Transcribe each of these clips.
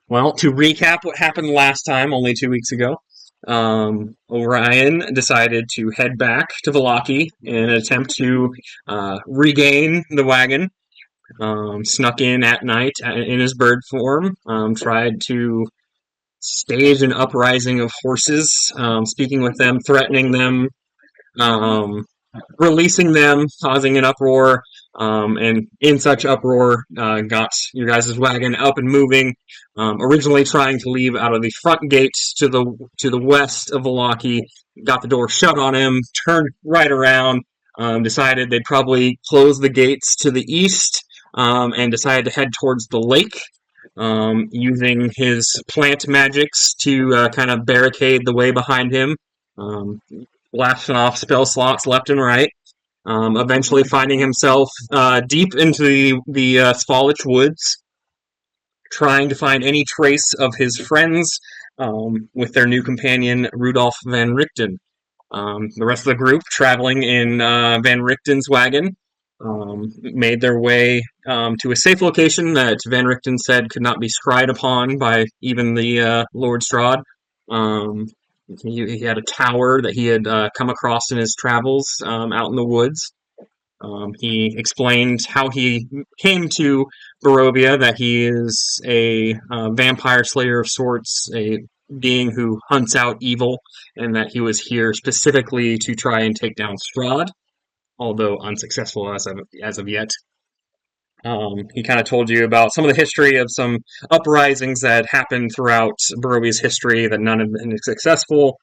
Well, to recap what happened last time, only 2 weeks ago, Orion decided to head back to Vallaki in an attempt to regain the wagon. Snuck in at night in his bird form, tried to stage an uprising of horses, speaking with them, threatening them, um, releasing them, causing an uproar, and in such uproar, got your guys' wagon up and moving. Originally trying to leave out of the front gate to the west of Valaki, got the door shut on him, turned right around, decided they'd probably close the gates to the east, and decided to head towards the lake. Using his plant magics to kind of barricade the way behind him, um, blasting off spell slots left and right. Eventually finding himself deep into the Svalich woods, trying to find any trace of his friends with their new companion Rudolf van Richten. The rest of the group, traveling in Van Richten's wagon, made their way to a safe location that Van Richten said could not be scryed upon by even the Lord Strahd. Um, he had a tower that he had come across in his travels out in the woods. He explained how he came to Barovia, that he is a vampire slayer of sorts, a being who hunts out evil, and that he was here specifically to try and take down Strahd, although unsuccessful as of yet. He kind of told you about some of the history of some uprisings that happened throughout Barovia's history, that none have been successful.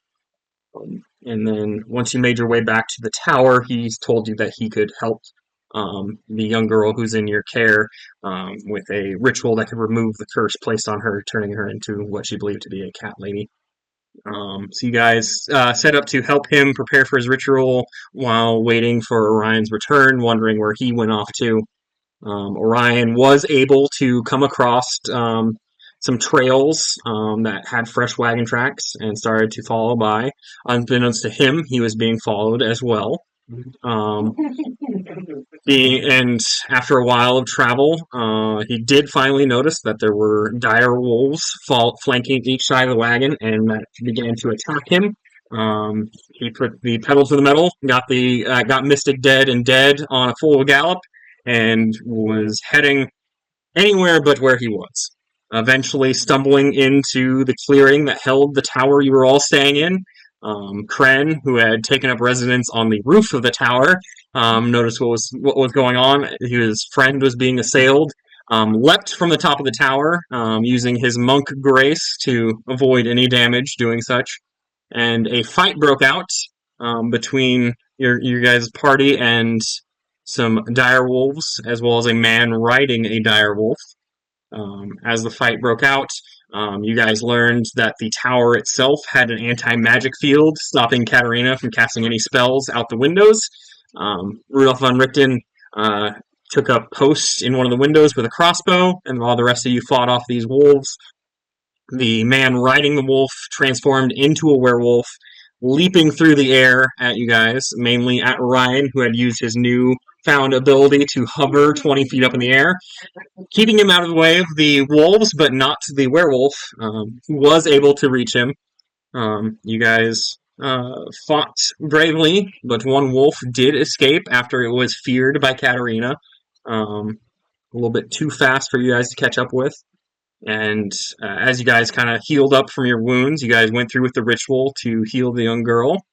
And then once you made your way back to the tower, he told you that he could help the young girl who's in your care with a ritual that could remove the curse placed on her, turning her into what she believed to be a cat lady. So you guys set up to help him prepare for his ritual while waiting for Orion's return, wondering where he went off to. Orion was able to come across some trails that had fresh wagon tracks and started to follow by. Unbeknownst to him, he was being followed as well. Um, and after a while of travel, he did finally notice that there were dire wolves flanking each side of the wagon, and that began to attack him. He put the pedal to the metal, got Mystic dead and dead on a full gallop, and was heading anywhere but where he was. Eventually stumbling into the clearing that held the tower you were all staying in. Kren, who had taken up residence on the roof of the tower, noticed what was going on. His friend was being assailed. Leapt from the top of the tower, using his monk grace to avoid any damage doing such. And a fight broke out between your guys' party and some dire wolves, as well as a man riding a dire wolf. As the fight broke out, you guys learned that the tower itself had an anti-magic field, stopping Katarina from casting any spells out the windows. Rudolf von Richten took up post in one of the windows with a crossbow, and while the rest of you fought off these wolves, the man riding the wolf transformed into a werewolf, leaping through the air at you guys, mainly at Ryan, who had used his new found ability to hover 20 feet up in the air, keeping him out of the way of the wolves, but not the werewolf, who was able to reach him. You guys fought bravely, but one wolf did escape after it was feared by Katarina. A little bit too fast for you guys to catch up with. And as you guys kind of healed up from your wounds, you guys went through with the ritual to heal the young girl.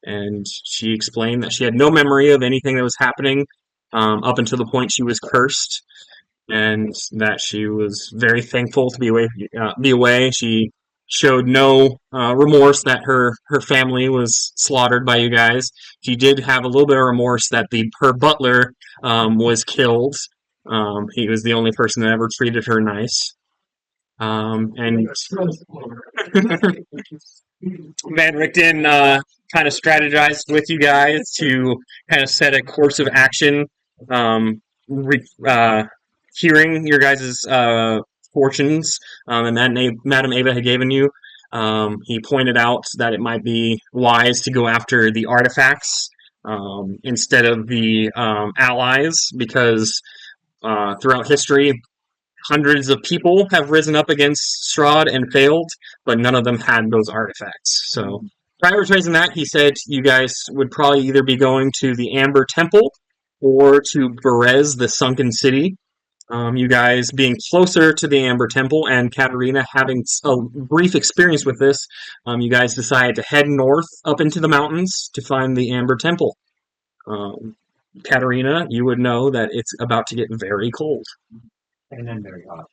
And she explained that she had no memory of anything that was happening up until the point she was cursed, and that she was very thankful to be away. She showed no remorse that her family was slaughtered by you guys. She did have a little bit of remorse that her butler was killed. He was the only person that ever treated her nice. And Van Richten kind of strategized with you guys to kind of set a course of action, hearing your guys' fortunes, and that Madame Ava had given you. He pointed out that it might be wise to go after the artifacts instead of the allies, because throughout history, Hundreds of people have risen up against Strahd and failed, but none of them had those artifacts. So, prioritizing that, he said you guys would probably either be going to the Amber Temple or to Berez, the Sunken City. You guys being closer to the Amber Temple and Katarina having a brief experience with this, you guys decided to head north up into the mountains to find the Amber Temple. Katarina, you would know that it's about to get very cold. And then very hot.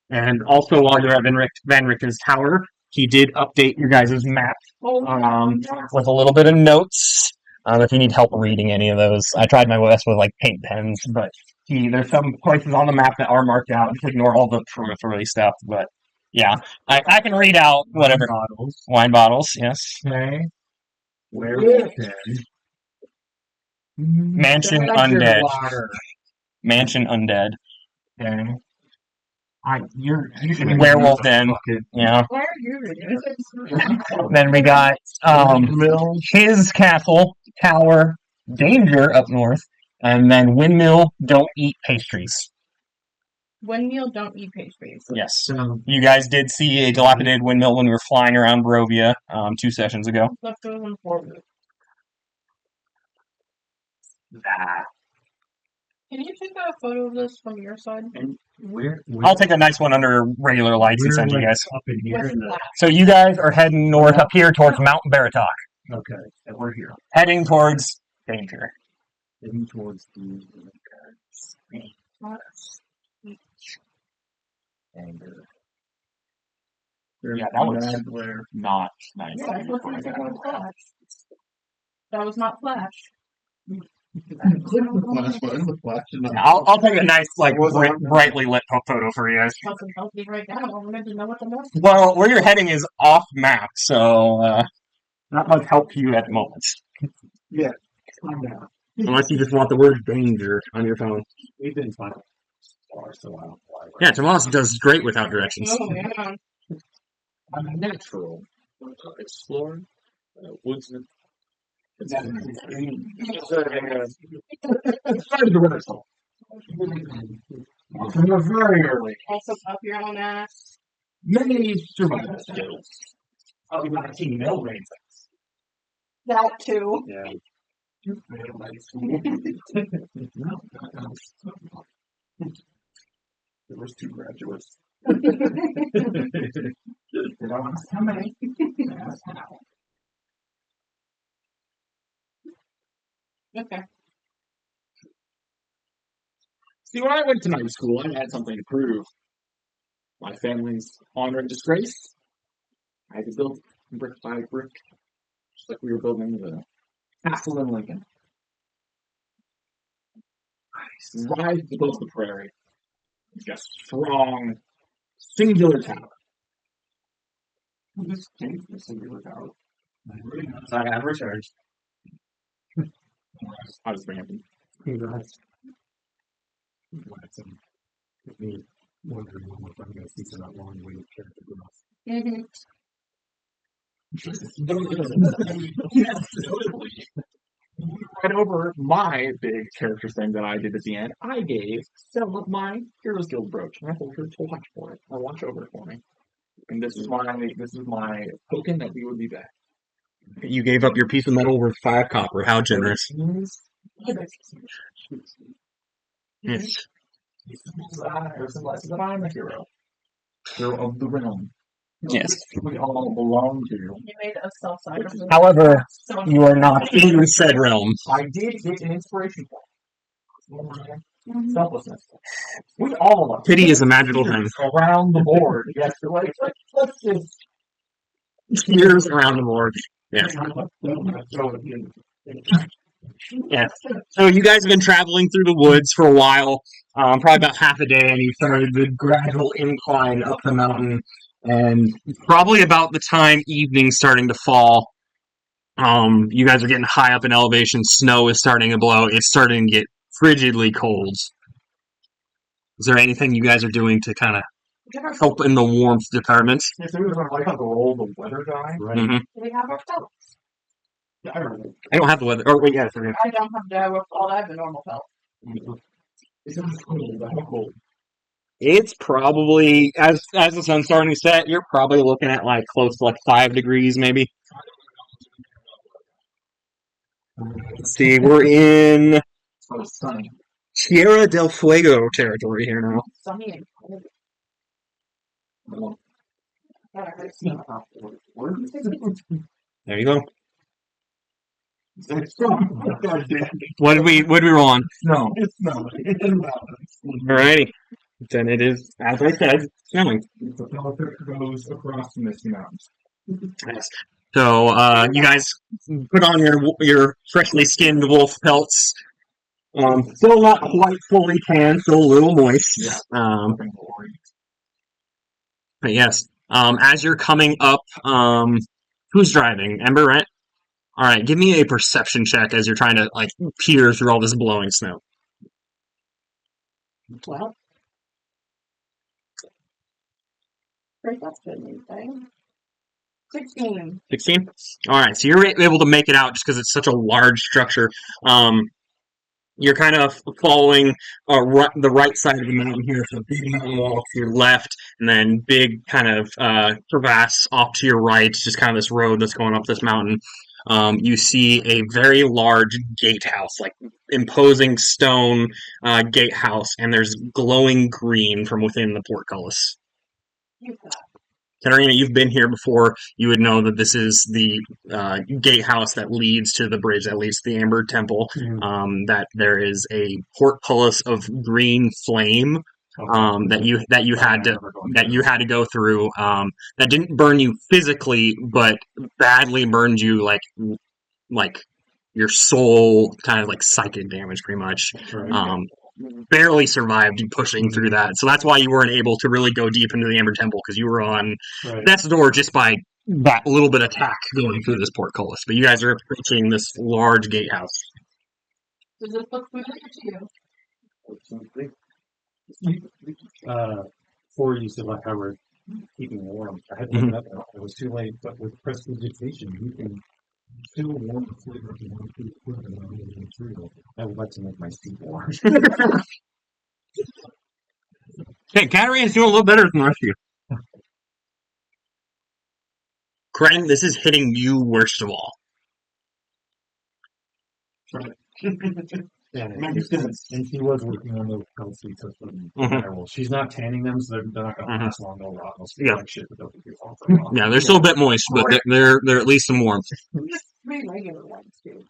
And also, while you're at Van Richt's tower, he did update your guys' map with a little bit of notes. If you need help reading any of those, I tried my best with like paint pens, but there's some places on the map that are marked out. Just ignore all the periphery stuff. But yeah, I can read out whatever. Wine bottles, yes. Okay. Where is it? Mansion Undead. Mansion Undead. Okay. You're Werewolf Den. Yeah. Why are you reading? Then we got his castle, tower, danger up north, and then windmill, don't eat pastries. Windmill, don't eat pastries. Yes. You guys did see a dilapidated windmill when we were flying around Barovia 2 sessions ago. Left goes on forward. Can you take a photo of this from your side? And where I'll take a nice one under regular lights and send you guys. Up in here. With flash. So you guys are heading north up here towards Mount Baratok. Okay, and we're here. Heading towards danger. Heading towards the anger. Yeah, that was not nice. Yeah, it wasn't even flash. That was not flash. I'll take a nice, like, brightly lit photo for you guys. Doesn't help me right now. I wanted to know what the most. Well, where you're heading is off map, so not much help to you at the moment. Yeah. Unless you just want the word danger on your phone. We've been fine. So I don't fly. Yeah, Tomas does great without directions. Oh, yeah. I'm a natural explorer, woodsman. It's started the rehearsal. We're very early. Also up your own ass. Many survival skills. Oh, you want to see mill rates. That too. Yeah. There was 2 graduates. How many? Okay. See, when I went to night school, I had something to prove. My family's honor and disgrace. I had to build brick by brick, just like we were building the castle in Lincoln. I rise above the prairie. A strong, singular tower. This changed the singular tower. So I have returned. I was thinking. Congrats. Me wondering when I'm going to see some that long waited character growth. Right over my big character thing that I did at the end, I gave some of my Heroes Guild brooch, and I told her to watch for it, or watch over it for me. And this is my token that we would be back. You gave up your piece of metal worth 5 copper. How generous. Yes. That I'm a hero. Hero of the realm. Yes. We all belong to. You made a self-side. However, you are not in said realm. I did get an inspiration point. Selflessness. We all love Pity is a magical thing. around the board. Yes, let's just Tears around the board. Yeah. Yeah. So you guys have been traveling through the woods for a while, probably about half a day, and you started the gradual incline up the mountain. And probably about the time evening's starting to fall, you guys are getting high up in elevation. Snow is starting to blow. It's starting to get frigidly cold. Is there anything you guys are doing to kind of help in the warmth department? Yes, we were like how to roll the weather die. Right. Mm-hmm. We have our pelts. Yeah, I remember. I don't have the weather. Oh, wait, yeah, sorry. I don't have to with all I have a normal pelt. It's not cold. How cold? It's probably as the sun's starting to set, you're probably looking at like close to like 5 degrees maybe. Let's see, we're in So it's sunny. Tierra del Fuego territory here now. Sunny and cold. Well, Whatever. it's not hot. What is it? There you go. It's not. God damn it. What did we roll on? No, it's not. It's not. Alrighty. Then it is, as I said, snowing. The helicopter goes across the Misty Mountains. Yes. So you guys put on your freshly skinned wolf pelts. Still not quite fully tanned, still a little moist. Yeah. But yes. As you're coming up, who's driving? Ember, right? All right. Give me a perception check as you're trying to like peer through all this blowing snow. 12. Great, that's good news, right? 16. 16? All right, so you're able to make it out just because it's such a large structure. You're kind of following the right side of the mountain here, so big mountain wall to your left, and then big kind of crevasse off to your right, just kind of this road that's going up this mountain. You see a very large gatehouse, like imposing stone gatehouse, and there's glowing green from within the portcullis. Katarina, you've been here before. You would know that this is the gatehouse that leads to the bridge that leads to the Amber Temple. That there is a portcullis of green flame that you had to go through. That didn't burn you physically, but badly burned you like your soul, kind of like psychic damage, pretty much. Barely survived you pushing through that. So that's why you weren't able to really go deep into the Amber Temple, because you were on death's door just by that little bit of tack going through this portcullis. But you guys are approaching this large gatehouse. Does this look familiar to you? Before you said like how we're keeping warm, I had to look it up. It was too late, but with prestidigitation, you can still warm the flavor if you want to put it on the material. I would like to make my steam warm. Okay, Katarina's doing a little better than the rest of you. Kren, this is hitting you worst of all. Yeah, and she was working on those healthy systems. She's not tanning them, so they're not going to last long. They'll rot. They'll smell like shit, but they'll be awesome. Yeah, they're still a bit moist, but they're at least some warmth. Just 3 regular ones, too.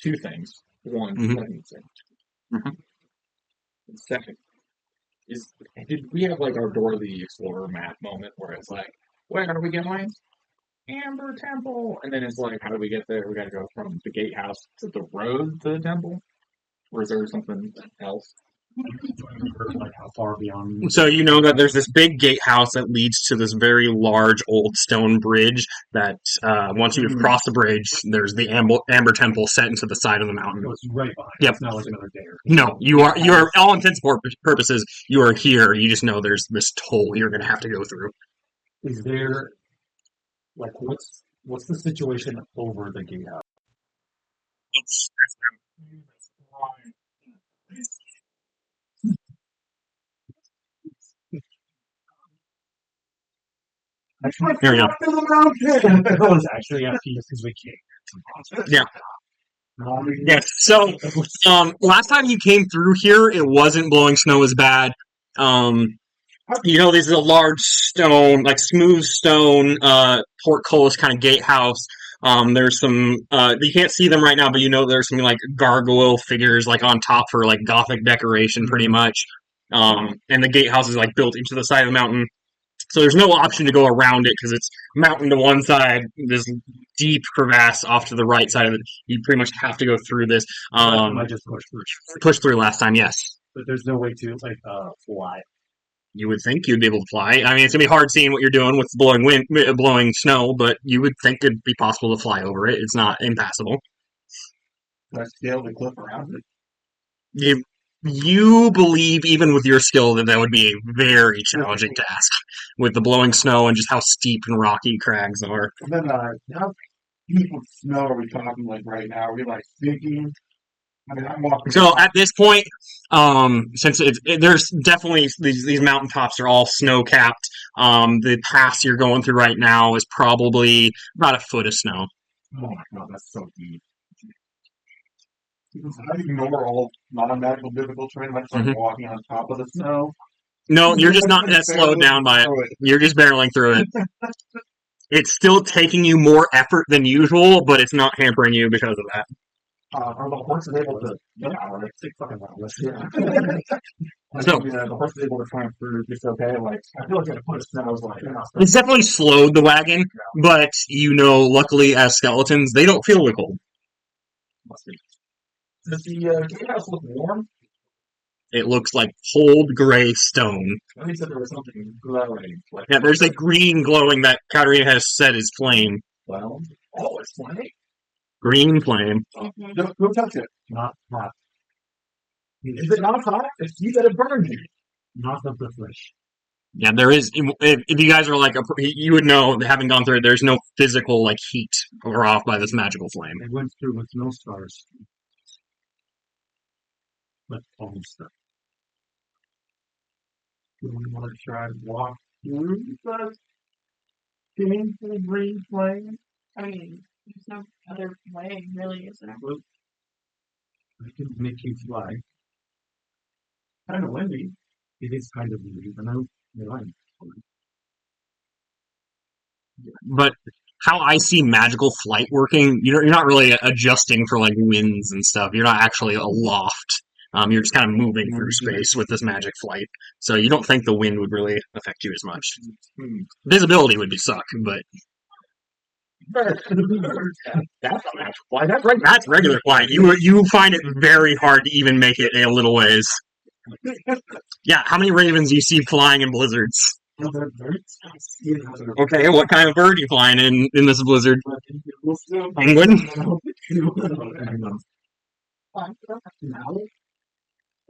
2 things. One, second, did we have like our Dora the Explorer map moment where it's like, where are we going? Amber Temple, and then it's like, how do we get there? We got to go from the gatehouse to the road to the temple, or is there something else? Like how far beyond? So you know that there's this big gatehouse that leads to this very large old stone bridge. That once you've crossed the bridge, there's the Amber Temple set into the side of the mountain. It's right behind. Yep. It's not like another dare. No, you are all intents and purposes. You are here. You just know there's this toll you're going to have to go through. Is there like what's the situation over the gatehouse? Here we go. It was actually at peace because we came. Yeah. Yes. So, last time you came through here, it wasn't blowing snow as bad. This is a large stone, like smooth stone, portcullis kind of gatehouse. There's some, you can't see them right now, but there's some like gargoyle figures like on top for like Gothic decoration, pretty much. And the gatehouse is like built into the side of the mountain. So there's no option to go around it because it's mountain to one side, this deep crevasse off to the right side of it. You pretty much have to go through this. I just pushed through last time, yes. But there's no way to fly. You would think you'd be able to fly. I mean, it's gonna be hard seeing what you're doing with blowing snow, but you would think it'd be possible to fly over it. It's not impassable. Can I scale the cliff around it? You believe, even with your skill, that would be a very challenging task with the blowing snow and just how steep and rocky crags are. And then, how deep of snow are we talking like right now? Are we like thinking I mean, I'm walking. So at this point, since there's definitely these mountaintops are all snow capped. The pass you're going through right now is probably about a foot of snow. Oh my god, that's so deep. I ignore all non-magical difficult terrain. I start walking on top of the snow. No, you're just not that slowed Barreling down by it. through You're just barreling through it. It's still taking you more effort than usual, but it's not hampering you because of that. Are the horses able to? Yeah, right. So The horse is able to climb through just okay. Like I feel like I put snow is like it's definitely slowed the wagon, but luckily as skeletons, they don't feel the cold. Does the gatehouse look warm? It looks like cold gray stone. I think that there was something glowing. Like, Yeah, there's a green glowing that Katarina has said is flame. well, oh, it's flame. Green flame. Don't touch it. Not hot. Is it not hot? You said it burned you. Not of the flesh. Yeah, there is. If you guys are you would know, having gone through it, there's no physical heat or off by this magical flame. They went through with no scars. But almost stuff. Do we want to try to walk through the painful green flame? I mean, there's no other way, really, is there? I can make you fly. Kind of windy. It is kind of weird, but I'm fine. But how I see magical flight working, you're not really adjusting for winds and stuff. You're not actually aloft. You're just kind of moving through space with this magic flight. So you don't think the wind would really affect you as much. Visibility would be suck, but That's a magic fly. that's regular flight. You find it very hard to even make it a little ways. Yeah, how many ravens do you see flying in blizzards? Okay, what kind of bird are you flying in this blizzard? Penguin?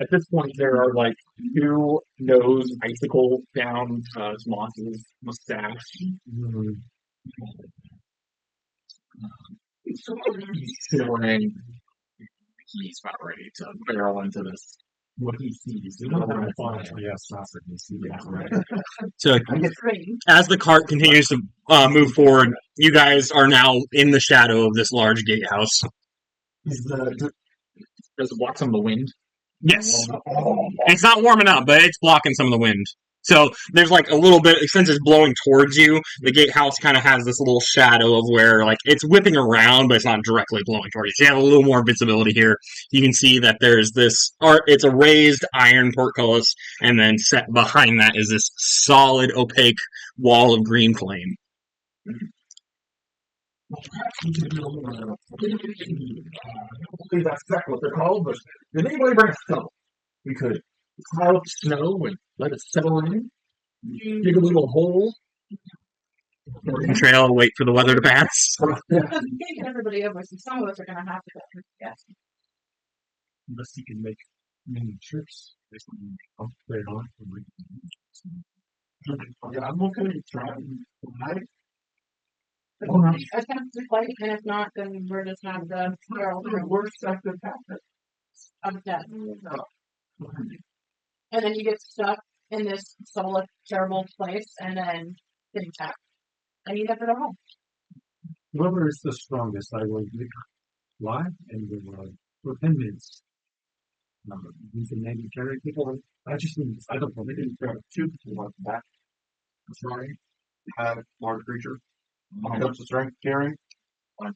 At this point, there are two nose icicle down Moss's mustache. Shivering. He's about ready to barrel into this. What he sees. So, as the cart continues to move forward, you guys are now in the shadow of this large gatehouse. Does it block some of the wind? Yes. It's not warming up, but it's blocking some of the wind. So there's a little bit, since it's blowing towards you, the gatehouse kind of has this little shadow of where it's whipping around, but it's not directly blowing towards you. So you have a little more visibility here. You can see that there's this it's a raised iron portcullis, and then set behind that is this solid, opaque wall of green flame. That's exactly what they're called, but did anybody bring a shovel? We could pile up snow and let it settle in, dig a little hole. Trail, wait for the weather to pass. You can't get everybody over, so some of us are going to have to go through the gas. Unless you can make many trips. Very hard. Yeah, I'm okay with trying. Attempt to fight, and if not, then we're just not the barrel The worst that could happen. of death. And then you get stuck in this solid, terrible place, and then get attacked. And you never go home. Whoever is the strongest, I will fly and will for 10 minutes. You can maybe carry people. I don't know. Maybe grab 2 people on the back. Sorry. Have large creature. How much the strength carrying? One.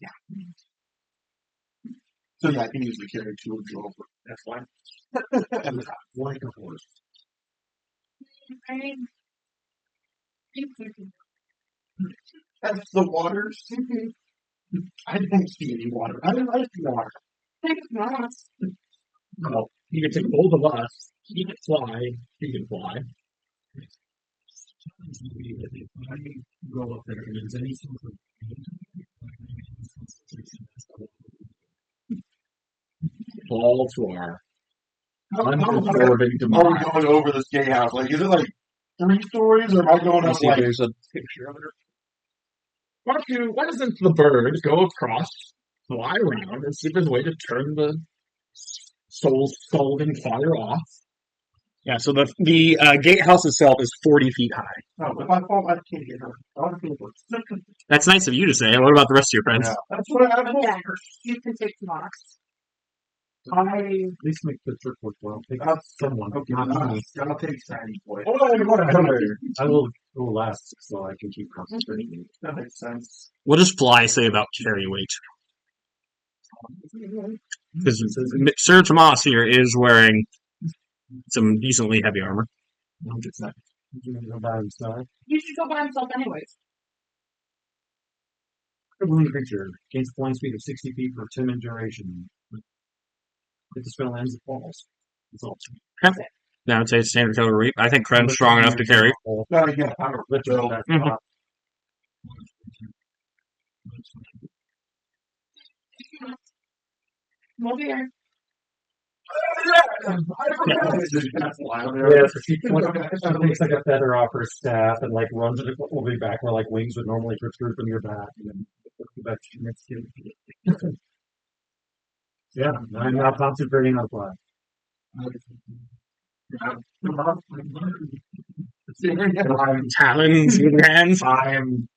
Yeah. So yeah, I can usually carry 2 of you over. That's fine. And Like a horse. that's the waters. I don't see any water. I don't like the water. Well, you can take both of us. He can fly. He can fly. I go up there and there's any sort of All to our unabsorbing demise. Are we going over this gatehouse? Is it 3 stories, or am I going up There's a picture of it. why doesn't the bird go across, fly around, and see if there's a way to turn the soul's scalding fire off? Yeah, so the gatehouse itself is 40 feet high. Oh, if I fall, I can't get hurt. I want to feel it. That's nice of you to say. What about the rest of your friends? Yeah, that's what I But then you can take Moss. I At least make the trip worthwhile. Take someone. okay, Not me. I'll take Sandy boy. I will go last so I can keep concentrating. That makes sense. What does Fly say about carry weight? Because Sir Tomas here is wearing some decently heavy armor. Go by himself. You should go by himself anyways. A balloon creature gains flying speed of 60 feet for 10 minute duration. If the spell ends, it falls. It's all. Yeah, I would say it's standard caliber weight. I think Kren's strong enough to carry. Yeah, I don't Literally, that's Mhm. not- We'll be here. Yeah, so she takes like a feather off her staff and like runs it all the way back where like wings would normally protrude from your back, and then puts it back to next to you. Yeah, I'm now concentrating on fly. Talons in your hands. I am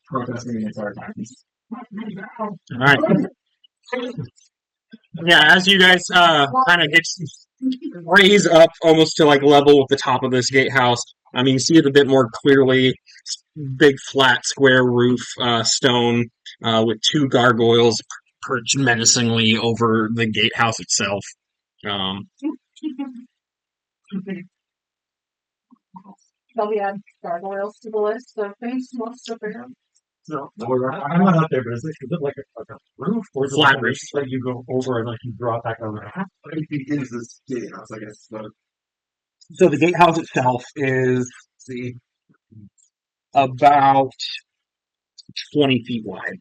protesting the entire time. All right. Yeah, as you guys kind of get raise up almost to like level with the top of this gatehouse, I mean, you see it a bit more clearly. Big flat square roof, stone, with two gargoyles perched menacingly over the gatehouse itself. Shall we add gargoyles to the list of things most to figure out? No, I'm not out there, but is it like a roof or is it Flat like roof. Like you go over and like you drop back on there? How big is this gatehouse? I guess. So the gatehouse itself is about 20 feet wide.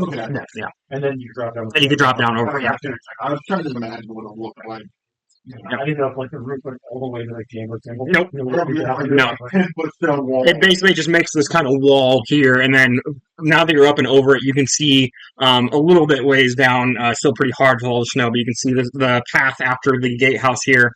Okay. Yeah. And then you drop down. And you can drop down over, yeah. I was trying to imagine what it would look like. I didn't know if like the roof went all the way to like chamber temple. Nope. No. But stone wall. It basically just makes this kind of wall here, and then now that you're up and over it, you can see a little bit ways down, still pretty hard to all the snow, but you can see the path after the gatehouse here.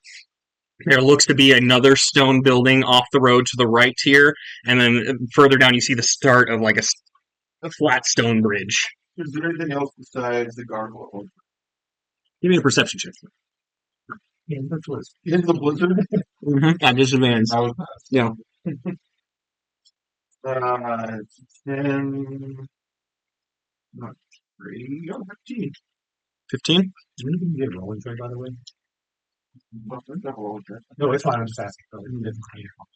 There looks to be another stone building off the road to the right here, and then further down you see the start of like a flat stone bridge. Is there anything else besides the gargoyle? Give me a perception check. In the twist. In the blizzard? At disadvantage. I was Yeah. 10. Not 3. 15. 15? Do you even get a rolling tray, by the way? No, No, it's fine. I'm just asking.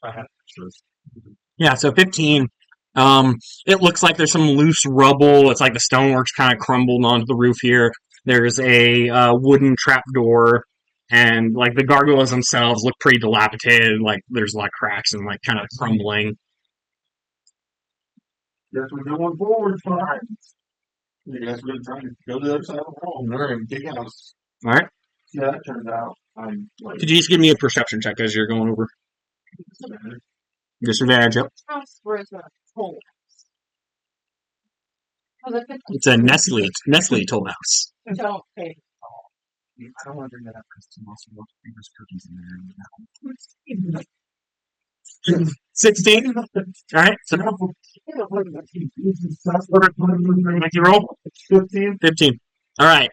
I have pictures. Yeah, so 15. It looks like there's some loose rubble. It's like the stonework's kind of crumbled onto the roof here. There's a wooden trapdoor, and like the gargoyles themselves look pretty dilapidated. Like there's a lot of cracks and like kind of crumbling. Guess we're going forward, fine. I guess we're trying to go to the other side of the wall. We're in a big house. All right. See how that turns out. I'm like, Could you just give me a perception check as you're going over? Disadvantage. Yep. House where's the whole house? It's a Nestle toll house. Don't pay. I don't want to bring that up because Tim also wants fingers cookies in there. 16. All right. So make you roll. 15. 15. All right.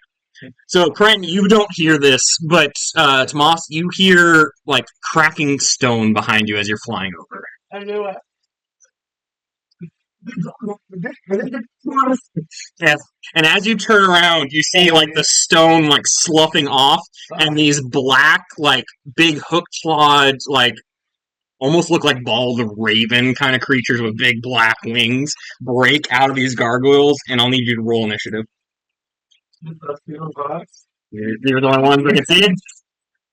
So, Kren, you don't hear this, but Tomas, you hear like cracking stone behind you as you're flying over. I knew it. Yes. And as you turn around, you see like the stone like sloughing off, and these black, like big hook-clawed, like almost look like bald raven kind of creatures with big black wings break out of these gargoyles, and I'll need you to roll initiative. You're the only ones that can see it.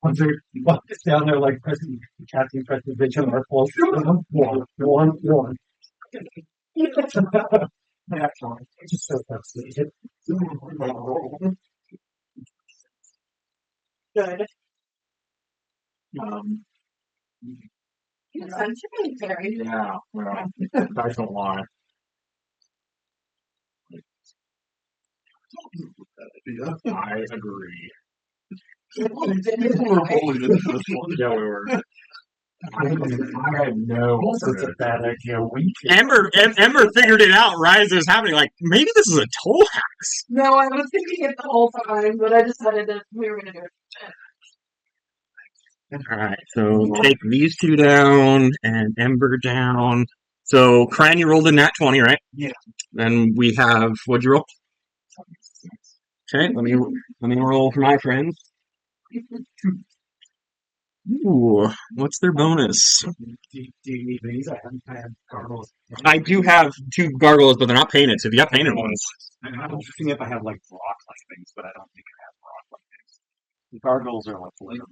Once they walk down there like Captain Preston Bitch on our close. One. Just so fascinated. Good. Um, Essentially, Terry. yeah, well, I don't lie. I agree. We were bullied into this one. Yeah, we were. I had no. It's a bad idea. Ember figured it out right as it was happening. Like, maybe this is a toll house. No, I was thinking it the whole time, but I decided that we were gonna do it. Alright, so take these two down and Ember down. So, Cran, you rolled a nat 20, right? Yeah. Then we have, what'd you roll? Okay, let me roll for my friends. Ooh, what's their bonus? Do you need these? I haven't had gargoyles. I do have 2 gargoyles, but they're not painted, so if you have painted ones. I'm thinking if I have like rock-like things, but I don't think I have rock-like things. The gargoyles are like later.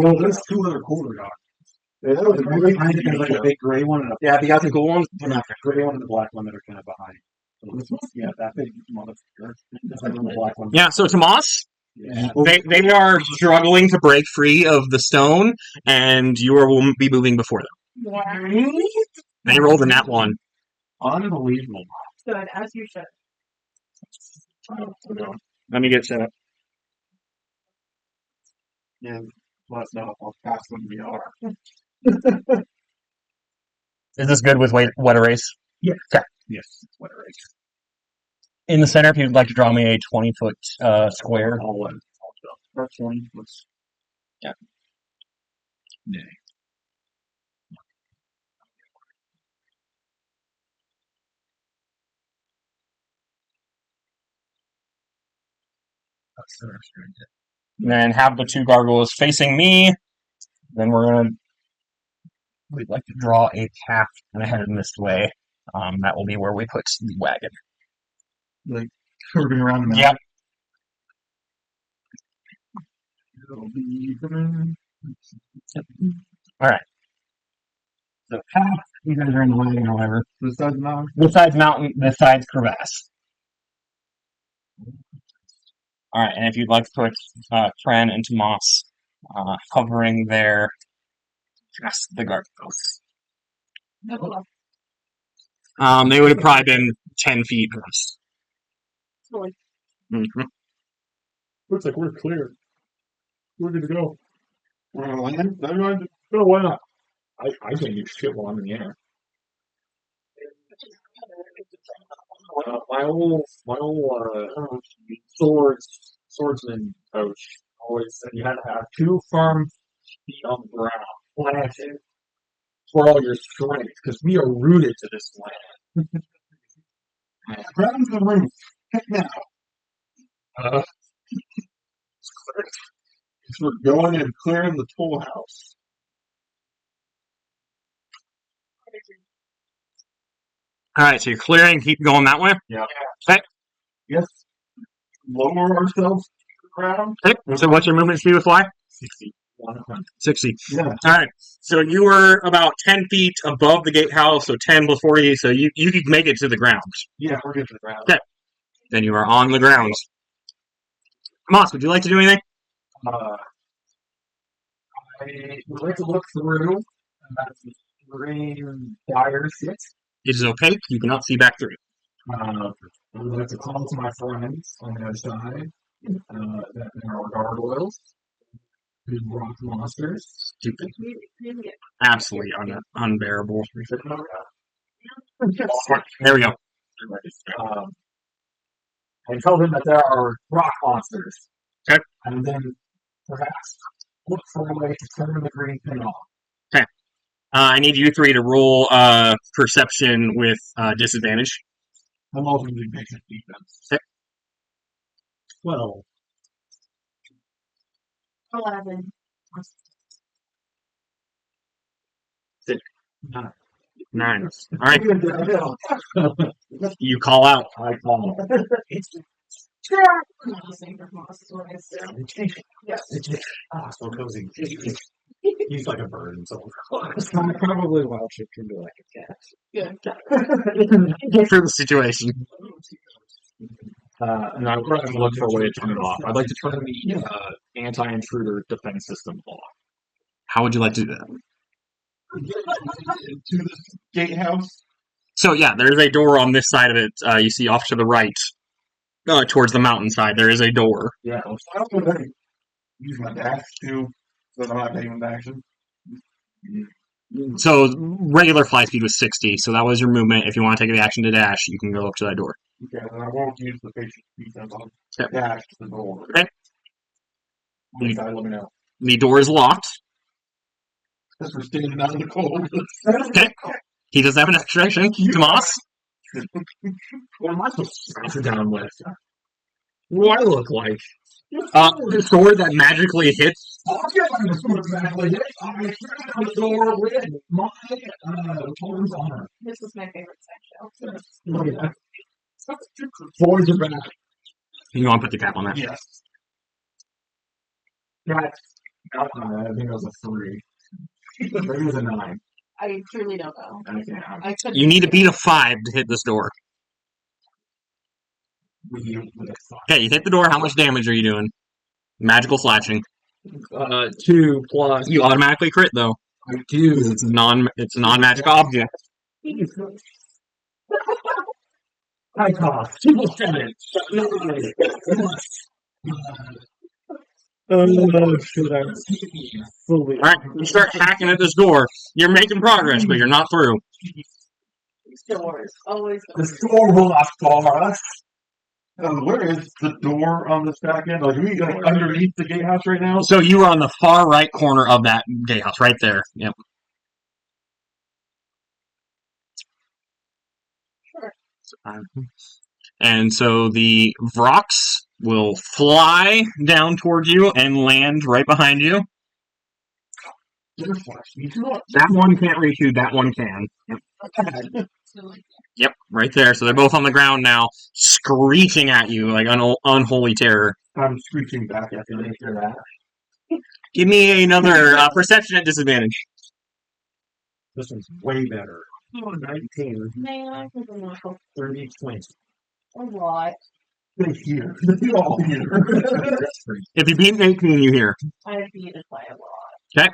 Well, there's 2 other cooler dogs. There's like a big gray one and a Yeah, if you got some cool ones, gray one and a black one that are kind of behind. Yeah, that big motherfucker. That's like the black one. Yeah, so Tomas, Yeah. they are struggling to break free of the stone, and you will be moving before them. They rolled a nat 1. Unbelievable. Good, as you should. Let me get set up. Yeah, let us know how fast we are. Is this good with wet erase? Yes. Okay. Yes. Whatever. In the center, if you'd like to draw me a 20-foot square. I'll That's one. Let's. Yeah. Nay. And then have the 2 gargoyles facing me. Then we'd like to draw a path kind of heading this way. That will be where we put the wagon. Like curving around the Yep. Alright. So path, you guys are in the wagon, however. This side of the mountain. This side's mountain, this side's crevasse. Alright, and if you'd like to put Fran and Tomas hovering there past the gargoyles. They would have probably been 10 feet plus. Mm-hmm. Looks like we're clear. We're good to go. We're gonna land. No, why not? I think you shit while I'm in the air. My old swordsman coach always said you had to have 2 firm feet on the ground, planted for all your strength, because we are rooted to this land. Grab the roof now. We're going and clearing the toll house. Alright, so you're clearing, keep going that way? Yeah. Okay. Yes. Lower ourselves to the ground. Okay. So what's your movement speed with fly? 60. 100. 60. Yeah. Alright. So you were about 10 feet above the gatehouse, so 10 before you, so you could make it to the ground. Yeah, we're good to the ground. Okay. Then you are on the ground. Moss, would you like to do anything? I would like to look through the green dire shit. It is opaque, you cannot see back through. I would like to call to my friends on the other side that there are gargoyles, big rock monsters. Stupid. Absolutely unbearable. There we go. And tell them that there are rock monsters. Okay. And then perhaps look for a way to turn the green thing off. I need you 3 to roll perception with disadvantage. I'm also doing basic defense. Okay. 12. 11. 9. Alright. You call out. I call. I'm not listening for Moss, is what I said. Yes. So cozy. He's like a bird and so I probably wild shift into like a cat. Good. For the situation. And I'm going to look for a way to turn it off. I'd like to turn the anti-intruder defense system off. How would you like to do that? To this gatehouse. So yeah, there's a door on this side of it. You see off to the right, towards the mountainside. There is a door. Yeah. So I don't know if I use my dash too, so I'm not taking action. So regular fly speed was 60, so that was your movement. If you want to take the action to dash, you can go up to that door. Okay, then I won't use the patient defense. I'll Yep. dash to the door. Okay. Inside, let me know. The door is locked. Because we're standing out in the cold. Okay. He doesn't have an extra action. Tomas? What am I supposed to sit down with? What do I look like? The sword that magically hits. Oh, yeah, I'm just going to exactly hit. I'm going to the door with my Tor's armor. This is my favorite section. Look at that. Swords are back. You want to put the cap on that? Yes. That's, I think it was a 3. Maybe it was a 9. I truly don't know. I could. You need to beat a 5 to hit this door. Okay, you hit the door. How much damage are you doing? Magical slashing. 2 plus. You automatically crit though. I do. It's a non-magic object. I cough. People said it. Should I fully? Alright, you start hacking at this door. You're making progress, but you're not through. Doors. Always The doors. door will not bar us. Where is the door on this back end? Like, are we underneath the gatehouse right now? So you are on the far right corner of that gatehouse, right there. Yep. Sure. And so the Vrox will fly down toward you and land right behind you. That one can't reach you, that one can. Yep. Yep, right there. So they're both on the ground now, screeching at you like unholy terror. I'm screeching back at you after that. Give me another perception at disadvantage. This one's way better. 19, Man, I can do that 30, 20. a lot. They're here. They're all here. If you beat an 18, you hear. I have beaten by a lot. Okay?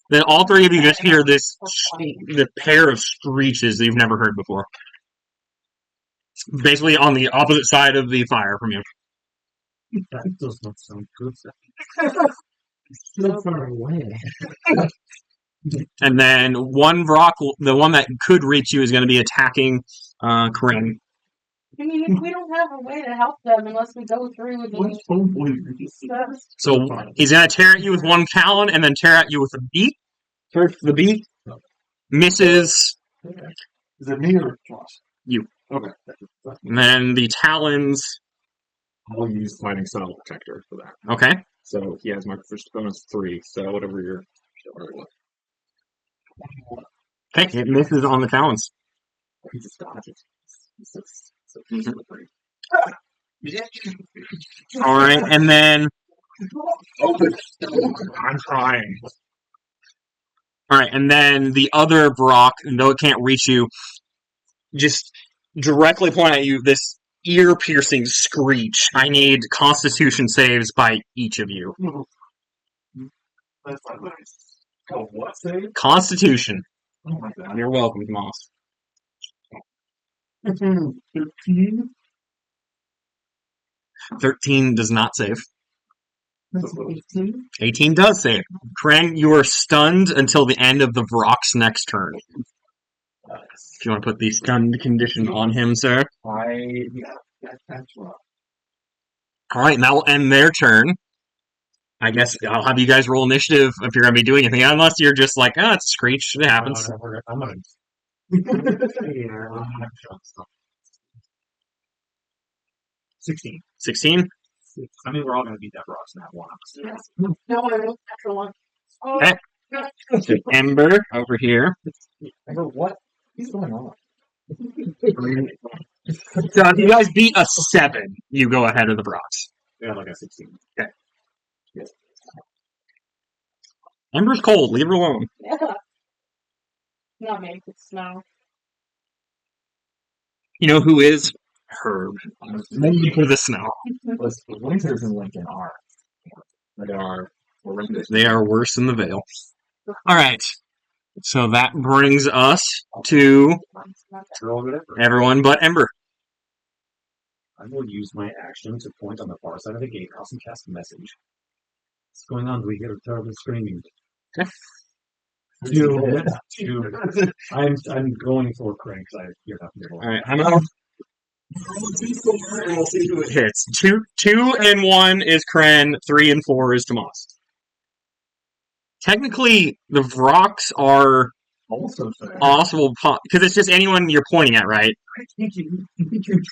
Then all three of you just hear this, For 20. the pair of screeches that you've never heard before. Basically on the opposite side of the fire from you. That does not sound good. It's so far away. And then one Vrock, the one that could reach you, is going to be attacking Corinne. I mean, we don't have a way to help them unless we go through the steps. So he's going to tear at you with one talon and then tear at you with a beak. First, the beak misses. Is it me or Josh? You. Okay. And then the talons. I'll use Lightning Style Protector for that. Okay. So he has my first bonus 3, so whatever your... Okay, it misses on the talons. He just dodges. Alright, and then... I'm trying. Alright, and then the other Brock, though it can't reach you, just directly point at you this ear-piercing screech. I need Constitution saves by each of you. That's not nice. Oh, what save? Constitution. Oh my god. You're welcome, Moss. 13? 13 does not save. That's 18? 18 does save. Kren, you are stunned until the end of the Vrock's next turn. If you want to put the stunned condition on him, sir. That's right. Alright, and that will end their turn. I guess I'll have you guys roll initiative if you're going to be doing anything, unless you're just like, oh, it's Screech, it happens. I'm gonna. 16. 16? I mean, we're all gonna beat that Ross in that one. No, I rolled natural one. Oh, Okay. So Ember over here. Remember what? What's going on? So if you guys beat a 7, you go ahead of the Brocks. Yeah, like a 16. Ember's cold, leave her alone. yeah. Not me, it's snow. You know who is? Herb. Maybe for the snow. The winters in Lincoln are. They are horrendous. They are worse than the Veil. Alright. So that brings us to Roll whatever. everyone but Ember. I will use my action to point on the far side of the gatehouse and cast a message. What's going on? Do we hear terrible screaming? Two. I'm going for Crank because I hear nothing. All right, I'm gonna we'll see who it hits. Two and 1 is Kren. 3 and 4 is Tomas. Technically, the Vrox are Also fair. possible because it's just anyone you're pointing at, right? I think you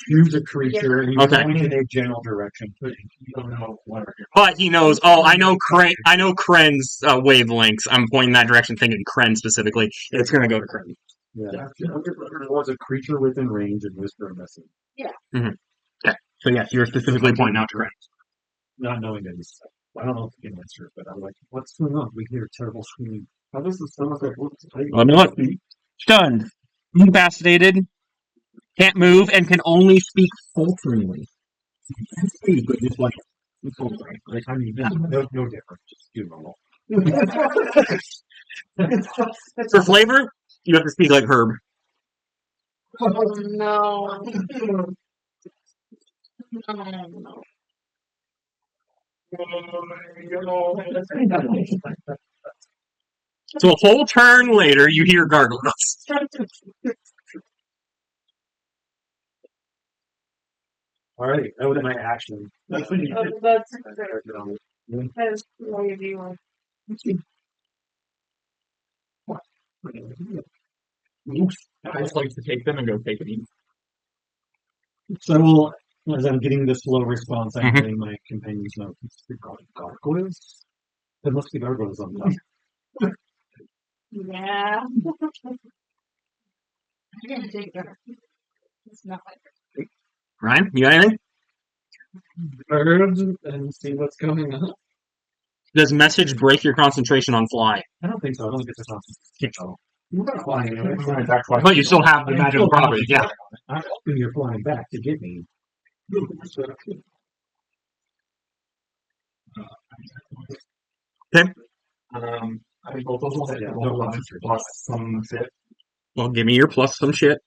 choose a creature and you Okay. point in a general direction, but You don't know what are But he knows. Oh, I know Kren. I know Kren's wavelengths. I'm pointing that direction, thinking Kren specifically. It's gonna go to Kren. yeah. Was a creature within range and whisper a message, So yes, you're specifically pointing out to Kren. not knowing that he's. I don't know if he can answer it, but I'm like, what's going on? We hear terrible screaming. How does the sound like? Oh, no, what? Stunned, incapacitated, can't move, and can only speak falteringly. Can speak, but just like faltering. Like, I mean, no different. Just do normal. For flavor, you have to speak like Herb. Oh no. No. So a whole turn later, you hear gargoyles. Alright, that was my action. That's what you did. That's That's crazy one. I just like to take them and go take it easy. So I will, as I'm getting this slow response, I'm Mhm. getting my companions know. Gargoyles? There must be gargoyles on top. Yeah. I didn't take that. It's not like Ryan, you got anything? Birds and see what's going on. Does message break your concentration on fly? I don't think so. I don't think it's a concept. You're not flying anyway. But you still have the magical property, yeah. I'm hoping you're flying back to get me. Okay. I think both those ones Yeah, have no one concentrate. plus some shit. Well, give me your plus some shit.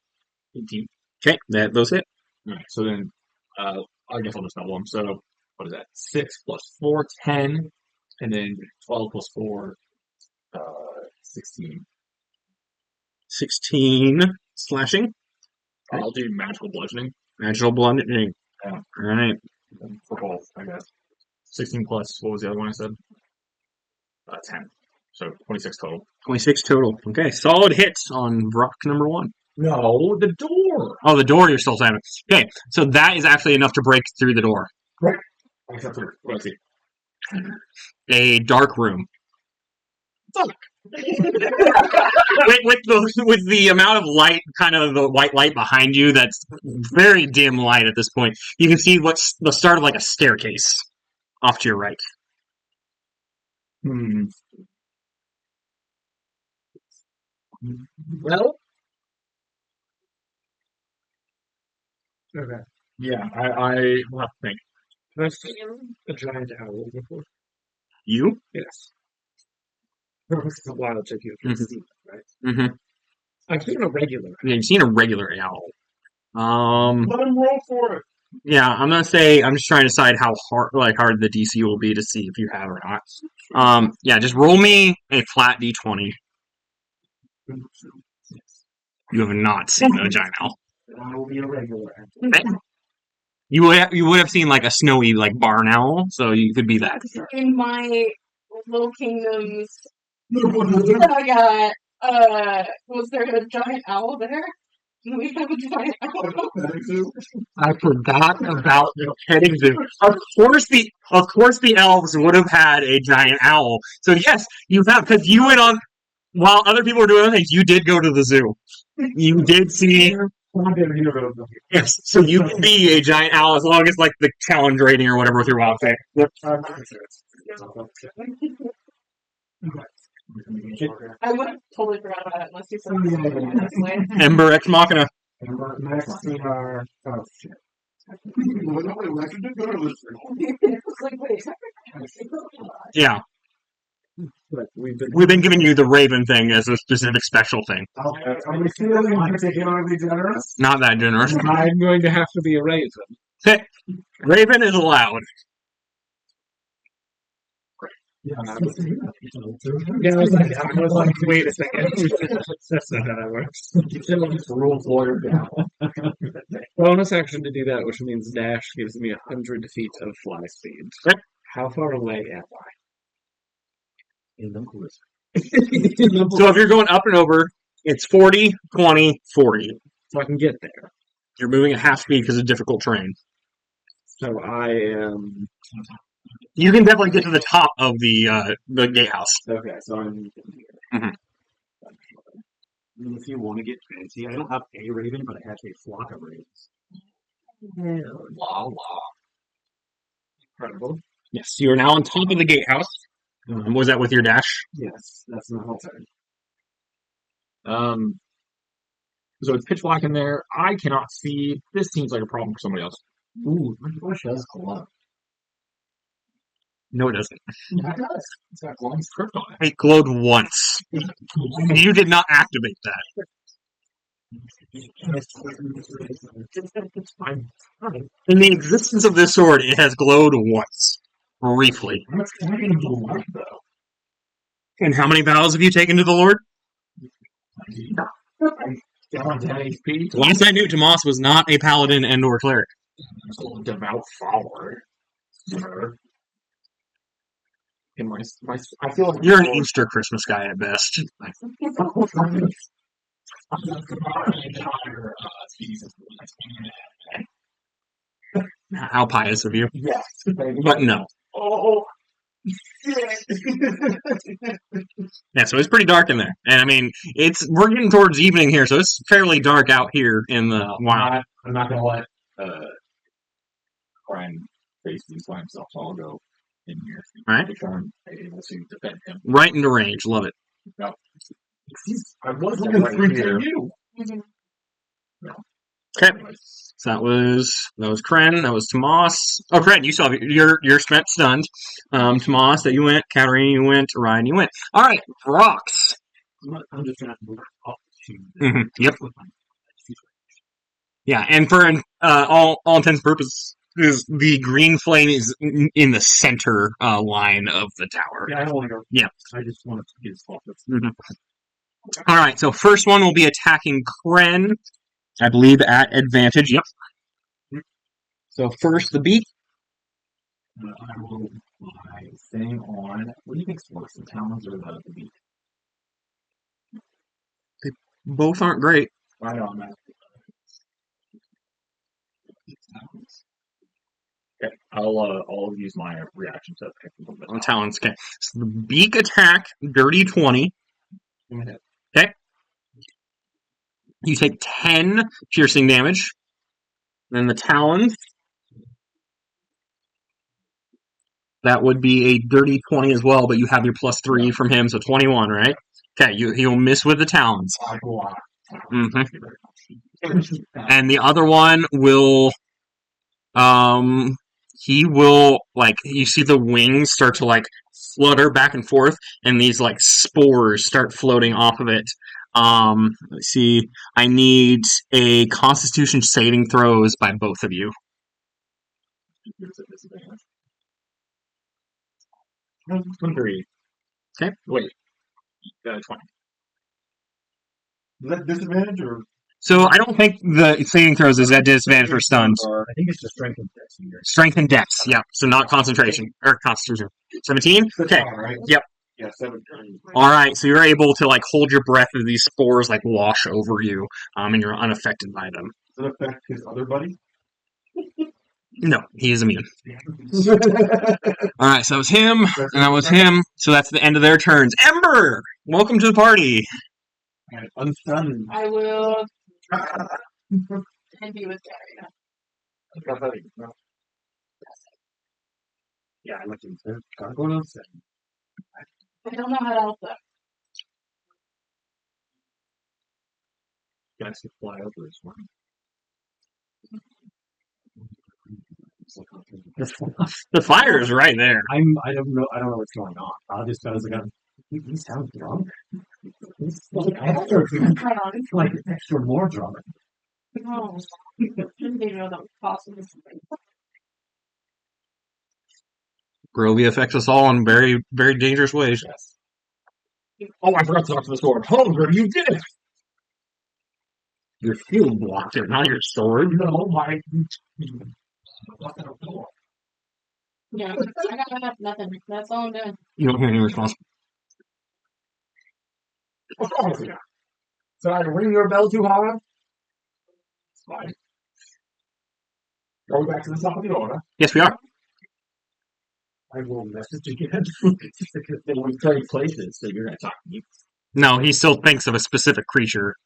18. Okay, those hit. Alright, so then I guess I'll just double them. So what is that? 6 plus 4, 10, and then 12 plus 4, 16. 16 slashing. I'll do magical bludgeoning Magical bludgeoning. Yeah. Alright. for both, I guess. 16 plus, what was the other one I said? 10. So 26 total. 26 total. Okay, solid hits on rock number 1. No, the door! Oh, the door you're still slamming. Okay, so that is actually enough to break through the door. Except for, let's see. A dark room. Fuck. with the amount of light, kind of the white light behind you, that's very dim light at this point. You can see what's the start of like a staircase off to your right. Well, okay. Yeah, I will have to think. Have I seen a giant owl before? You? Yes. This is a while it took you to Mhm. see it, right? Mm-hmm. I've seen a regular. Yeah, you've seen a regular owl. Let him roll for it. Yeah, I'm gonna say I'm just trying to decide how hard the DC will be to see if you have or not. Yeah, just roll me a flat D20. You have not seen a giant owl. I will be a regular. You would have seen like a snowy like barn owl, so you could be that. in my little kingdoms that I got, was there a giant owl there? Do we have a giant owl? I forgot about the petting zoo. Of course the elves would have had a giant owl. So yes, you have, because you went on while other people were doing other things. You did go to the zoo. You did see. Yes, so you can be a giant owl as long as like the challenge rating or whatever with your wild thing. Yep. I would have totally forgot about it unless you said it this way. Ember Ex Machina. Next in our shit. It's like, wait. Yeah. But We've been giving you the Raven thing as a specific special thing. Are we feeling particularly generous? Not that generous. I'm going to have to be a raven. Raven is allowed. Yeah, I was like, wait a second. That's not how that works. Rules lawyer down. Bonus action to do that, which means dash gives me 100 feet of fly speed. Yep. How far away am I? In the coolest. So if you're going up and over, it's 40, 20, 40. So I can get there. You're moving at half speed because of difficult terrain. So I am You can definitely get to the top of the gatehouse. okay. So I'm Mhm. If you want to get fancy, I don't have a raven, but I have a flock of ravens. La la. incredible. Yes, you are now on top of the gatehouse. Was that with your dash? Yes, that's my whole turn. So it's pitch black in there. I cannot see. This seems like a problem for somebody else. Ooh, my bush does glow. No, it doesn't. Yeah, it does. It's got glowing script on it. It glowed once. You did not activate that. In the existence of this sword, it has glowed once. Briefly. What's happening to the light, though? And how many vows have you taken to the Lord? Down 10 HP. Last I knew, Tomas was not a paladin and or cleric. Devout follower. Sir. In I feel like You're an Easter Christmas guy at best. How pious of you. Yes. But no. Oh. Yeah, so it's pretty dark in there. And I mean, we're getting towards evening here, so it's fairly dark out here in the wild. I'm not gonna let Brian face these by himself, so I'll go in here. Alright. To try and be able to defend him. Right into range. Love it. I was looking right here. You. Okay. So that was Kren, that was Tomas. Oh, Kren, you still have you're spent stunned. Tomas, that you went. Katarina, you went. Ryan, you went. All right, rocks. I'm just trying to move up to. Yep. Yeah, and for all intents and purposes, the green flame is in the center line of the tower. Yeah, I don't want to go. Yeah. I just want to get as focused. All right, so first one will be attacking Kren, I believe at advantage. Yep. So first the beak. I will my thing on. What do you think's worse, the talons or the beak? Both aren't great. Right on that. Okay, I'll use my reaction to pick a little bit. On talons. Okay. So the beak attack, dirty 20. Okay. You take 10 piercing damage. Then the talons. That would be a dirty 20 as well, but you have your +3 from him, so 21, right? Okay, he'll miss with the talons. Mm-hmm. And the other one will, he will, like, you see the wings start to, like, flutter back and forth, and these, like, spores start floating off of it. Let's see, I need a Constitution saving throws by both of you. 23. Okay. Wait. 20. Is that disadvantage or? So I don't think the saving throws is at disadvantage for stuns. I think it's just strength and dex. Strength and dex, yeah. So not concentration or constitution. 17? Okay. Right? Yep. Yeah, 17. Alright, so you're able to like hold your breath as these spores like wash over you, and you're unaffected by them. Does it affect his other buddy? No, he is immune. Alright, so that was him, and that was him. So that's the end of their turns. Ember! Welcome to the party. Unstunned. I will and be with Gary. Yeah, I like him. Gargoyles. I don't know how to help them. Guys can fly over as well. The fire is right there. I don't know what's going on. I'll just as a gun. He sounds drunk. He's like extra drunk. It's like extra more drunk. No. Didn't even know that was possible. Groovy affects us all in very, very dangerous ways. Yes. Oh, I forgot to talk to the sword. Holger, you did it! Your shield blocked it, not your sword. No, my. Yeah, I got nothing. That's all I'm doing. You don't hear any response. What's wrong with you? Did I ring your bell too hard? It's fine. Going back to the top of the order. Yes, we are. I will message again. They would trade places, so you're going to talk to me. No, he still thinks of a specific creature.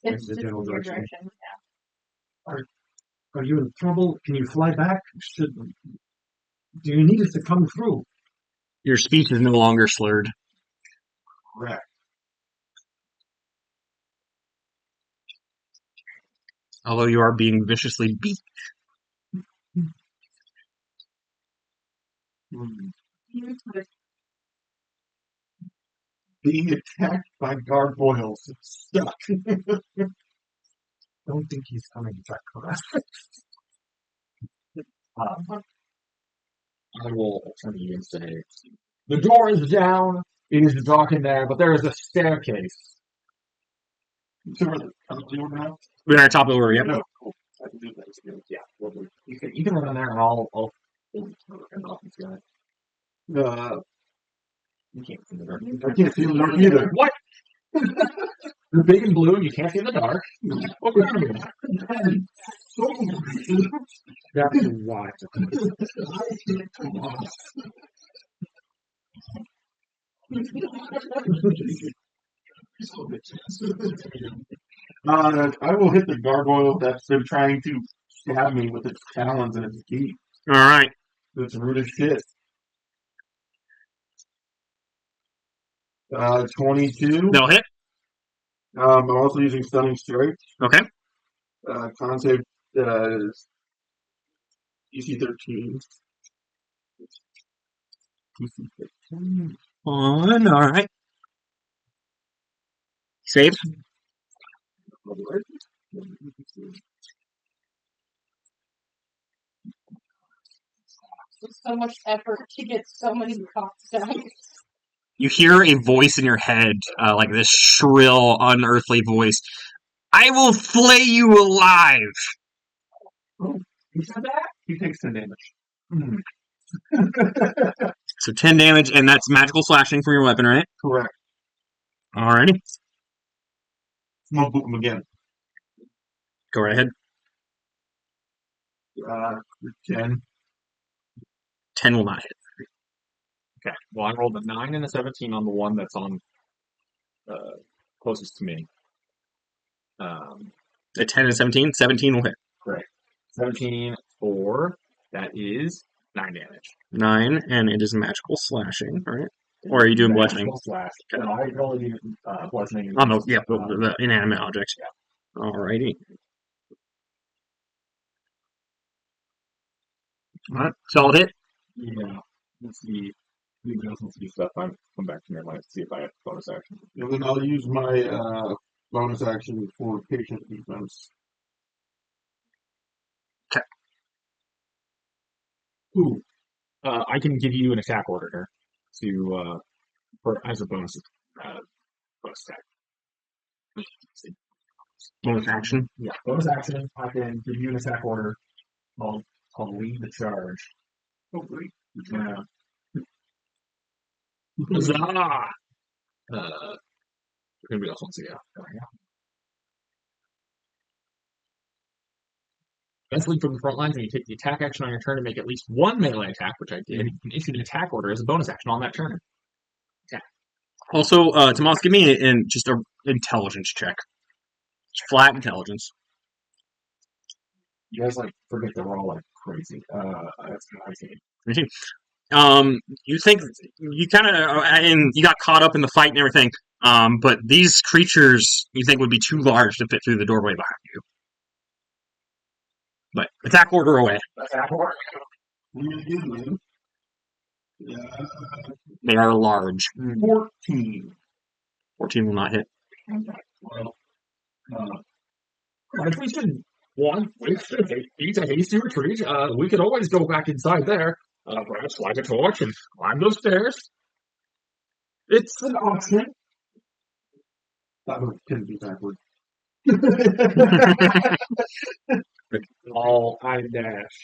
It's the just general your direction. direction. Are you in trouble? Can you fly back? Do you need us to come through? Your speech is no longer slurred. Correct. Although you are being viciously beat. Yeah. Being attacked by gargoyles. Stuck. Don't think he's coming back for us. I will turn to you and say, the door is down. It is dark in there, but there is a staircase. So we're top of the order now? We're at the top of the order, yep. No, cool. I can do that. Yeah, you can run in there, and I'll turn off this guy. You can't see the dark. I can't see the dark either. What? You're big and blue, and you can't see in the dark. What are you doing? That's why. I will hit the gargoyle that's been trying to stab me with its talons and its teeth. Alright. It's rude as shit. 22. That'll hit. I'm also using Stunning Strike. Okay. Con save is DC 13. DC 15. Alright. Save. So much effort to get so many cops down. You hear a voice in your head, like this shrill, unearthly voice. I will flay you alive! He said that? He takes 10 damage. So 10 damage, and that's magical slashing from your weapon, right? Correct. Alrighty. I'm gonna boot him again. Go right ahead. 10. 10 will not hit. Okay. Well, I rolled a 9 and a 17 on the one that's on closest to me. A 10 and 17? 17 will hit. Correct. 17 for that is 9 damage. 9, and it is magical slashing, right? Or are you doing bludgeoning? Magical slash. No, I only do bludgeoning. On the inanimate objects. Yeah. Alrighty. Alright, solid hit. Yeah. Let's see. Anybody else wants to do stuff? Come back to me. I want to see if I have bonus action. And then I'll use my bonus action for patient defense. Okay. Ooh. I can give you an attack order here as a bonus attack. Bonus action. Yeah, bonus action. I can give you an attack order called lead the charge. Oh, great. Yeah. Huzzah! Anybody else wants to go? Best lead from the front lines, and you take the attack action on your turn to make at least one melee attack, which I did. You can issue an attack order as a bonus action on that turn. Also, Tomas, give me just an intelligence check. Flat intelligence. You guys forget to roll like crazy. That's crazy. You think you kind of and you got caught up in the fight and everything. But these creatures you think would be too large to fit through the doorway behind you. But attack order away. Attack order. Really good, man. They are large. 14. 14 will not hit. Well, if we should eat a hasty retreat, we could always go back inside there. Perhaps light a torch and climb those stairs. It's an option. That couldn't be backward. I dash.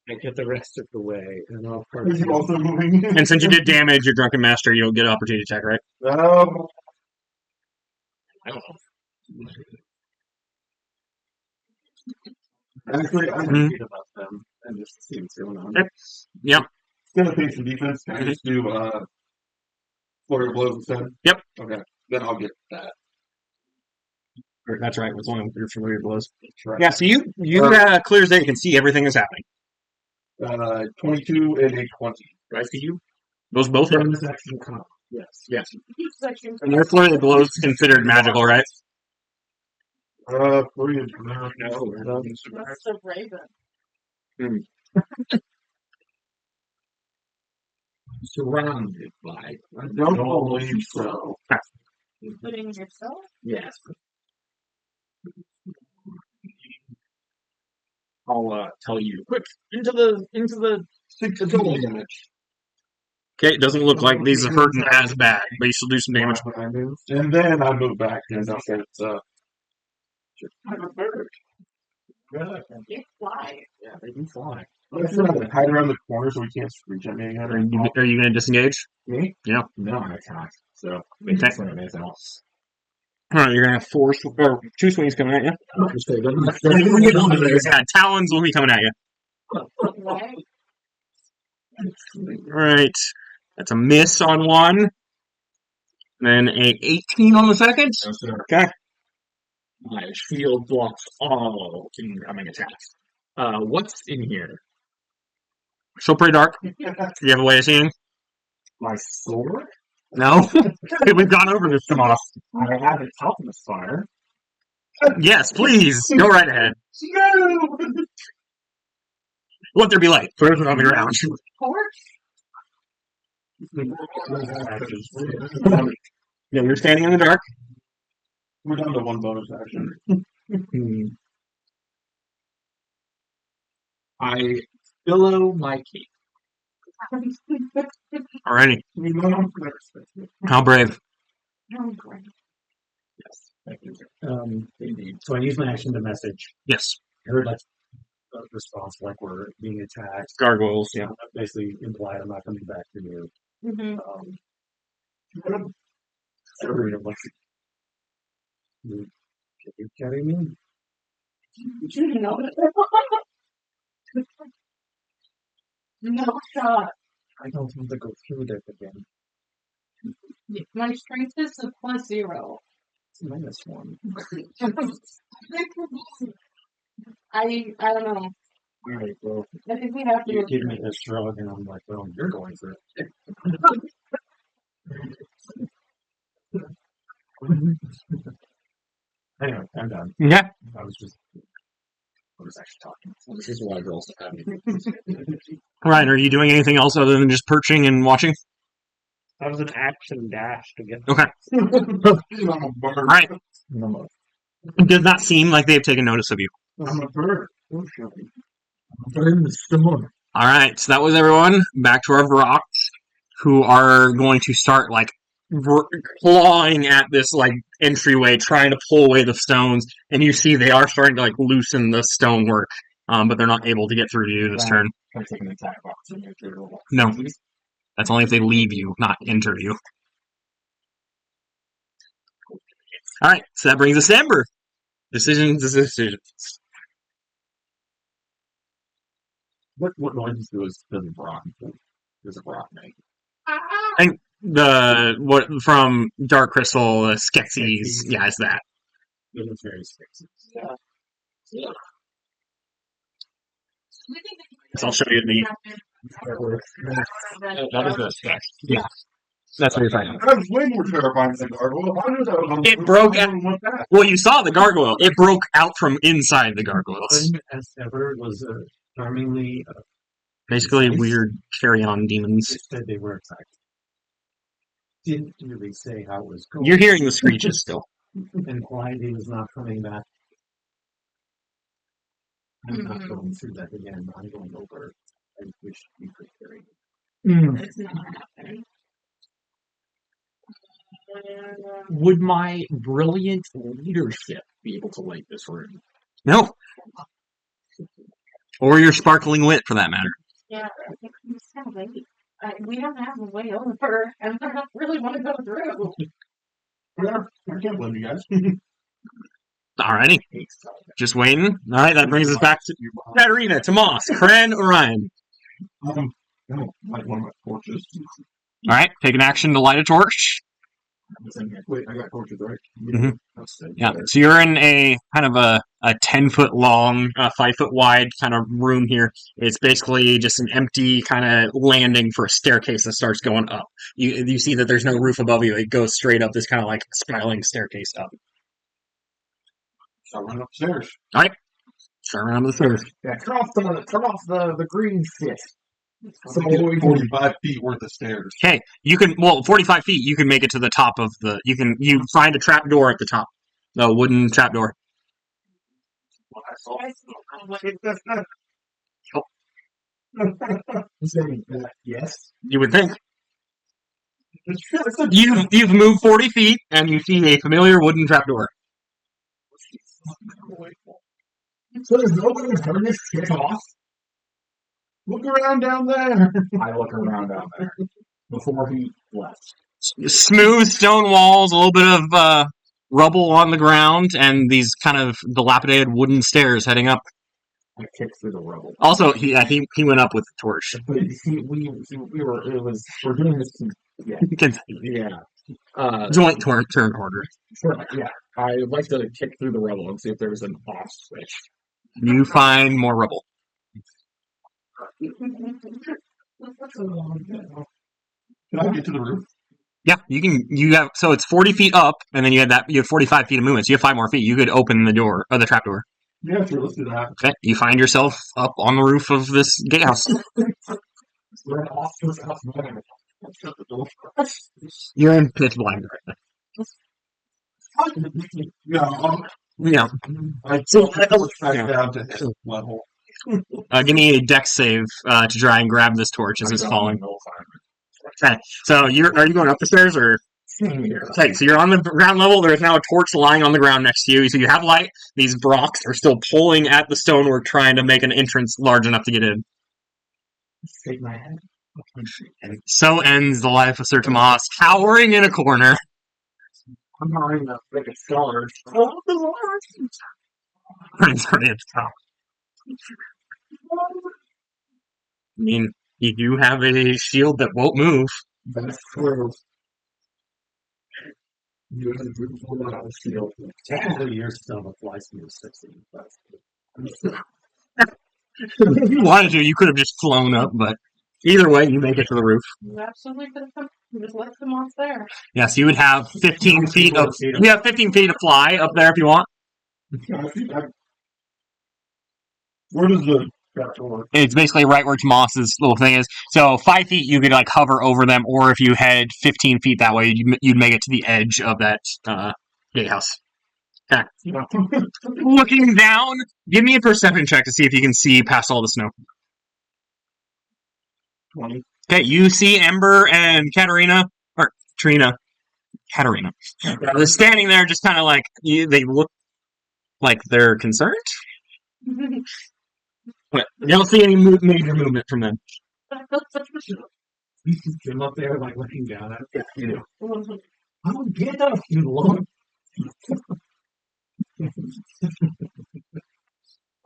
I get the rest of the way, and I'll Is he also moving? And since you did damage your Drunken Master, you'll get an opportunity attack, right? I don't know. Actually, I'm Mhm. read about them and just see what's going on. Yep. Gonna pay some defense. Can I just do flurry of blows instead? Yep. Okay, then I'll get that. That's right. It's only your familiar blows. That's right. Yeah, so you clear as day. You can see everything that's happening. 22 and a 20. Right to you? Those both hit. From this action comp. Yes. Yes. Section. And your flurry of blows is considered magical, right? Flurry of blows. No. That's the Raven. Surrounded by. I don't believe so. Including yourself? Yes. I'll tell you. Quick, into the total damage. Okay, it doesn't look like these are hurting as bad, but you still do some damage. And then I move back and I'll say it's I'm a bird. You fly. Yeah, they can fly. Let's hide around the corner so we can't screech at me again. Are you going to disengage? Me? Yeah. No, I attack. So Okay. can't say anything else. Alright, you're going to have two swings coming at you. Yeah, talons will be coming at you. Right? Alright. That's a miss on one. Then a 18 on the second. No, sir. Okay. My shield blocks all incoming attacks. What's in here? Still pretty dark. Do you have a way of seeing? My sword? No? We've gone over this tomorrow. I have a toughness fire. Yes, please. Go right ahead. No! Let there be light. For everyone on the ground. Torch? Yeah, you're standing in the dark. We're down to one bonus action. I billow my key. Alrighty. How brave. Oh, great. Yes, thank you. Indeed. So I use my action to message. Yes. I heard like a response like we're being attacked. Gargoyles, yeah. That basically implied I'm not coming back to you. Mm-hmm. Sorry, I'm like, you carry me? You know it. No shot. I don't want to go through that again. My strength is a +0. It's -1. I don't know. All right, well, I think we have to. you give me this shrug, and I'm like, well, you're going for it. Anyway, I'm done. Yeah. I was actually talking. This is why girls have me. Ryan, are you doing anything else other than just perching and watching? That was an action dash to get. Okay. I'm a bird. Alright. It does not seem like they've taken notice of you. I'm a bird. I'm a bird in the storm. Alright, so that was everyone. Back to our Vrocks, who are going to start, like, clawing at this, like, entryway, trying to pull away the stones, and you see they are starting to, like, loosen the stonework, but they're not able to get through to you this turn. I'm taking an attack opportunity. No. That's only if they leave you, not enter you. Alright, so that brings us to Ember. Decisions. What noises does the rock make? Does a rock make? And from Dark Crystal, the Skeksis, yeah, it's that. It was very sexy. Yeah. So I'll show you the. That is a sketch. Yeah. That's what you're finding. That was way more terrifying than Gargoyle. I knew that was on It broke out. that. Well, you saw the gargoyle. It broke out from inside the gargoyles. As ever was charmingly Basically, weird carry-on demons. They said they were attacked. Didn't really say how it was going. You're hearing the screeches still. And why he was not coming back. I'm not going through that again. I'm going over. I wish we could carry. It's not happening. Would my brilliant leadership be able to light this room? No. Or your sparkling wit, for that matter. Yeah, I think it's kind of late. We don't have a way over, and I don't really want to go through. Yeah, I can't blame you guys. Alrighty. Just waiting. Alright, that brings us back to Katarina, Tomas, Kren, Orion. Like one of my torches. Alright, take an action to light a torch. Wait, I got torches, right? Mhm. That's Yeah, so you're in a kind of a 10-foot long, 5-foot wide kind of room here. It's basically just an empty kind of landing for a staircase that starts going up. You see that there's no roof above you. It goes straight up this kind of like spiraling staircase up. So I run upstairs. Alright, start around the stairs. Yeah, turn off the green shit. So 45 feet worth of stairs. Okay, you can, 45 feet, you can make it to the top of the, you find a trap door at the top. The wooden trap door. Well, I saw yes. You would think. You've moved 40 feet, and you see a familiar wooden trap door. So there's nobody to turn this shit off? Look around down there. I look around down there before he left. Smooth stone walls, a little bit of rubble on the ground, and these kind of dilapidated wooden stairs heading up. I kicked through the rubble. Also, he went up with the torch. But we're doing this. Yeah. Joint turn order. Sure, yeah. I would like to kick through the rubble and see if there's an off switch. You find more rubble. Can I get to the roof? Yeah, you can. You have, so it's 40 feet up, and then you have 45 feet of movement. So you have 5 more feet. You could open the door or the trap door. Yeah, sure, let's do that. Okay, you find yourself up on the roof of this gatehouse. We're off to the house. Shut the door. You're in pitch blind right No, now. Yeah. I So, back down to his level. give me a dex save to try and grab this torch as it's falling. Okay, so are you going up the stairs or? Okay, so you're on the ground level. There's now a torch lying on the ground next to you. So you have light. These brocks are still pulling at the stonework, trying to make an entrance large enough to get in. Shake my head. And so ends the life of Sir Tomas, cowering in a corner. I'm not even like a scholar. Prince already at the top. I mean, you do have a shield that won't move. That's true. You have a beautiful lot of steel. Technically, you're still a fly speed of 60. But If you wanted to, you could have just flown up, but either way, you make it to the roof. You absolutely could have just left them off there. Yes, you would have 15 feet of 15 feet to fly up there if you want. Where does the trap door? It's basically right where Tomas's little thing is. So 5 feet, you could like hover over them, or if you head 15 feet that way, you'd make it to the edge of that gatehouse. Okay. Looking down, give me a perception check to see if you can see past all the snow. 20. Okay, you see Ember and Katarina. Katarina. They're standing there just kind of like, they look like they're concerned. But you don't see any major movement from them. I'm up there, like, looking down at it. You know. Oh, get up, you long.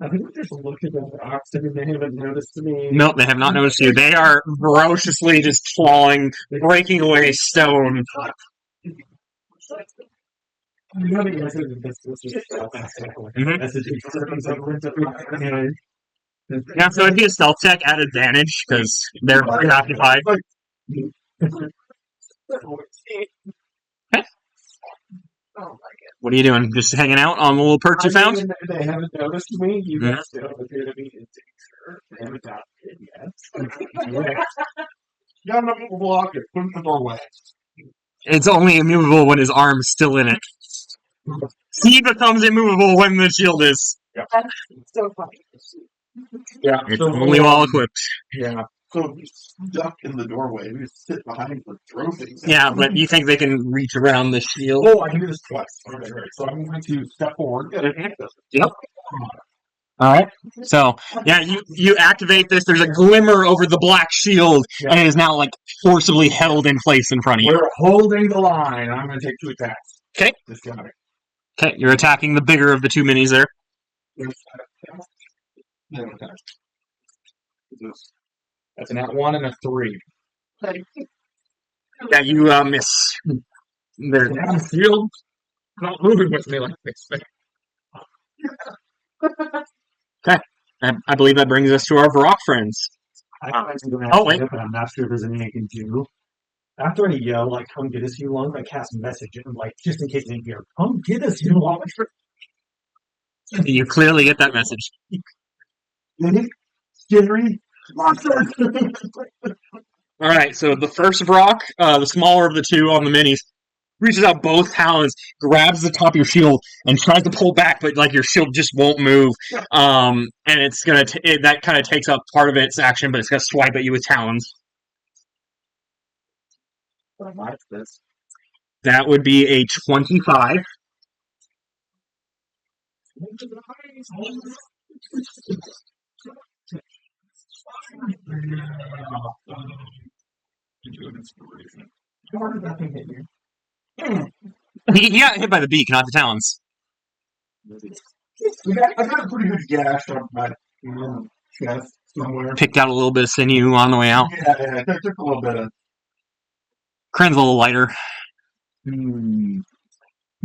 I think just look at the rocks and they haven't noticed me. No, they have not noticed you. They are ferociously just clawing, breaking away stone. Yeah, so it'd be a stealth check at advantage because they're preoccupied. Oh my god. What are you doing? Just hanging out on the little perch you found? They haven't noticed me. You guys don't appear to be They haven't got it yet. Got enough of a block it. Put it in the doorway. It's only immovable when his arm's still in it. He becomes immovable when the shield is. That's so funny. Yeah. It's so, only while equipped. Yeah. So he's stuck in the doorway. We just sit behind for throw things. Yeah, but you think they can reach around the shield? Oh, I can do this twice. Okay, right. So I'm going to step forward. Yep. All right. So yeah, you activate this. There's a glimmer over the black shield, and it is now like forcibly held in place in front of you. We're holding the line. I'm going to take 2 attacks. Okay. This guy. Okay, you're attacking the bigger of the 2 minis there. That's an @1 and a 3. Yeah, you miss. There. Yeah, shield not moving with me like this. I believe that brings us to our Varrock friends. Oh, wait. But I'm not sure if there's anything I can do. After I yell, like, come get us, you long, I cast message, and, like, just in case they hear, come get us, you long. You clearly get that message. Scary. All right, so the first Varrock, the smaller of the 2 on the minis, reaches out both talons, grabs the top of your shield, and tries to pull back, but like your shield just won't move. And it's gonna that kind of takes up part of its action, but it's gonna swipe at you with talons. I like this. That would be a 25. How did that thing hit you? He got hit by the beak, not the talons. I got a pretty good gash on my chest somewhere. Picked out a little bit of sinew on the way out. Yeah, I took a little bit of. Cren's a little lighter. Can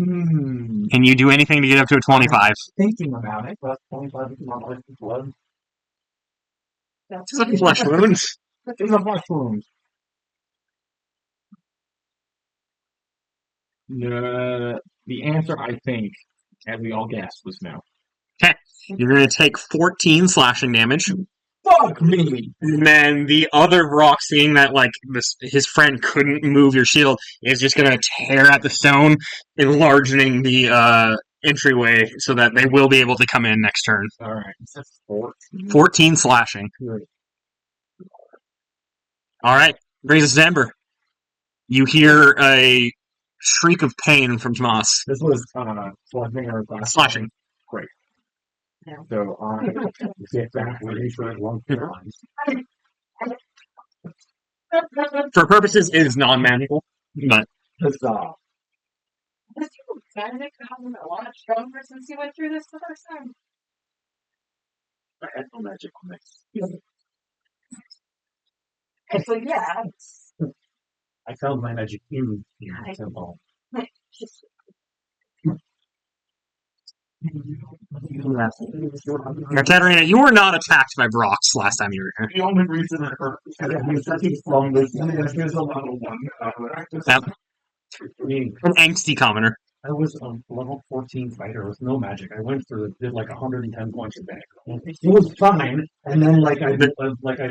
Can you do anything to get up to a 25? Thinking about it, but 25 is not like blood. It's a flesh wound. It's a flesh wound. The answer, I think, as we all guessed, was no. Okay, you're going to take 14 slashing damage. Fuck me! And then the other Varrock, seeing that like his friend couldn't move your shield, is just going to tear at the stone, enlarging the entryway so that they will be able to come in next turn. Alright, that's 14. 14 slashing. Good. Alright, brings us to Ember. You hear a shriek of pain from Tomas. This was slashing or Slashing. Great. So I get back ready for long lines. For purposes, it is non-magical, but Huzzah. Magic gotten a lot stronger since you went through this the first time. I had no magic on this. Actually, yeah. I found my magic in the temple. Now, Katarina, you were not attacked by Brocks last time you were here. The only reason it hurt is that I'm sucking from this. There's a level 1. Yep. I mean, An angsty commoner. I was a level 14 fighter with no magic. I went for did like 110 points of damage. It was fine, and then I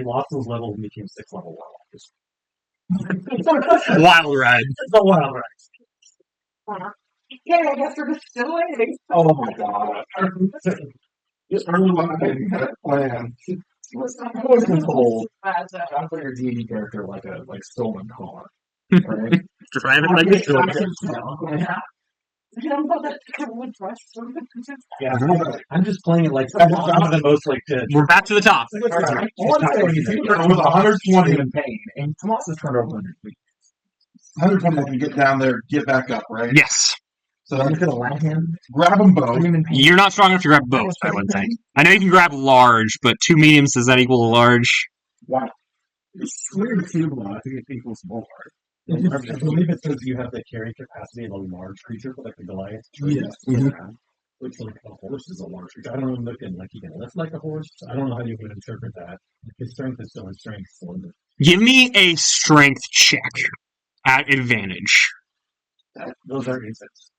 lost those levels and became 6 level warlock. Wild ride. It's a wild ride. Yeah, I guess we're just still waiting. Oh my god. Just early when I had a plan. I wasn't told. I play your D&D character like a stolen car. Right? Driving like this. Yeah, I'm just playing it like I'm the most like We're back to the top. Alright. One thing, he was 120 in pain, and Tomas has turned over 100 feet. 120 I can get down there, get back up, right? Yes. So I'm just gonna let him grab him both. You're not strong enough to grab both, I would think. I know you can grab large, but 2 mediums, does that equal a large? Wow. It's weird to see, I think it equals more. I believe it says you have the carry capacity of a large creature, like the Goliath. Yes. Which like a horse is a large creature. I don't know if he can lift like a horse. I don't know how you would interpret that. His strength is still his strength. So Give me a strength check at advantage. those are insects.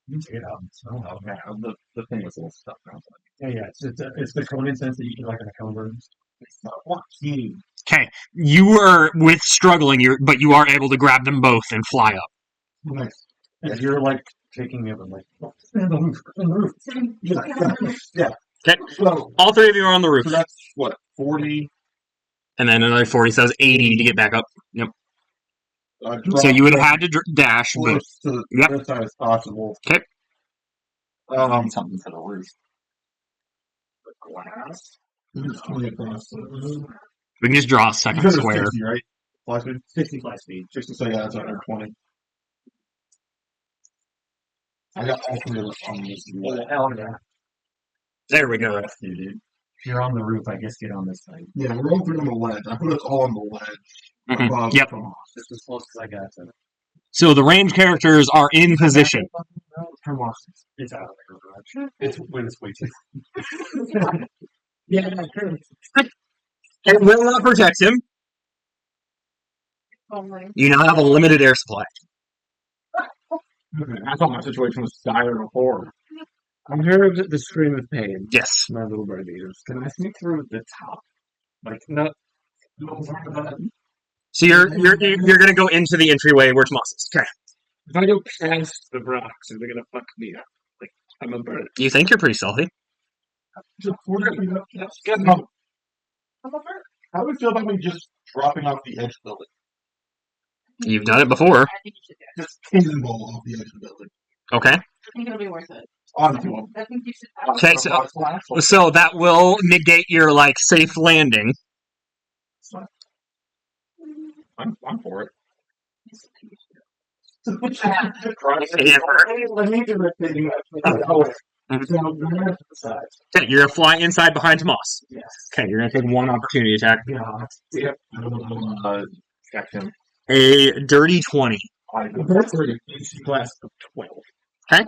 You take it out. Oh, man, the thing was a little stuck. Yeah. It's the coincidence that you can like a cone burn. It's not 14. Okay, you are with struggling, but you are able to grab them both and fly up. Nice. And you're like taking me up and like, oh, stand on the roof. Yeah. Okay, So, all three of you are on the roof, so that's what, 40? and then another 40 says 80 to get back up. Yep. So Drop you would have had to dash, but close to the Yep. other side as possible. Okay. Something for the roof. The glass. It's 20 across. we can just draw a You second said it's square. 60, right? Fly speed? 60 fly speed. 60, so yeah, that's 120. I got all three of us on this. Hell yeah. There we go. Dude. If you're on the roof, I guess get on this side. Yeah, we're all three on the ledge. I put us all on the ledge. Mhm. Above Yep. from us. Just as close as I got to it. So the range characters are in position. Turn off. It's out of the garage. It's way too. Yeah, It will not protect him. Oh my. You now have a limited air supply. I thought my situation was dire before. I heard the scream of pain. Yes. My little birdies. Can I sneak through the top? Like, not. So you're gonna go into the entryway where Tomas is. Okay. If I go past the rocks, are they gonna fuck me up? Like, I'm a bird. You think you're pretty stealthy? Let's go. How do we feel about me just dropping off the edge of the building? You've done it before. I think you should do it. Just cannonball off the edge of the building. Okay. I think it'll be worth it. Onto him. I think you should. Okay, so that will negate your like safe landing. I'm for it. Yeah. Let me do a thing. Okay, you're gonna fly inside behind Tomas. Yes. Okay, you're gonna take one opportunity attack. Yeah. Check him. A dirty 20. That's a AC class of 12. Okay.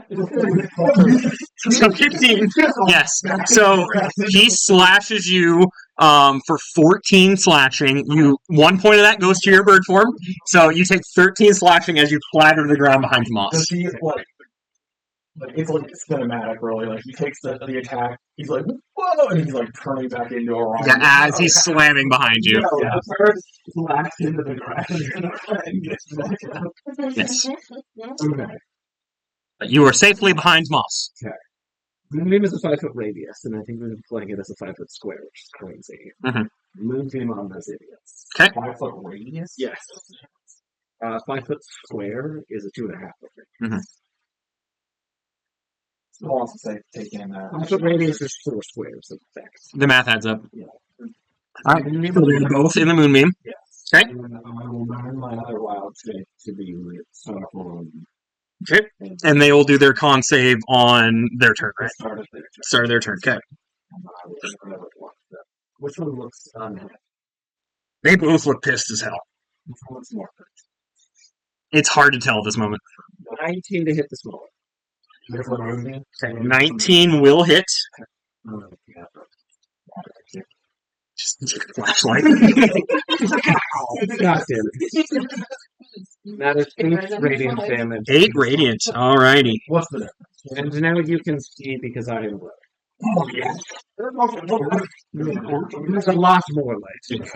So 15. Yes. So he slashes you for 14 slashing. 1 point of that goes to your bird form. So you take 13 slashing as you clatter to the ground behind Does Tomas. he like it's like cinematic really, like he takes the attack, he's like, whoa, and he's like turning back into a rock. Yeah, as he's slamming behind you. Yeah, the bird slaps into the ground and gets back up. Yes. Okay. But you are safely behind Tomas. The moon is a 5-foot radius, and I think we're playing it as a 5-foot square, which is crazy. Mhm. Move him on those idiots. Okay. 5-foot radius? Yes. 5-foot square is a 2.5 foot radius. Mhm. Still wants to say taking 5-foot radius is 4 squares of effect. The math adds up. Yeah. Alright, so they're both in the moonbeam. Yes. Okay. And then I will burn my other wild shape to be lit. So Okay. And they will do their con save on their turn, right? Start of their turn. Okay. Which one looks unhappy? They both look pissed as hell. Which one looks more hurt? It's hard to tell at this moment. 19 to hit the smaller. Okay, 19 will hit. Just flashlight. God damn it. That is 8 radiant damage. 8 radiant. Alrighty. What's the difference? And now you can see because I am red. There's a lot more light.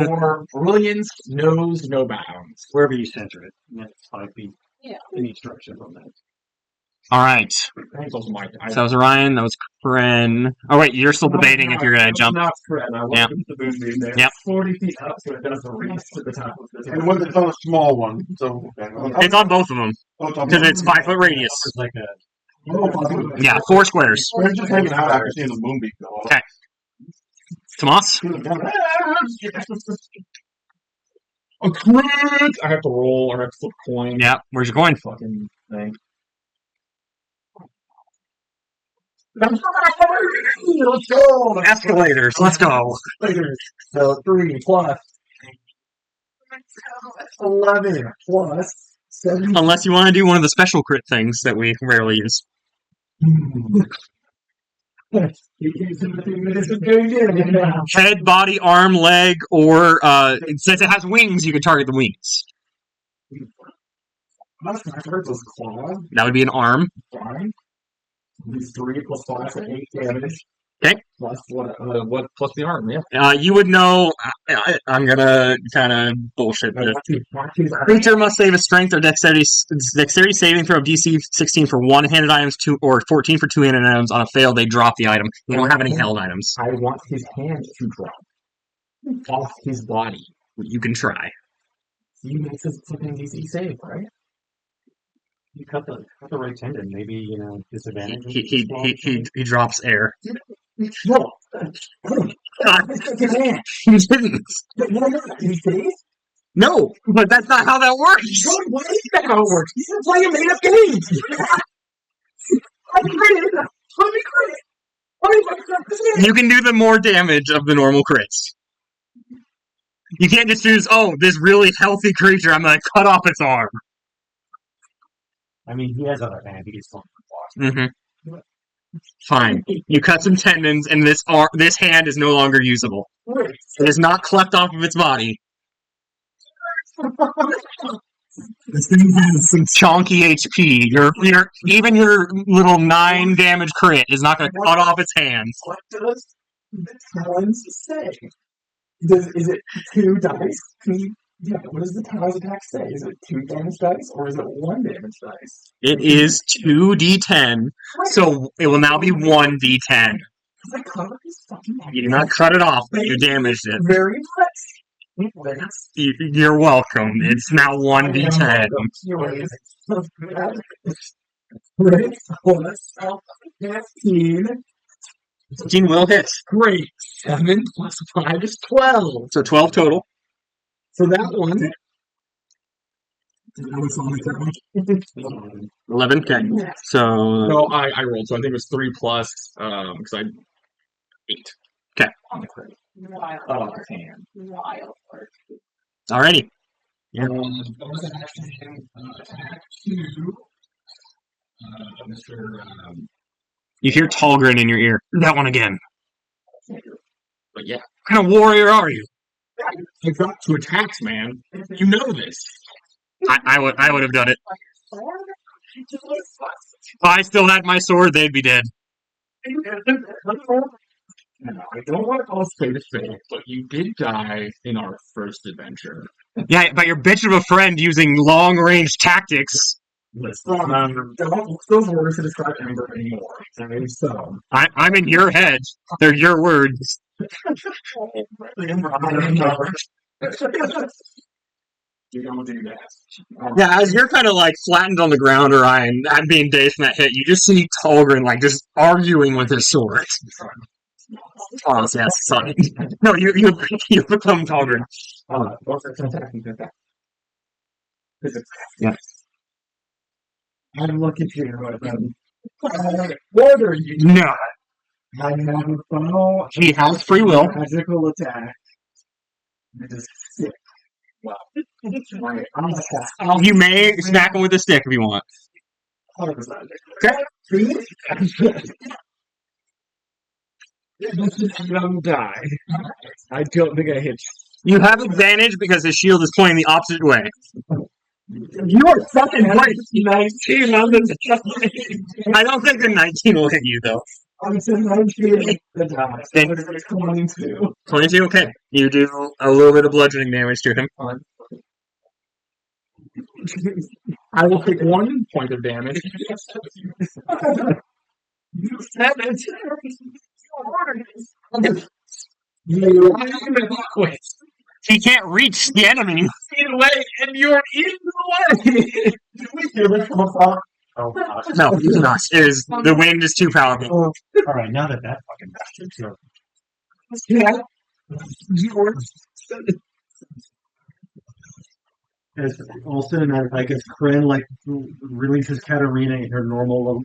More brilliance knows no bounds. Wherever you center it. Yeah, it's 5 feet. Yeah. In each direction from that. Alright. That's also my So that was Ryan. That was Kren. Oh, wait. You're still debating if you're going to jump. Not Fred. I Yeah. want the moonbeam there. Yep. 40 feet up, so it doesn't reach to the top of this. And when it's on a small one, so It's on both of them. Because it's 5-foot radius. It's like a Yeah, 4 squares. We're just hanging out after seeing the moonbeam go off. Okay. Tomas? A crit! I have to roll or I have to flip a coin. Yeah. Where's your coin? Fucking thing. Let's go! Escalators. Let's go. So 3 plus 11 plus 7. Unless you want to do one of the special crit things that we rarely use. Head, body, arm, leg, or since it has wings, you can target the wings. That would be an arm. Fine. These 3 plus 5 for 8 damage. Okay. Plus what? Plus the arm, yeah. You would know. I'm gonna kind of bullshit this. Creature must save a strength or dexterity saving throw of DC 16 for one-handed items, or 14 for two-handed items. On a fail, they drop the item. You don't have any held items. I want his hand to drop off his body. You can try. He makes his fucking DC save, right? You cut the right tendon, maybe disadvantage. He drops air. No. God, His hand. he didn't. Did he save? No, but that's not how that works. God, why is that how it works? He's been playing made up games. I crit. Let me crit. You can do the more damage of the normal crits. You can't just choose, oh, this really healthy creature, I'm gonna cut off its arm. I mean, he has other hand. He gets something. Fine. You cut some tendons, and this hand is no longer usable. Right. It is not cleft off of its body. This thing has some chonky HP. Even your little 9 damage crit is not going to cut off its hands. What does the talons say? Is it 2 dice? Yeah, what does the talons attack say? Is it 2 damage dice or is it 1 damage dice? It is 2d10, so it will now be 1d10. Does that cover his fucking head? You do not cut it off, but you damaged it. Very much. You're welcome. It's now 1d10. Great. Plus 15. 15 will hit. Great. 7 plus 5 is 12. So 12 total. So that one. 11, okay. So, No, I rolled, so I think it was 3 plus, because I 8. Okay. On the crit. Wild. Hand. Wild. alrighty. Bonus action, attack to Mr. You hear Tallgren in your ear. That one again. But yeah. What kind of warrior are you? I got 2 attacks, man. You know this. I would have done it. If I still had my sword, they'd be dead. No, I don't want to call spade a spade, but you did die in our first adventure. Yeah, but your bitch of a friend using long-range tactics. Don't look those words to describe Ember anymore. Okay, so I'm in your head. They're your words. You don't do that. Yeah, as you're kind of like flattened on the ground, Orion, I'm being dazed from that hit. You just see Tallgren like just arguing with his sword. Oh, yes, sorry. No, you become Tallgren. Yeah. I'm looking to you. What are you? No, I have a bow. he has free will. Magical attack. It is sick. Wow. You may smack him with a stick if you want. 100%. Okay. This is a young die. I don't think I hit You have advantage because his shield is pointing the opposite way. You are fucking right. 19 on the I don't think the 19 will hit you, though. I'm saying 19 the die. Okay. It's 22. 22, okay. You do a little bit of bludgeoning damage to him. I will take 1 point of damage. You said it. You He can't reach the enemy. feet away, and you're in the way. Did we hear it from afar? Oh, gosh. No, he's not. The wind is too powerful. All right, now that fucking bastard's here. Yeah. You As also, like as Kryn like releases Katarina in her normal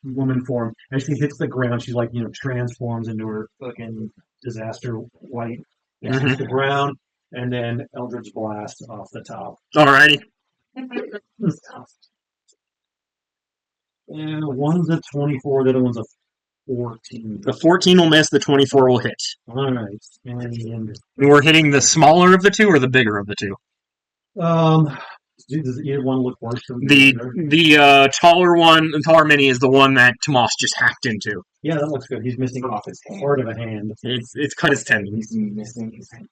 woman form, as she hits the ground, she like transforms into her fucking disaster white. And she hits the ground, and then Eldritch Blast off the top. Alrighty. And one's a 24, the other one's a 14. The 14 will miss, the 24 will hit. All right, and And we're hitting the smaller of the two or the bigger of the two? Does either one look worse than The other? the taller mini is the one that Tomas just hacked into. Yeah, that looks good. He's missing Off his hand. part of a hand. It's cut his tendons. He's missing his hand.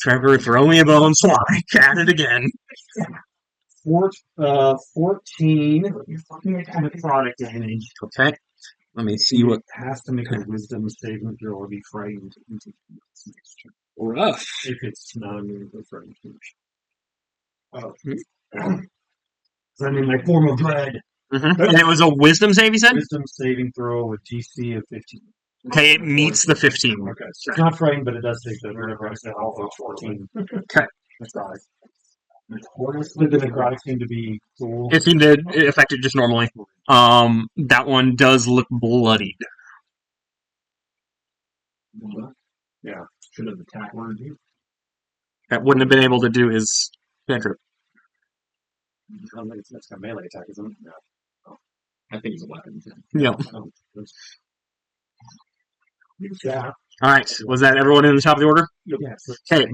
Trevor, throw me a bone, so I at it again. 14 You're fucking attacking. necrotic damage. Okay, let me see what Has to make a wisdom saving throw or be frightened. rough. If it's not immune to frightened. Oh. I mean, my form of dread. And it was a wisdom save, you said? Wisdom saving throw with DC of 15. Okay, it meets the 15. Okay, so it's not frightened, but it does take the whatever I said, also 14. Okay. Necrotic. Did the necrotic seem to be cool? It seemed to affect it just normally. That one does look bloodied. Yeah, should have attacked one of you. That wouldn't have been able to do his cantrip. I don't think it's a melee attack, is it? No. I think it's a weapon. Yep. Oh, Yeah. All right. Was that everyone in the top of the order? yes. Okay.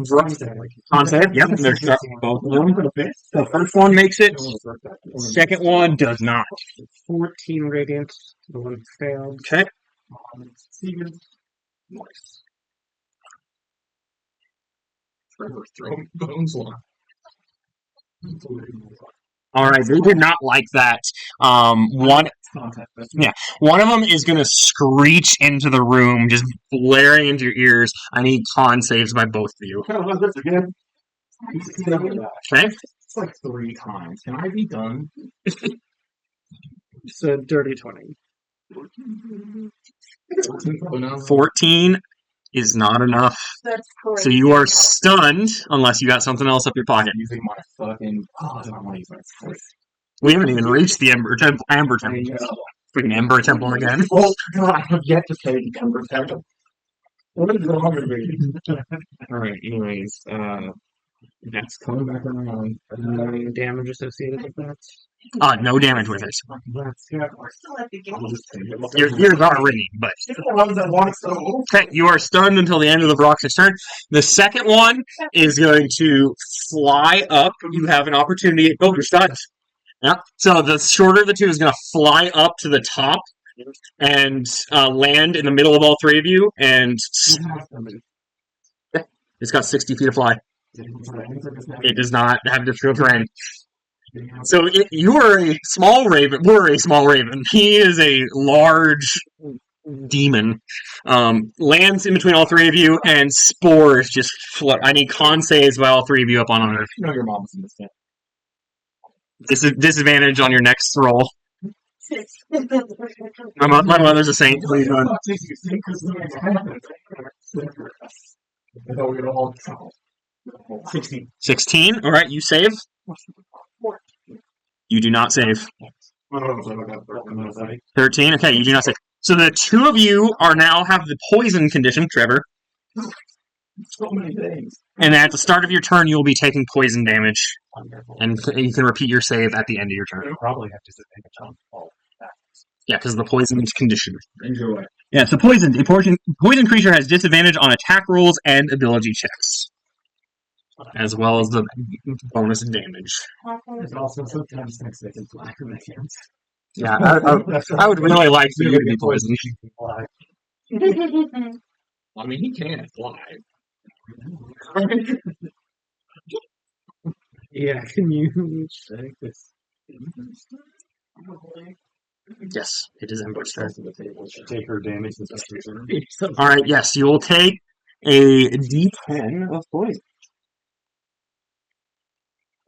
Con save. Yep. They're both of them. The first one makes it. Second one does not. 14 radiant. The one failed. Okay. Steven. Nice. Trevor throwing bones on. All right. They did not like that. One of them is going to screech into the room, just blaring into your ears. I need con saves by both of you. again. Okay. It's like 3 times. Can I be done? It's a dirty 20. Oh, no. 14 is not enough. That's crazy. So you are stunned unless you got something else up your pocket. Using my fucking. Oh, I don't want to use my foot. We haven't even reached the Ember Temple. Freaking Ember Temple again. Oh, God, I have yet to say the Ember Temple. What is wrong with me? Alright, anyways, that's coming back around. Damage associated with that. No damage with it. We're still at the game. Your ears are ringing, but The ones that want so. okay, you are stunned until the end of the Brox's turn. The second one is going to fly up. You have an opportunity. Oh, you're stunned. Yeah. So the shorter of the two is going to fly up to the top and land in the middle of all three of you, and it's got 60 feet of fly. It does not have difficult terrain. So you are a small raven. We're a small raven. He is a large demon. Lands in between all three of you, and spores just flood. I need con saves by all three of you up on honor. You know your mom's in this thing. This is disadvantage on your next roll. My mother's a saint. What are you doing? No, we all 16. 16. All right, you save. You do not save. 13. Okay, you do not save. So the two of you are now have the poison condition, Trevor. So many things. And at the start of your turn, you will be taking poison damage. And you can repeat your save at the end of your turn. You'll probably have disadvantage on all that. Yeah, because of the poison condition. Enjoy. Yeah, so poisoned. A poison creature has disadvantage on attack rolls and ability checks, as well as the bonus damage. It's also sometimes things that can fly from the hands. Yeah, I would really like for you to be poisoned. I mean, he can fly. Yeah, can you check this? Yes, it is ambushed. Take her damage and stuff. All right, yes, you will take a D10 of poison.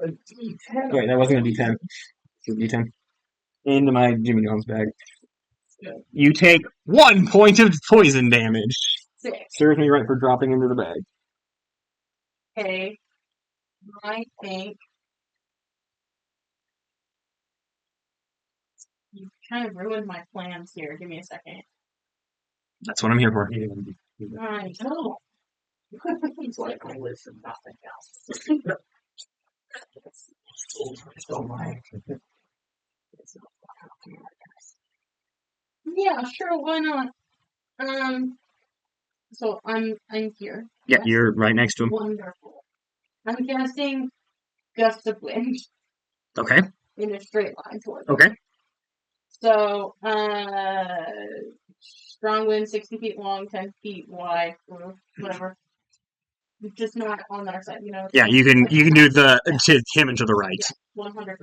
A D10. Wait, that wasn't a D10. It's a D10. Into my Jimmy John's bag. You take 1 point of poison damage. 6. Serves me right for dropping into the bag. Okay. I think you kind of ruined my plans here. Give me a second. That's what I'm here for. I know. It's like I live for nothing else. Yeah, sure. Why not? So I'm here. Yeah, you're right next to him. Wonderful. I'm casting Gust of Wind Okay. in a straight line towards Okay. it. So, strong wind, 60 feet long, 10 feet wide, or whatever. Just not on our side, you know. Yeah, you can do the to him and to the right. 100%.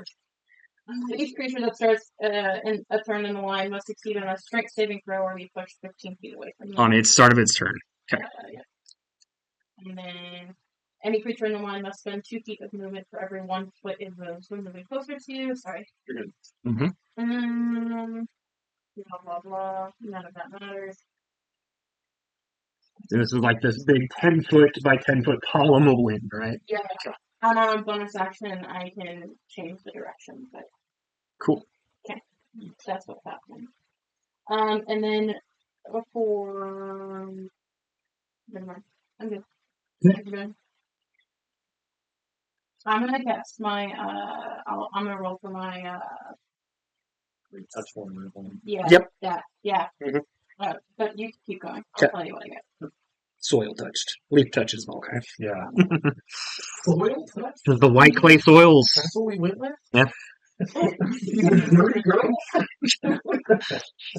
Each creature that starts in a turn in the line must succeed on a strength saving throw or be pushed 15 feet away from you. On its start of its turn. Okay. Yeah. And then any creature in the line must spend 2 feet of movement for every 1 foot it moves when moving closer to you. Sorry. You're good. Blah, blah, blah. None of that matters. And this is like this big 10-foot by 10-foot column of wind, right? Yeah. And on bonus action, I can change the direction, but Cool. that's what's happening. And then for never mind. I'm good. I'm good. I'm gonna cast my I'm gonna roll for my Touch one. yeah. Yep. That yeah. Mhm. But you keep going. I'll tell you what I get. Soil touched. Leaf touches, okay. Yeah. Soil touch? This is the white clay soils. That's what we went with? Yeah. Dirty girl.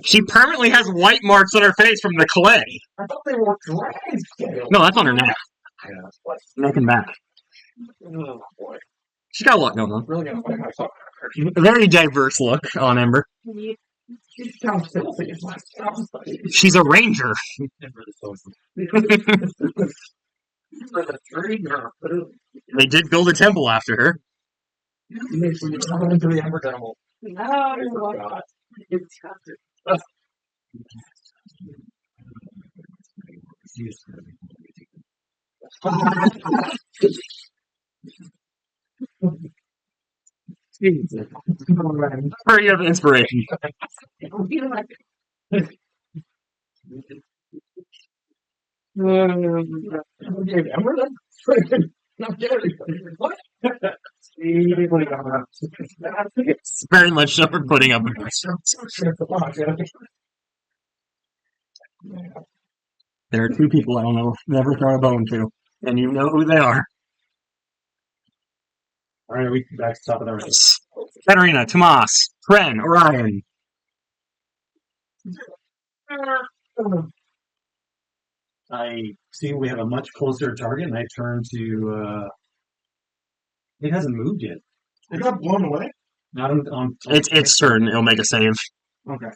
She permanently has white marks on her face from the clay. I thought they were dragon scales. No, that's on her neck. Yeah. What? Neck and back. Oh, boy. She's got a lot going on. Really gonna find myself. A very diverse look on Ember. You, She sounds filthy. It's like, sounds like. She's a ranger. For the dirty girl. They did build a temple after her. Make sure you turn into the Ember Devil. no, I you're welcome. forgot. Jesus. Hurry of inspiration. You like Okay, Ember Devil? Freaking. Not Gary. What? It's very much so for putting up with this. There are two people I don't know, never throw a bone to. And you know who they are. Alright, we back to the top of the race. Katarina, Tomas, Kren, Orion. I see we have a much closer target, and I turn to. It hasn't moved yet. It got blown away? Not on. It's its turn. It'll make a save. Okay.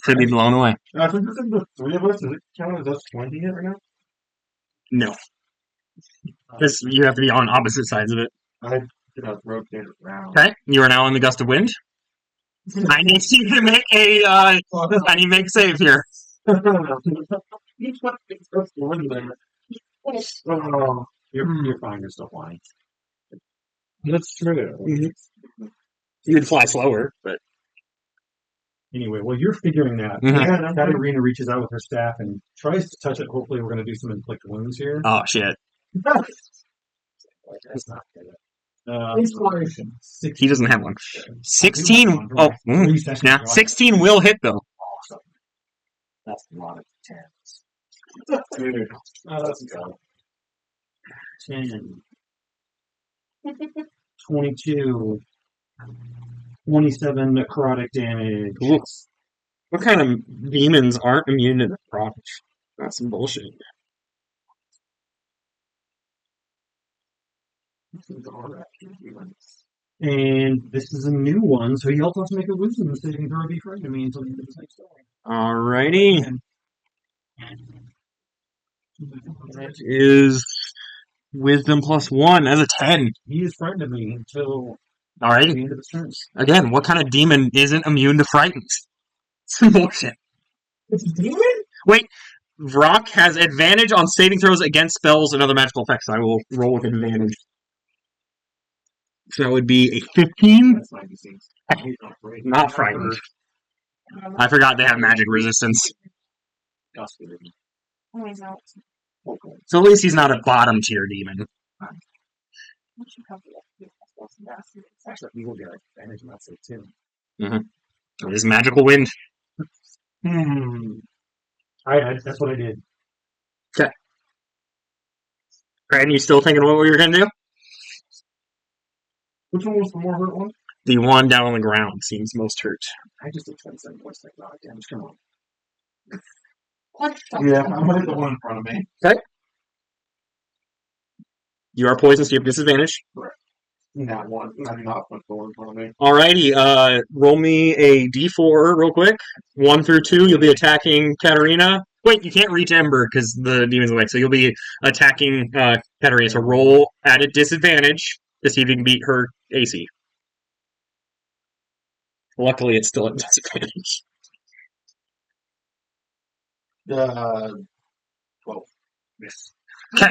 Could be blown away. I think this is the three of us. Does it count as us 20 it right now? No. Because you have to be on opposite sides of it. I did a rotate around. Okay, you are now in the gust of wind. I need you to make I need to make a save here. Each one thinks that's the one there. Oh, You're fine. You're still flying. that's true. You would fly slower, but Anyway, well, you're figuring that. Mhm. Katarina reaches out with her staff and tries to touch it. Hopefully, we're going to do some inflict wounds here. oh shit, That's not good. Inspiration. he doesn't have one. 16. Oh, yeah, 16 will hit though. That's a lot of tens. Dude. Let's go. 10, 22, 27 necrotic damage. Ooh. What kind of demons aren't immune to the proc? That's some bullshit. And this is a new one, so he also has to make a wisdom saving throw to be frightened of me until the end of his next turn. Alrighty. That is wisdom +1 as a 10. He is frightened of me until Alrighty. the end of his turn. Again, what kind of demon isn't immune to frightened? Some bullshit. It's a demon? Wait, Rock has advantage on saving throws against spells and other magical effects. I will roll with advantage. So that would be a 15. That's 96. Not frightened. I forgot they have magic resistance. Oh my god. So at least he's not a bottom tier demon. Actually, he will get advantage on that save too. It is magical wind. That's what I did. Okay. Brandon, you still thinking what we were gonna do? Which one was the more hurt one? The one down on the ground seems most hurt. I just did 27 points like that damage. Come on. What the Yeah, I'm gonna hit the one in front of me. You are poisoned, so you have disadvantage. That one. I do not put the one in front of me. Alrighty, roll me a d4 real quick. 1 through 2, you'll be attacking Katarina. Wait, you can't reach Ember because the demon's away, so you'll be attacking Katarina. So roll at a disadvantage to see if you can beat her AC. Luckily, it's still at disadvantage. 12. Yes. Okay.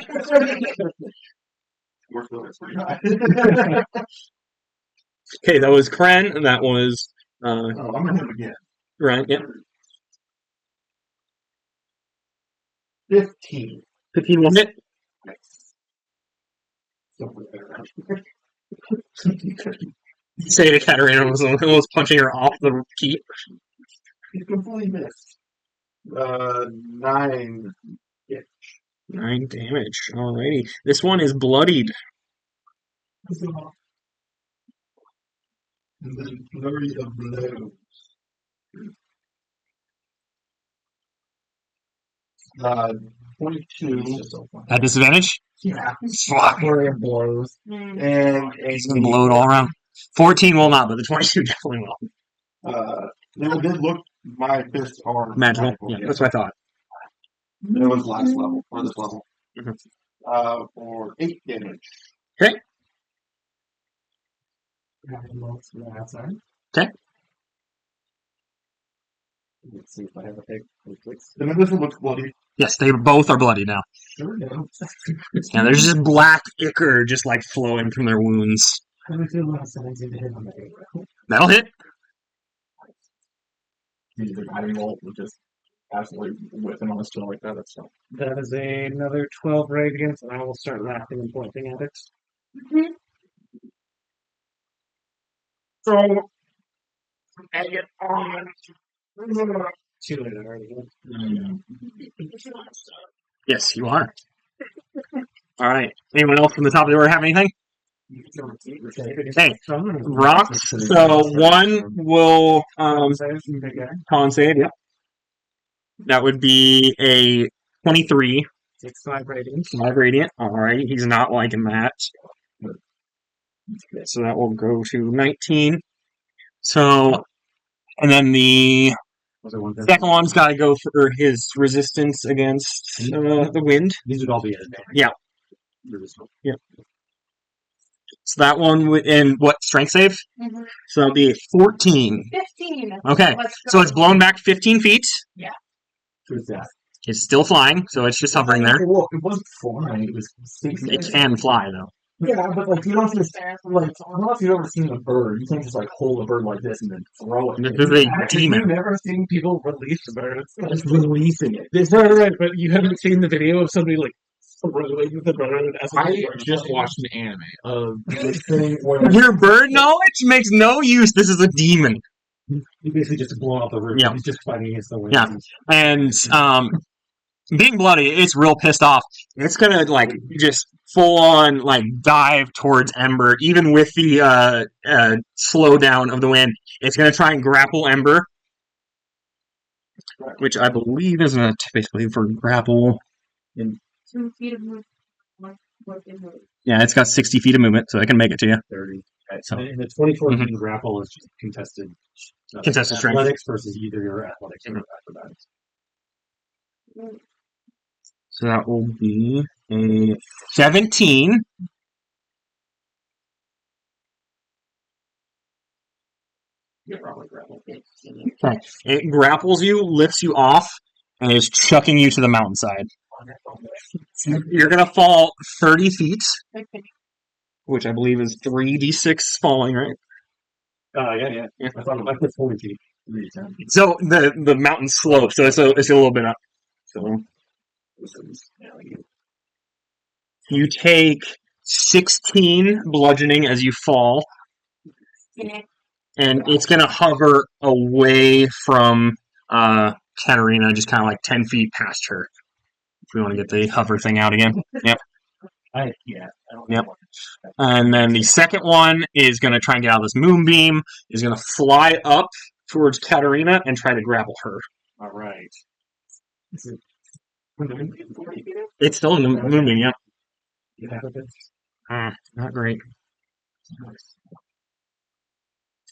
We're still at 39. Okay, that was Kren, and that was Oh, I'm gonna hit him again. right. Yep. 15. 15 will hit. Say to Katarina was almost punching her off the keep. He completely missed. 9. 9 damage. Alrighty. This one is bloodied. And then flurry of blows. 22. At disadvantage? Yeah. Fuck. Flurry of blows. Mm. And He's gonna blow it all around. 14 will not, but the 22 definitely will. It did look, my fists are Magical. Yeah, that's what I thought. It was last level, or this level. Mhm. For 8 damage. Okay. Okay. Let's see if I have a pick. And this one looks bloody. Yes, they both are bloody now. Sure, yeah. Yeah, there's just black ichor just like flowing from their wounds. That'll hit. The guiding bolt would just absolutely whip him on his tail like that. That's so. That is another 12 radiance, and I will start laughing and pointing at it. So, and get on. Too late already. Yes, you are. All right. Anyone else from the top of the order have anything? Hey, rocks. So one will con save. Yep. That would be a 23. 5 radiance. 5 radiant. All right. He's not liking that. So that will go to 19. So, and then the second one's got to go for his resistance against the wind. These would all be at advantage. Yeah. Yeah. So that one would, and what, strength save? Mhm. So that'll be 14. 15. Okay. Let's So go. it's blown back 15 feet. Who's that? It's still flying, so it's just hovering there. Well, it wasn't flying. It was. It can fly, though. Yeah, but like you don't just like unless you've ever seen a bird, you can't just like hold a bird like this and then throw it. This is a Have demon. you never seen people release birds? Just releasing it. This right, but you haven't seen the video of somebody like throwing the bird as a I bird. just watched an anime of this thing where Your bird knowledge makes no use. This is a demon. He basically just blow out the roof. Yeah. He's just fighting against the wind. Yeah. And being bloody, it's real pissed off. It's gonna like just full on like dive towards Ember, even with the slowdown of the wind. It's gonna try and grapple Ember, which I believe is basically for grapple. 2 feet of movement. What is it? Yeah, it's got 60 feet of movement, so it can make it to you. 30. So- And the 24 Mhm. feet grapple is just contested. Contested strength. Athletics versus either your athletics or acrobatics. So that will be a 17. you probably grapple. Okay. It grapples you, lifts you off, and is chucking you to the mountainside. You're gonna fall 30 feet, Okay. which I believe is 3d6 falling, right? Yeah. Yeah. I thought I put 40 feet. So the mountain slopes, so it's a little bit up. So you take 16 bludgeoning as you fall, Yeah. and it's gonna hover away from Katarina, just kind of like 10 feet past her. If we want to get the hover thing out again. Yep. I don't know Yep. what- And then the second one is going to try and get out of this moonbeam, is going to fly up towards Katarina and try to grapple her. All right. It's still in the moonbeam, yeah. Yeah. Not great.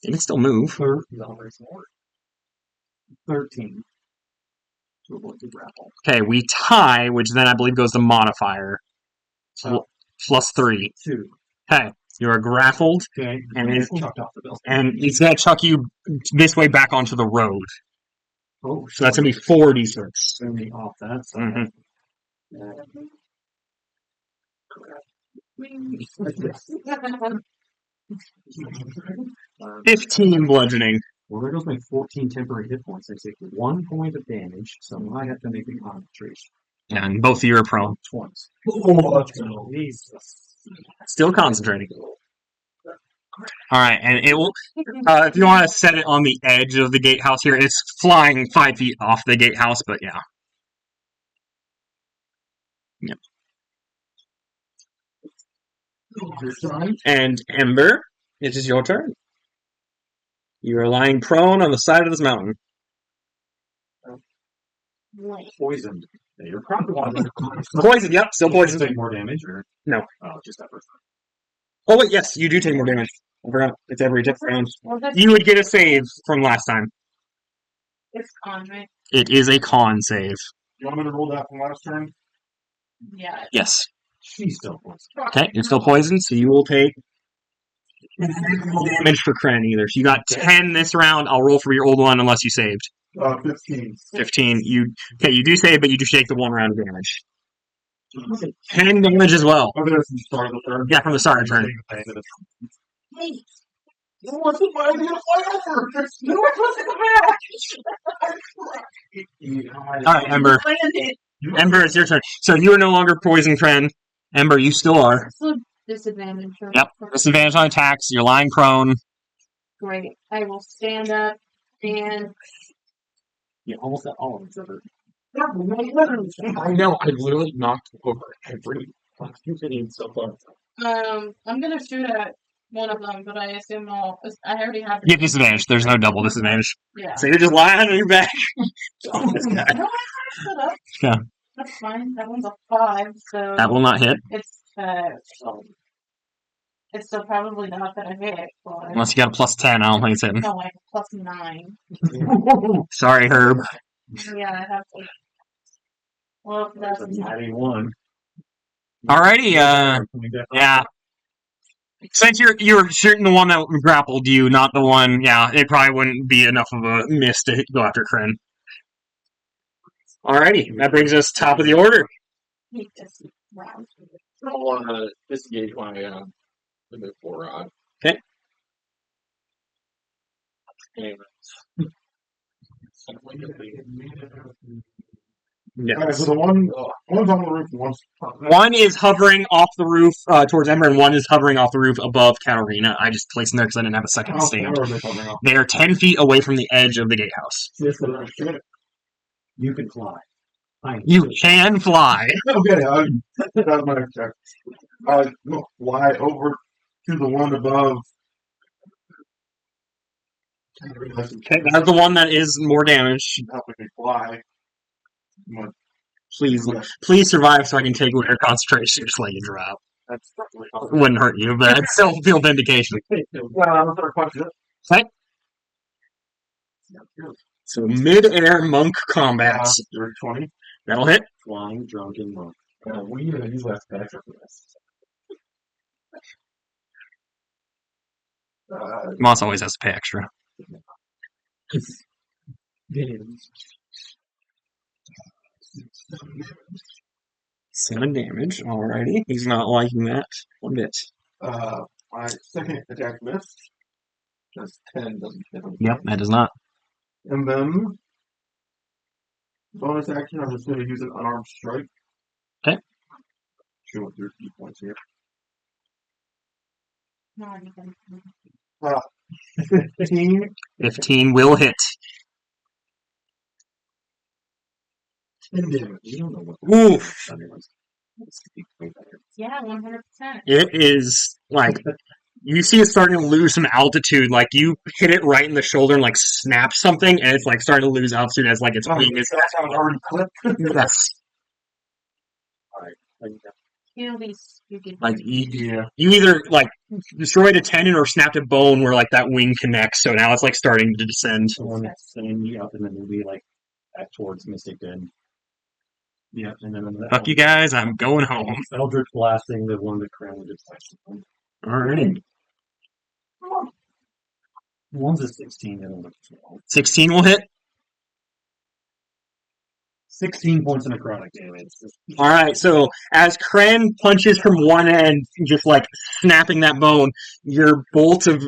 It can still move. 13. To avoid the grapple. Okay, we tie, which then I believe goes to modifier. Plus 3. 2. Okay, you are grappled, Okay. And it's- chucked off the bill. and it's going to chuck you this way back onto the road. Oh, So that's going to be 4d6. send me off that side. Mhm. 15 bludgeoning. Well, there goes my 14 temporary hit points. I take 1 point of damage, so I have to make a concentration. And both of you are prone. Twice. Oh, Jesus. Still concentrating. Alright, and it will. If you want to set it on the edge of the gatehouse here, it's flying 5 feet off the gatehouse, but yeah. Yep. And Ember, it is your turn. You are lying prone on the side of this mountain. Poisoned. Yeah, you're probably one of Poison, yep, still poison. Take more damage, or No. Oh, just that first. Oh wait, yes, you do take more damage. I forgot. It's every different round. Well, that's You would get a save from last time. it's con, right? It is a con save. You want me to roll that from last turn? Yeah. Yes. She's still poisoned. Okay, you're still poisoned, so you will take damage for Kren either. So you got 10 this round. I'll roll for your old one unless you saved. 15. 15. You do save, but you do take the 1 round of damage. 10 damage as well. Oh, there's the start of the turn. Yeah, from the start of the turn. Hey, You want somebody to fly over? you were supposed to come back. All right, Ember. Landed. Ember, it's your turn. So you are no longer poison, Kren. Ember, you still are. So disadvantage. Right? Yep. Disadvantage on attacks. You're lying prone. Great. I will stand up and You almost got all of each other. I know. I literally knocked over every fucking so far. I'm gonna shoot at one of them, but I assume I already have. You have disadvantage. There's no double disadvantage. Yeah. So you're just lying on your back. This guy. No, I stood up. Yeah. That's fine. That one's a 5, so That will not hit. it's still probably not gonna hit. But Unless you got a plus 10. I don't think it's hitting. no, like plus 9. Sorry, Herb. Yeah, I have to. Well, that's Natty 1. Alrighty, yeah. Since you're shooting the one that grappled you, not the one, yeah, it probably wouldn't be enough of a miss to go after Kren. Alrighty, that brings us top of the order. hate this round. I'll disengage my the move 4 rod. Okay. Anyway. Yeah. Alright, so the one's on the roof and one's One is hovering off the roof towards Ember, and one is hovering off the roof above Katarina. I just placed them there because I didn't have a second to stand. They are 10 feet away from the edge of the gatehouse. You can fly. You can fly. Okay, that's my check. No, fly over to the one above. Okay, that's the one that is more damage. Helping me fly. Please survive so I can take away your concentration. Just let you drop. That's probably Wouldn't hurt you, but I'd still feel vindication. well, third question. Okay. So mid-air monk combat. You're 20. That'll hit. Flying drunken monk. We use less extra for this. Moss always has to pay extra. Seven damage. Alrighty. He's not liking that one bit. My second attack missed. That's 10, doesn't hit him. Yep, that does not. And then, bonus action, I'm just going to use an unarmed strike. Okay. Showing 3 key points here. No, you can. 15. 15 will hit. 10 damage. You don't know what Oof. that is. Yeah, 100%. It is like you see it starting to lose some altitude. Like you hit it right in the shoulder and like snap something, and it's like starting to lose altitude as like its wing is. That's how it already clipped. Yes, Kill these stupid like you either like destroyed a tendon or snapped a bone where like that wing connects. So now it's like starting to descend. The one that's sending me up, and then we'll be like back towards Mystic Den. Yeah, and then Fuck you guys, I'm going home. Eldritch blasting the one that Crown just touched. Alright. One's a 16 and one's a 12. 16 will hit. 16 points of necrotic damage. Alright, so as Kren punches from one end, just like snapping that bone, your bolt of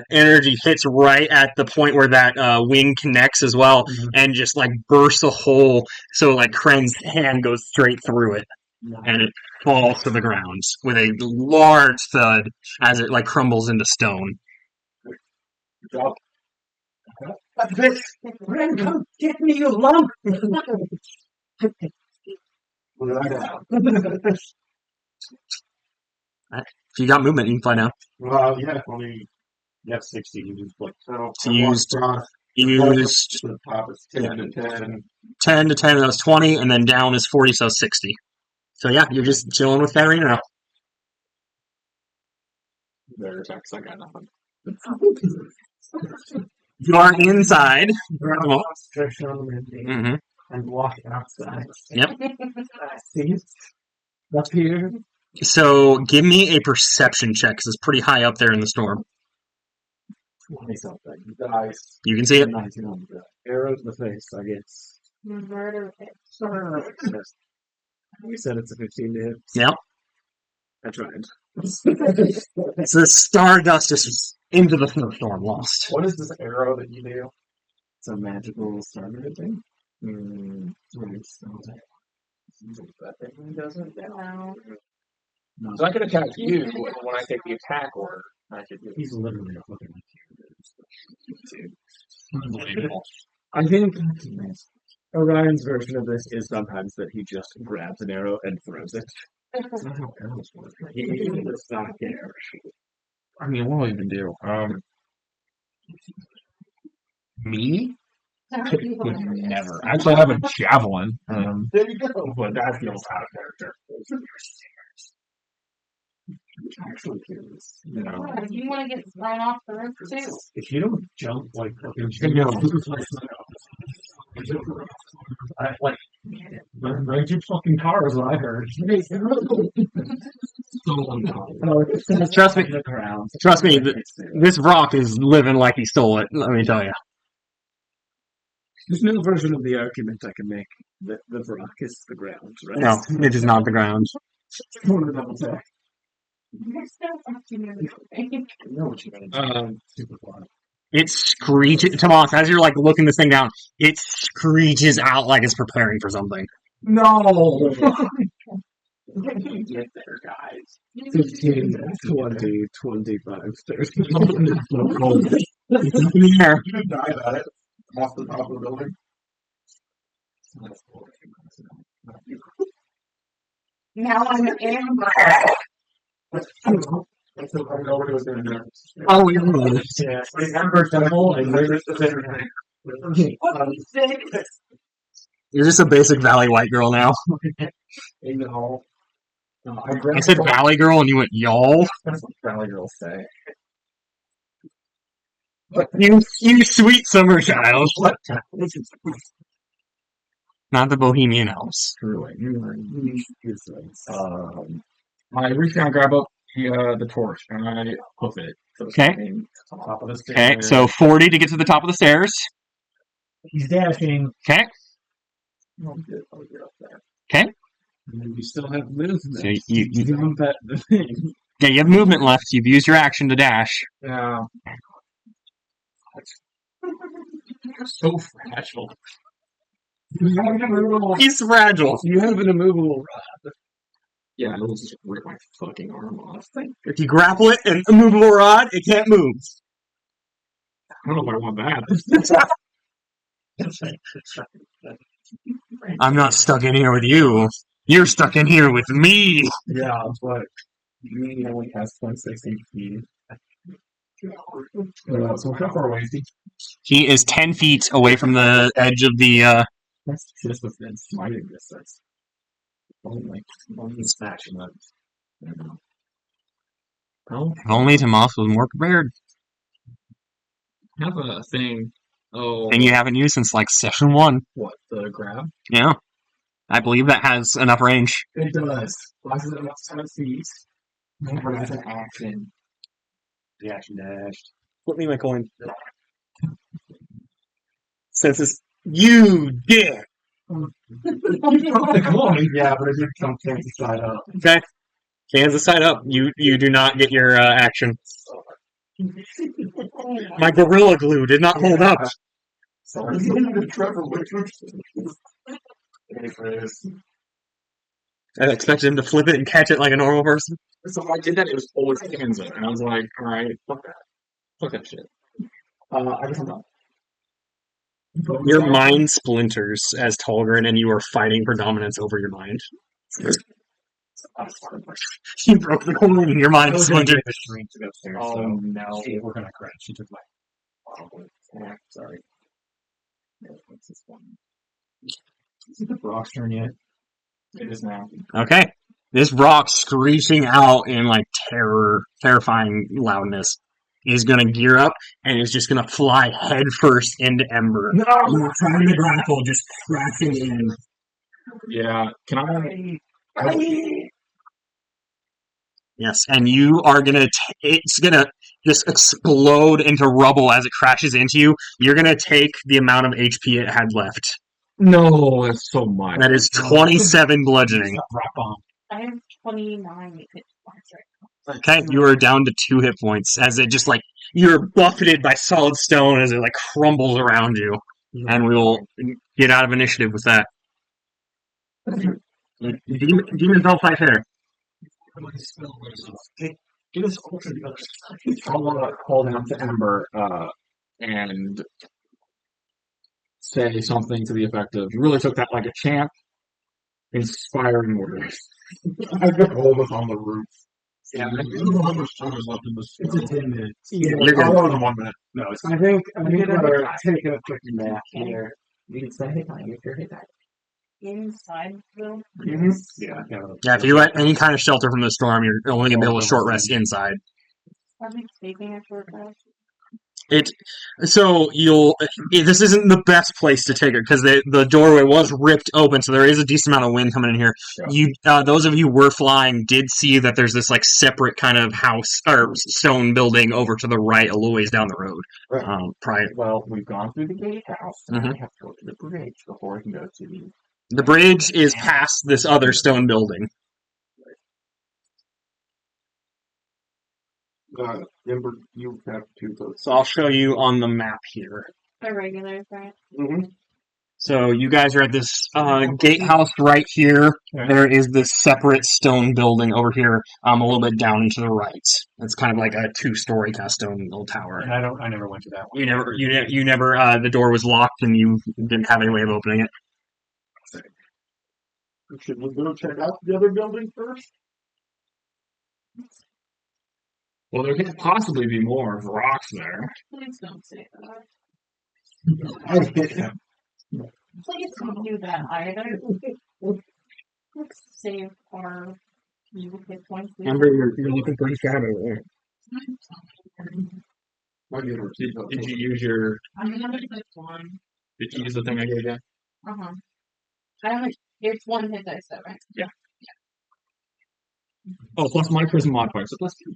energy hits right at the point where that wing connects as well, and just like bursts a hole, so like Kren's hand goes straight through it, and it falls to the ground with a large thud as it like crumbles into stone. Bitch! Ren, come get me, you lump! If you got movement, you can fly now. Well, yeah, only you have 60. You just like So you used The top is 10 and 10. 10 to 10, that was 20, and then down is 40, so 60. So yeah, you're just chilling with that arena now. Their attacks, I got nothing. You are inside. And walk outside. Yep. See? Up here. So give me a perception check, because it's pretty high up there in the storm. 20 something. Dice. You can see it. 19 on the arrow to the face, I guess. murder it. We said it's a 15 to hit. Yep. I tried. So the stardust is into the snowstorm, lost. What is this arrow that you do? It's a magical starter thing. That thing doesn't. No. So I can attack you when I take the attack order. I could do He's literally a fucking Unbelievable. I think Orion's version of this is sometimes that he just grabs an arrow and throws it. That's not how arrows work. He does not care. I mean, what will I even do? Me? Never. Actually, I have a javelin. There you go. But that feels out of character. Actually curious. You know. If you want to get thrown off the roof too. If you don't jump like fucking rent your fucking car is what I heard. Trust me. Trust me, this rock is living like he stole it, let me tell you. There's no version of the argument I can make that the rock is the ground, right? No, it is not the ground. I want to double check. You're still fucking everything. I know what you're gonna do. Super fun. It screeches, Tomas, as you're like looking this thing down, it screeches out like it's preparing for something. No! Get there, guys. 15, 20, 25, 30. It's up in the air. You can dive at it off the top of the building. Now I'm in. That's what I know what it was going to do. Oh, yeah. Yeah, remember double and there's the You're just a basic Valley white girl now. In the hall. I said Valley girl and you went y'all. That's what Valley girls say. You sweet summer child. Not the Bohemian Elves. I reach down, grab up the torch, and I hoof it. Okay. Top of the stairs. Okay, so 40 to get to the top of the stairs. He's dashing. Okay. I'll get up there. Okay. You still have movement. So you jump at the thing. yeah, you have movement left. You've used your action to dash. Yeah. You're so fragile. He's fragile. You have an immovable rod. Yeah, it'll just rip my fucking arm off. If you grapple it and a movable rod, it can't move. I don't know if I want that. I'm not stuck in here with you. You're stuck in here with me. Yeah, but he only has 26 HP. So how far away is he? He is 10 feet away from the edge of the. That's just within smiting distance. Only smashing them. Oh, If only Tomas was more prepared. I have a thing. Oh, And you haven't used since like session 1. what? The grab? Yeah. I believe that has enough range. It does. Why does it have 7 feet? But that's an action. The action dashed. Flip me my coin. Since it's you did. The coin, yeah, but it did come Kansas side up. Okay. Kansas side up. You do not get your action. My gorilla glue did not hold up. So it's limited Trevor Whitford. I expected him to flip it and catch it like a normal person. So I did that, it was always Kansas. And I was like, alright, fuck that. Fuck that shit. I guess I'm done. Your mind splinters as Tolgren, and you are fighting for dominance over your mind. You broke the coin, and your mind splintered. Oh no. We're gonna crash. She took my. Sorry. What's this one? Is it the Brock's turn yet? It is now. Okay. This rock screeching out in like terrifying loudness is gonna gear up and is just gonna fly headfirst into Ember. No! You're trying to grapple, just crashing in. Yeah, can I? Yes, and you are gonna. It's gonna just explode into rubble as it crashes into you. You're gonna take the amount of HP it had left. No, that's so much. That is 27 bludgeoning. Rock bomb. I have 29 hit points right now. Okay, you are down to 2 hit points as it just like you're buffeted by solid stone as it like crumbles around you, and we will get out of initiative with that. Demons don't fight fair. Get us over to the other side. I want to call down to Ember and say something to the effect of, you really took that like a champ. Inspiring words. I could hold us on the roof. Yeah, I don't know how much time is left in this. It's a 10 minutes. Yeah, You're good. I'll go in 1 minute. No, it's I think we're taking a quick nap here. You can say, hey, fine, if you're hit that. Inside, though. Yeah. Yeah, if you let any kind of shelter from the storm, you're only gonna be able to short rest inside. Are we taking a short rest? So this isn't the best place to take it because the doorway was ripped open, so there is a decent amount of wind coming in here. Yeah. Those of you who were flying did see that there's this like separate kind of house or stone building over to the right, a little ways down the road. Right. Well, we've gone through the gatehouse, and Mhm. we have to go to the bridge before we can go to The bridge is past this other stone building. Ember, you have 2 votes. So I'll show you on the map here. The regular, right? So you guys are at this gatehouse right here. Okay. There is this separate stone building over here, a little bit down and to the right. It's kind of like a 2-story kind of stone little tower. And I never went to that one. You never. The door was locked and you didn't have any way of opening it. Should we go check out the other building first? Well, there can't possibly be more rocks there. Please don't say that. Yeah. Please don't do that either. Let's save our hit points. Amber, you're looking pretty sad over there. Did you use your? I'm gonna hit one. Did you use the thing I gave you? I haven't. It's 1 hit dice, though, right? Yeah. Oh, plus my prism modifier, so plus 2.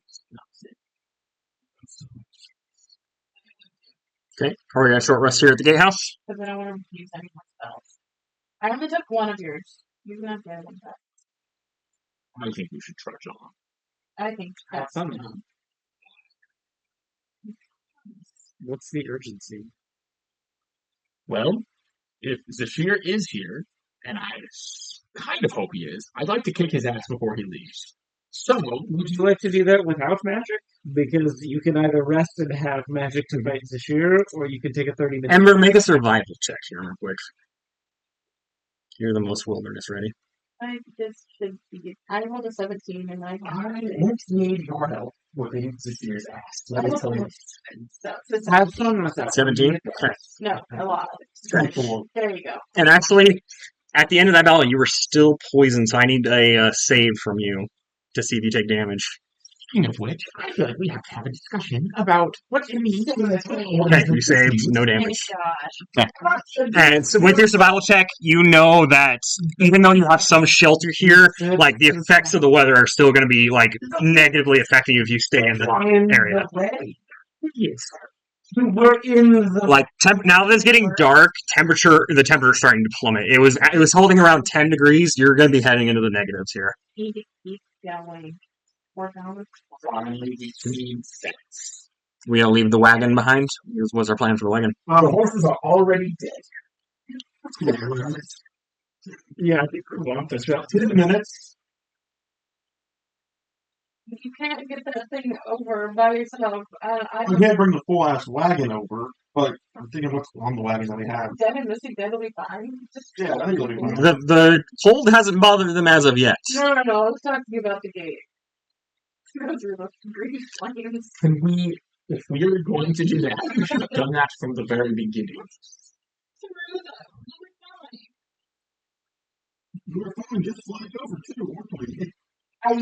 Okay, are we gonna short rest here at the gatehouse? Because I don't want to use any more spells. I only took 1 of yours. You can have the other one back. I think we should trudge on. I think that's What's the urgency? Well, if Zafir is here, and I kind of hope he is, I'd like to kick his ass before he leaves. So, Would you like to do that without magic? Because you can either rest and have magic to fight Zashir, or you can take a 30-minute. Ember, make a survival check here real quick. You're the most wilderness ready. This should be. I rolled a 17 and I I won't need your help whipping this year's ass. Let me tell you. So, Have fun with that. 17? Okay. no, a lot. Straightforward. There you go. And actually, at the end of that battle, you were still poisoned, so I need a save from you to see if you take damage. Speaking of which, I feel like we have to have a discussion about what it means. Okay, you saved, no Thank damage. God. And so with your survival check, you know that even though you have some shelter here, like the effects of the weather are still going to be like negatively affecting you if you stay in the area. We're in the Like now that it's getting dark, the temperature's starting to plummet. It was holding around 10 degrees. You're going to be heading into the negatives here. Keep going. Work on finally between sets. We gonna leave the wagon behind? What's our plan for the wagon? The horses are already dead. Yeah, I think we're going to about 10 minutes. You can't get that thing over by yourself. I We can't bring the full ass wagon over, but I'm thinking what's on the wagon that we have. Dead and missing dead will be fine. Just Yeah, I think it'll be fine. The cold hasn't bothered them as of yet. no. I was talking about the gate. Go through the green flames. Can we, if we are going to do that, we should have done that from the very beginning. We were fine, just slide over too, weren't we? How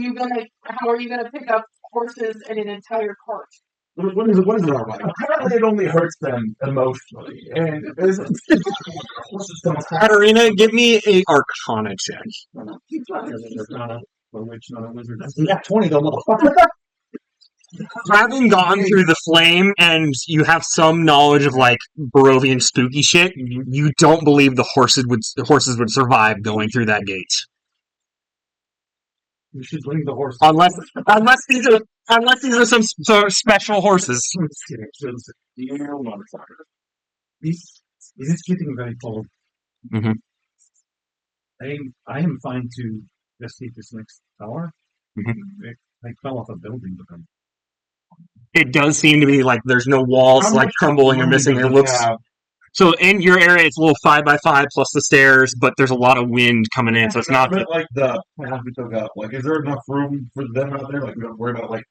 are you gonna pick up horses and an entire cart? What is it our wagon? Apparently it only hurts them emotionally, and horses don't have Katarina, give me a Arcana check. Yeah, 20 though, motherfucker. Having gone through the flame and you have some knowledge of like Barovian spooky shit, you don't believe the horses would survive going through that gate. We should bring the horse. Unless these are some sort of special horses. Dear motherfucker. This is getting very cold. Mhm. I am fine to investigate this next hour. Mhm. I fell off a building with them. It does seem to be like there's no walls like crumbling or missing. It looks so in your area it's a little 5x5 plus the stairs, but there's a lot of wind coming in, so it's not. Like the path we took up. Like, is there enough room for them out there? Like, we don't worry about like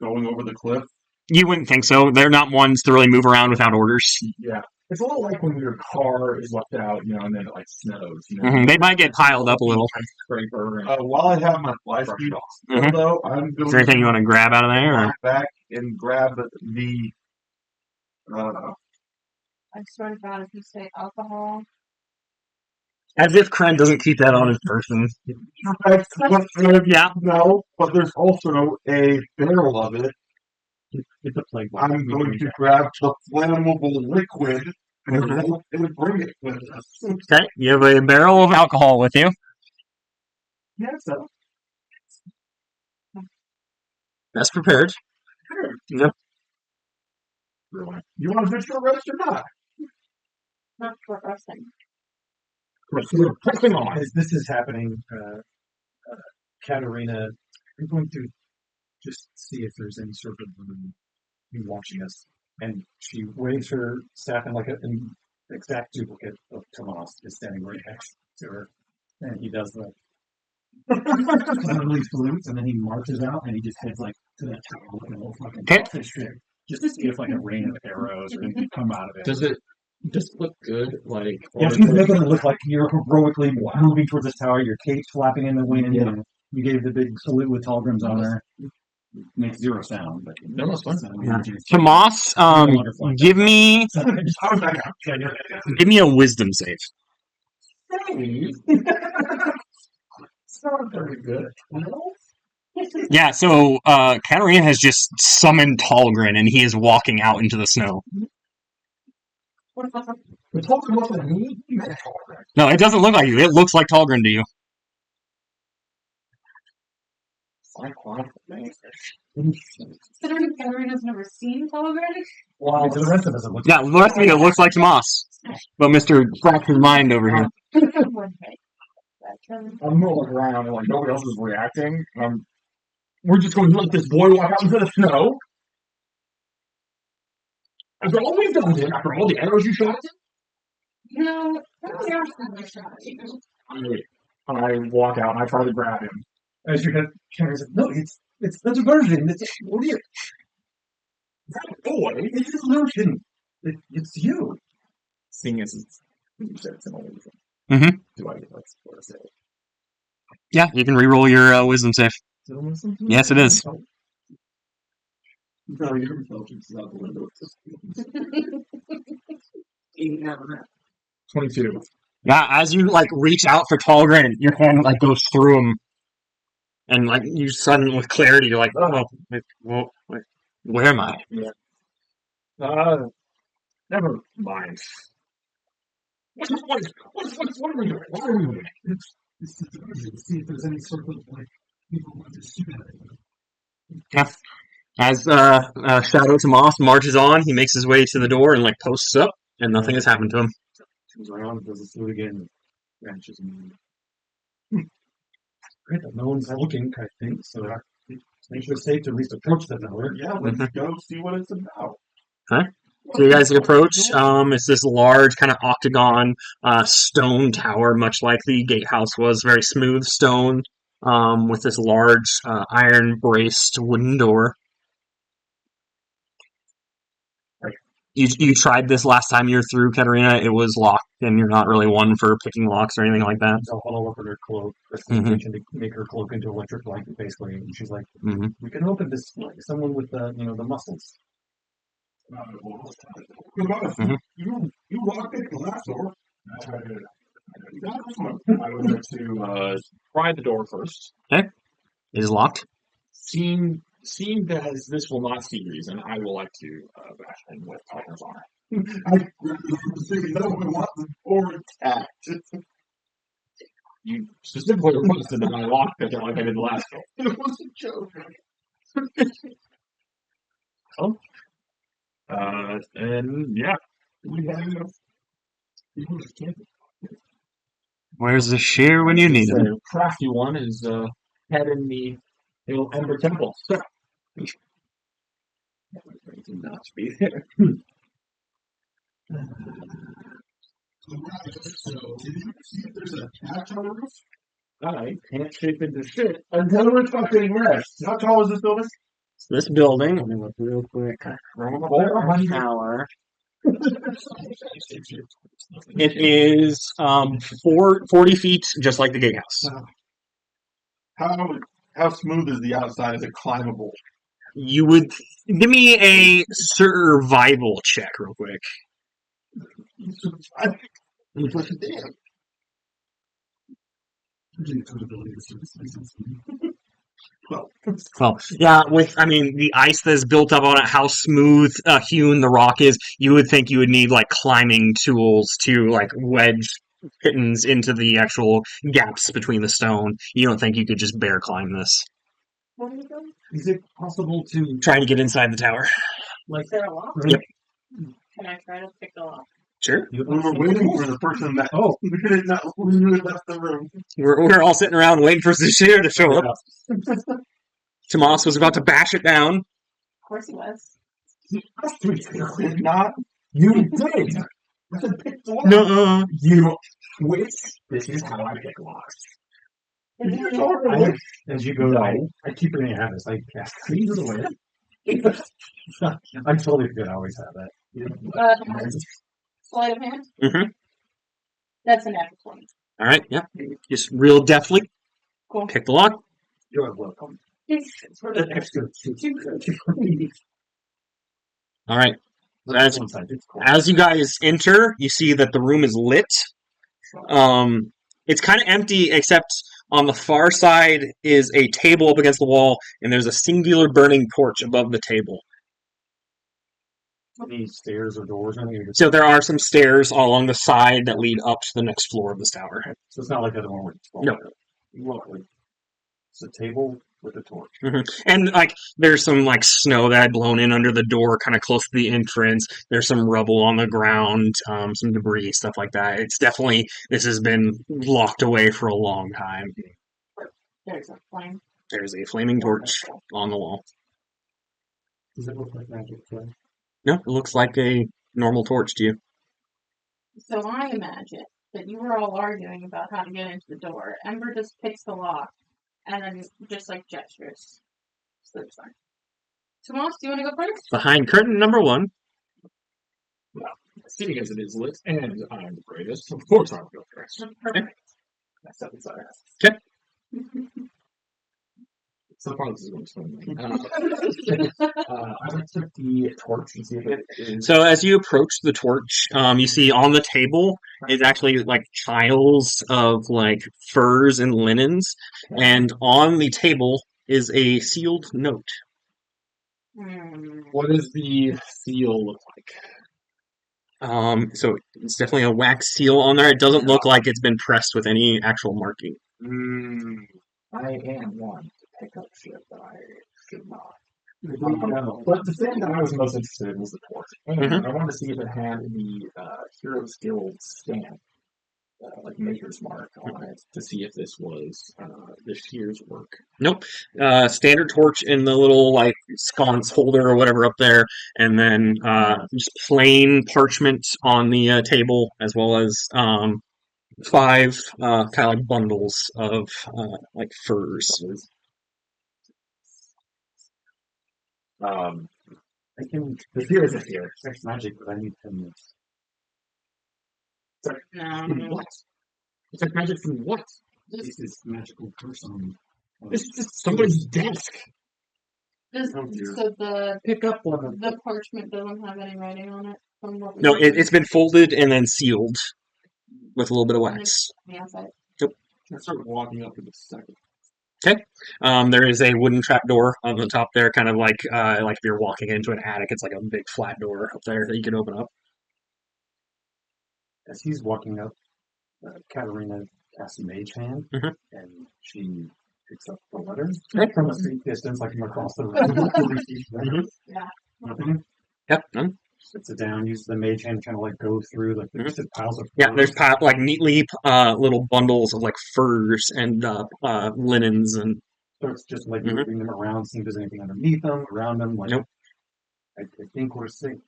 going over the cliff. You wouldn't think so. They're not ones to really move around without orders. Yeah. It's a little like when your car is left out, and then it like snows, They might get piled up a little. Scraper and While I have my fly speed Mhm. though, I'm going Is there anything you want to grab out of there? Or? back and grab the I swear to God, if you say alcohol, As if Kren doesn't keep that on his person. Yeah. no, but there's also a barrel of it. It's a plague. I'm going to grab the flammable liquid and bring it with us. Okay, you have a barrel of alcohol with you. yeah, so That's prepared. Yep. You want to fish for rest or not? not for resting. we're pressing on. As this is happening, Katarina, I'm going to just see if there's any sort of you watching us. And she waves her staff, and like an exact duplicate of Tomas is standing right next to her. And he does the suddenly salutes, and then he marches out, and he just heads like to that tower with a little fucking Okay. fish trick, just to see if like a rain of arrows are going to come out of it. Does it look good? Like, Yeah, she's making it look like you're heroically moving towards this tower, your cape's flapping in the wind, Yeah. and you gave the big salute with Talgrims on her. Makes zero sound, but No, it's fun. Yeah. Tomas, give me a wisdom save. It's not very good. Yeah, so Katarina has just summoned Talgrin, and he is walking out into the snow. The token wasn't me. You had a token. No, it doesn't look like you. It looks like Talgrin to you. Considering Katarina's never seen Telegram, Wow. to the rest of us, it looks Yeah, the rest of you, it looks like Tomas. But Mr. Fractured Mind over here. I'm rolling around and like nobody else is reacting. We're just going to let this boy walk out into the snow. After all we've done to him, after all the arrows you shot at him. no, nobody else has shot you. I walk out and I try to grab him. As you're Karen's like, no, it's the diversion. What are you? That boy! It's illusion. It's you. Seeing as you said it's an illusion. Mhm. Do I get what's what to say? Yeah, you can re-roll your wisdom save. Yes, it is. No, your intelligence is out the window. 22. Yeah, as you like reach out for Tallgren, your hand like goes through him, and like you suddenly with clarity, you're like, oh, wait, where am I? Never mind. What are we doing? What are we doing? It's the diversion. See if there's any sort of like people want to shoot at it. Yeah. As Shadow Tomas marches on, he makes his way to the door and like posts up, and nothing has happened to him. Comes around, does the salute again, vanishes. Great, no one's looking, I think, so I think it's safe to at least approach the tower. Yeah, let's go see what it's about. So you guys approach. It's this large kind of octagon stone tower, much like the gatehouse was. Very smooth stone with this large iron braced wooden door. You tried this last time you were through, Katarina. It was locked, and you're not really one for picking locks or anything like that. So I'll open her cloak, Mhm. to make her cloak into electric blanket, basically. And she's like, Mm-hmm. "We can open this like someone with the the muscles." You locked the glass door. I would like to try the door first. It is locked. Seeing as this will not see reason, I will like to bash in with Tiger's Honor. I want the door attacked. You specifically requested that I lock it like I did the last go. It was a joke. And yeah, we have enough. Where's the shear when you need it? The crafty one is heading the old Ember Temple. So, not to be there. So, did you see if there's a catch on the roof? I can't shape into shit until we're fucking rest. How tall is this building? This building. Let me look real quick. Tower. It is 40 feet, just like the gatehouse. How smooth is the outside? Is it climbable? You would give me a survival check, real quick. Damn. Well, yeah, the ice that's built up on it, how smooth hewn the rock is, you would think you would need like climbing tools to like wedge pittons into the actual gaps between the stone. You don't think you could just bear climb this? What are you doing? Is it possible to Trying to get inside the tower. Is there a lock? Yep. Can I try to pick the lock? Sure. We were waiting for the person that. Oh, we didn't know. We left the room. We're all sitting around waiting for Zashir to show up. Tomas was about to bash it down. Of course he was. Did not. You did. I said pick the lock. No. You wait. This is how I pick locks. As you go, I keep it in your habits. I cast these away. I totally forget. I always have that. Sleight of hand? Mm-hmm. That's a natural 20. All right. Yeah. Just real deftly Cool. pick the lock. You're welcome. It's For the extra All right. As you guys enter, you see that the room is lit. It's kind of empty, except on the far side is a table up against the wall, and there's a singular burning torch above the table. Any stairs or doors? So there are some stairs all along the side that lead up to the next floor of this tower. So it's not like the other one. No. Lovely. It's a table with a torch. Mm-hmm. And like there's some like snow that had blown in under the door, kind of close to the entrance. There's some rubble on the ground, some debris, stuff like that. It's definitely this has been locked away for a long time. There's a flame. There's a flaming torch on the wall. Does it look like magic? No, it looks like a normal torch to you. So I imagine that you were all arguing about how to get into the door. Ember just picks the lock and then just like gestures. Slips on. Tomas, do you want to go first? Behind curtain number 1. Seeing as it is lit and I'm the greatest, of course I'll go first. Perfect. That's up inside. Okay. So far, this is going swimmingly. I would take the torch and see if it is. So as you approach the torch, you see on the table is actually like piles of like furs and linens, and on the table is a sealed note. What does the seal look like? So it's definitely a wax seal on there. It doesn't look like it's been pressed with any actual marking. I am one to pick up shit that I should not. But the thing that I was most interested in was the torch. And I wanted to see if it had the Heroes Guild stamp, like Maker's Mark on it, to see if this was this year's work. Nope. Standard torch in the little like sconce holder or whatever up there, and then just plain parchment on the table, as well as 5 kind of like bundles of like furs. I can. The fear isn't here. Sex magic, but I need 10 minutes. No. What? It's like magic from what? This is magical person. This is just somebody's desk. So the Pick up one of the parchment doesn't have any writing on it from what we No, read it's been folded and then sealed with a little bit of wax. on the outside. I start walking up in a second. There is a wooden trapdoor on the top there, kind of like if you're walking into an attic, it's like a big flat door up there that you can open up. As he's walking up, Katarina casts a mage hand, Mhm. and she picks up the letter Okay. from a safe distance, like from across the room. Yeah. Nothing. Yep. None. Sits it down, uses the mage hand to kind of like go through like Mhm. just piles of Yeah, furs. there's like neatly little bundles of like furs and linens and Starts just like Mhm. moving them around, seeing if there's anything underneath them, around them. Like, Nope. I think we're safe.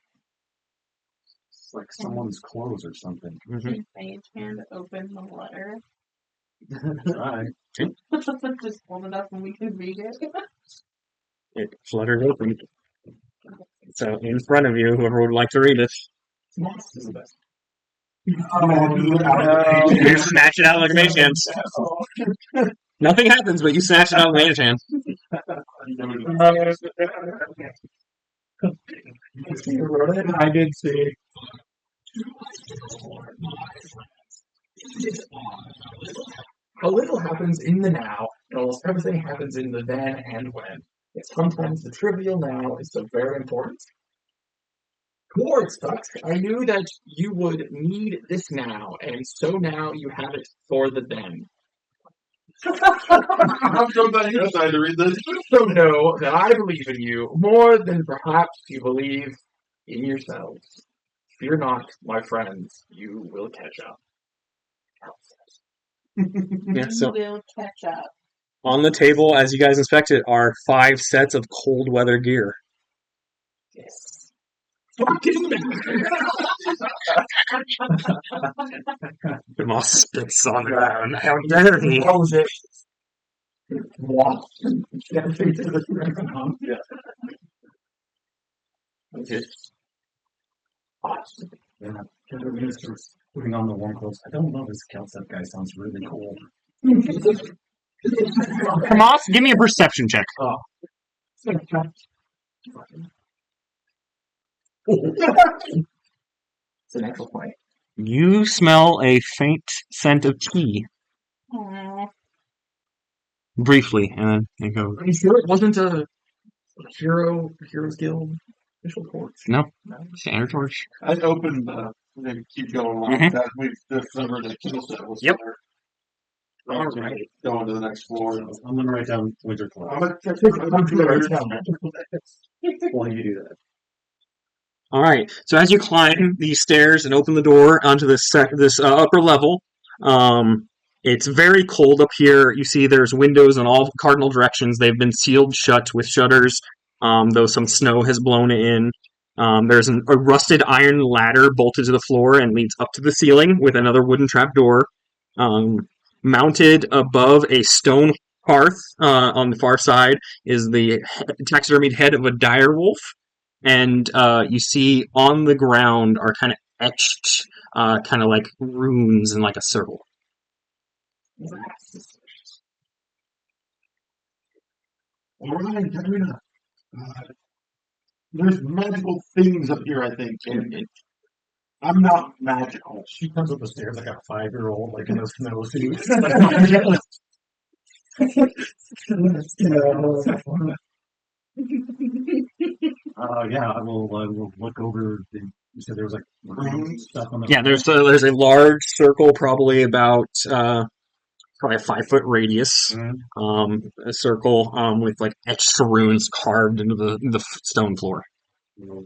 It's like someone's clothes or something. Mhm. Mage hand open the letter. Right. Just hold it up and we can read it. It fluttered open. So in front of you, whoever would like to read it, Moss is the best. you smash it out like a mage hand. Nothing happens, but you smash it out with a mage hand. I did see. A little happens in the now, and almost everything happens in the then and when. Yet sometimes the trivial now is so very important. More stuck. I knew that you would need this now, and so now you have it for the then. I'm so glad you decided to read this. So know that I believe in you more than perhaps you believe in yourselves. Fear not, my friends, you will catch up. Yeah, so We'll catch up. on the table, as you guys inspect it, are 5 sets of cold weather gear. Yes. Fucking The moss spits on the ground. How dare he? Close it. Wow. Gently to the ground. Yeah. Okay. Awesome. Yeah. Katarina starts putting on the warm clothes. I don't know, this Kelset guy sounds really cold. Moss, give me a perception check. It's an actual point. You smell a faint scent of tea. Aw. Briefly, and then it goes. Are you sure it wasn't a Heroes Guild official torch? No. Standard torch. I opened maybe keep going along. Mhm. That we discovered that Kittleset was Yep. there. All right. Going to the next floor. I'm gonna write down winter clothes. I'm gonna check While you do that. All right. So as you climb these stairs and open the door onto this upper level, it's very cold up here. You see, there's windows in all cardinal directions. They've been sealed shut with shutters, though some snow has blown in. There's a rusted iron ladder bolted to the floor and leads up to the ceiling with another wooden trapdoor. Mounted above a stone hearth on the far side is the taxidermied head of a dire wolf. And you see on the ground are kind of etched, kind of like runes in like a circle. Alright, Katrina. There's magical things up here, I think. And I'm not magical. She comes up the stairs like a 5-year-old, like in a snowsuit. Yeah, I will look over. You said there was like stuff on the. Yeah, there's a large circle, probably about probably a 5-foot radius. A circle with like etched runes carved into the stone floor. We'll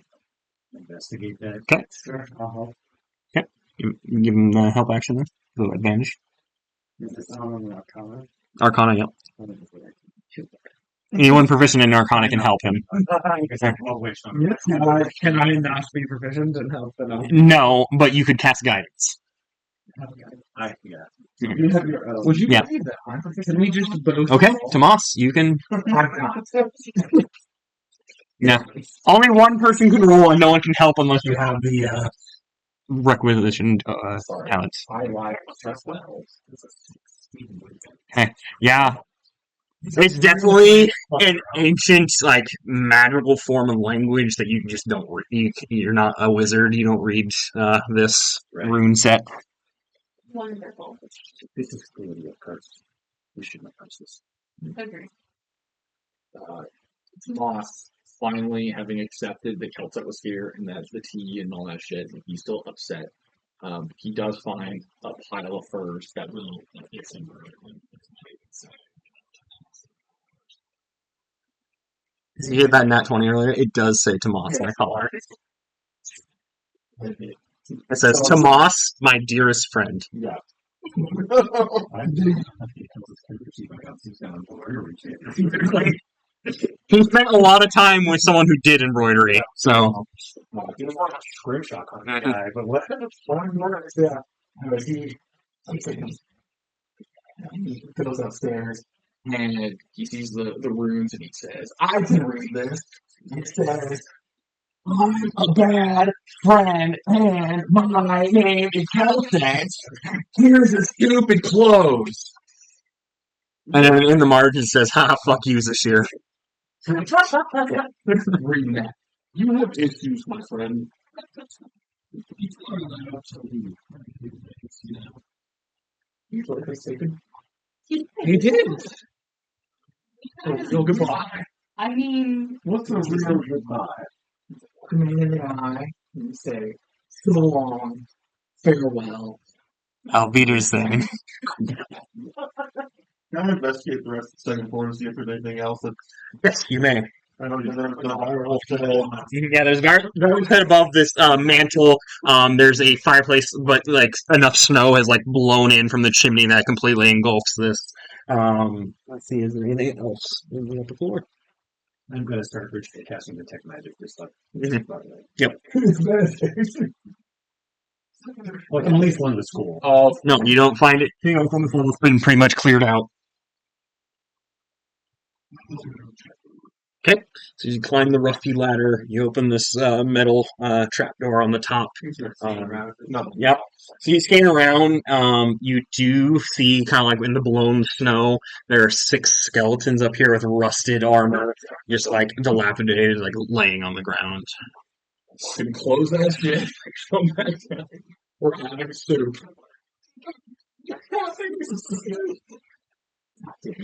investigate that. Okay. Sure, I'll help. You give him the help action there. The advantage. Is this on Arcana? Arcana, yep. Anyone proficient in Arcana can help him. Oh, wait, no. Can I not be proficient and help them out? No, but you could cast guidance. Yeah. You have your own. Would you Yeah. believe that I'm proficient? Can we just both? Okay, Tomas, you can. I'm not. Yeah. Only one person can roll, and no one can help unless you have the requisitioned talents. I like trust levels. Yeah. It's definitely an ancient, like, magical form of language that you just don't read. You're not a wizard. You don't read this rune set. Wonderful. This is clearly a curse. We shouldn't have touched this. Agree. Moss finally having accepted the Celtic was here and that the tea and all that shit, and he's still upset. He does find a pile of furs that will get him. You hit that nat 20 earlier. It does say Tomas on the collar. It says, Tomas, my dearest friend. Yeah. He spent a lot of time with someone who did embroidery, so. He was more of a scrimshaw kind of guy, but what I'm wondering is that He goes upstairs and he sees the runes and he says, I can read this. It says, I'm a bad friend and my name is Celtic. Here's his stupid clothes. And then in the margin it says, haha, fuck you, Zashir. Reading that. You have issues, my friend. He's like mistaken. He did. So goodbye. I mean, what's a real goodbye? Come in the eye and say, so long, farewell. Auf Wiedersehen. Can I investigate the rest of the second floor to see if there's anything else that Yes, you may. I know you're there for the viral today? Yeah, there's garden pit above this mantle. There's a fireplace, but like enough snow has like blown in from the chimney that completely engulfs this. Let's see, is there anything else moving up the floor? I'm gonna start ritually casting detect magic. Just like Yep. Like at least one of the school. Oh no, you don't find it. You know, from the floor, it's been pretty much cleared out. Okay, so you climb the rusty ladder. You open this metal trapdoor on the top. Yep. So you scan around. You do see kind of like in the blown snow. There are 6 skeletons up here with rusted armor, just like dilapidated, like laying on the ground. And close that shit. Come back down. We're having soup.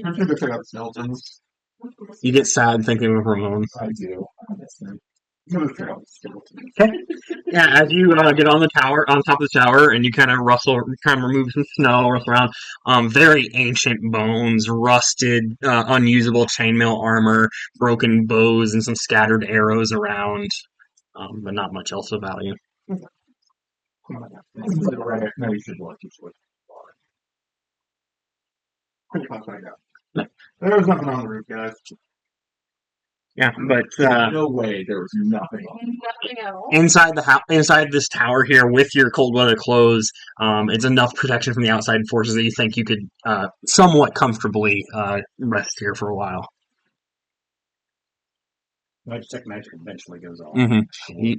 I'm sure to check out the skeletons. You get sad thinking of Ramon. I do. I'm gonna check out the skeletons. Okay. Yeah, as you get on the tower, on top of the tower, and you kind of remove some snow, rustle around. Very ancient bones, rusted, unusable chainmail armor, broken bows, and some scattered arrows around. But not much else of value. No, you should look. You should look. Pretty much like that. There's nothing on the roof, guys. Yeah, but No way there was nothing on. Nothing else. inside this tower here with your cold weather clothes, it's enough protection from the outside forces that you think you could somewhat comfortably rest here for a while. My detect magic eventually goes off. hmm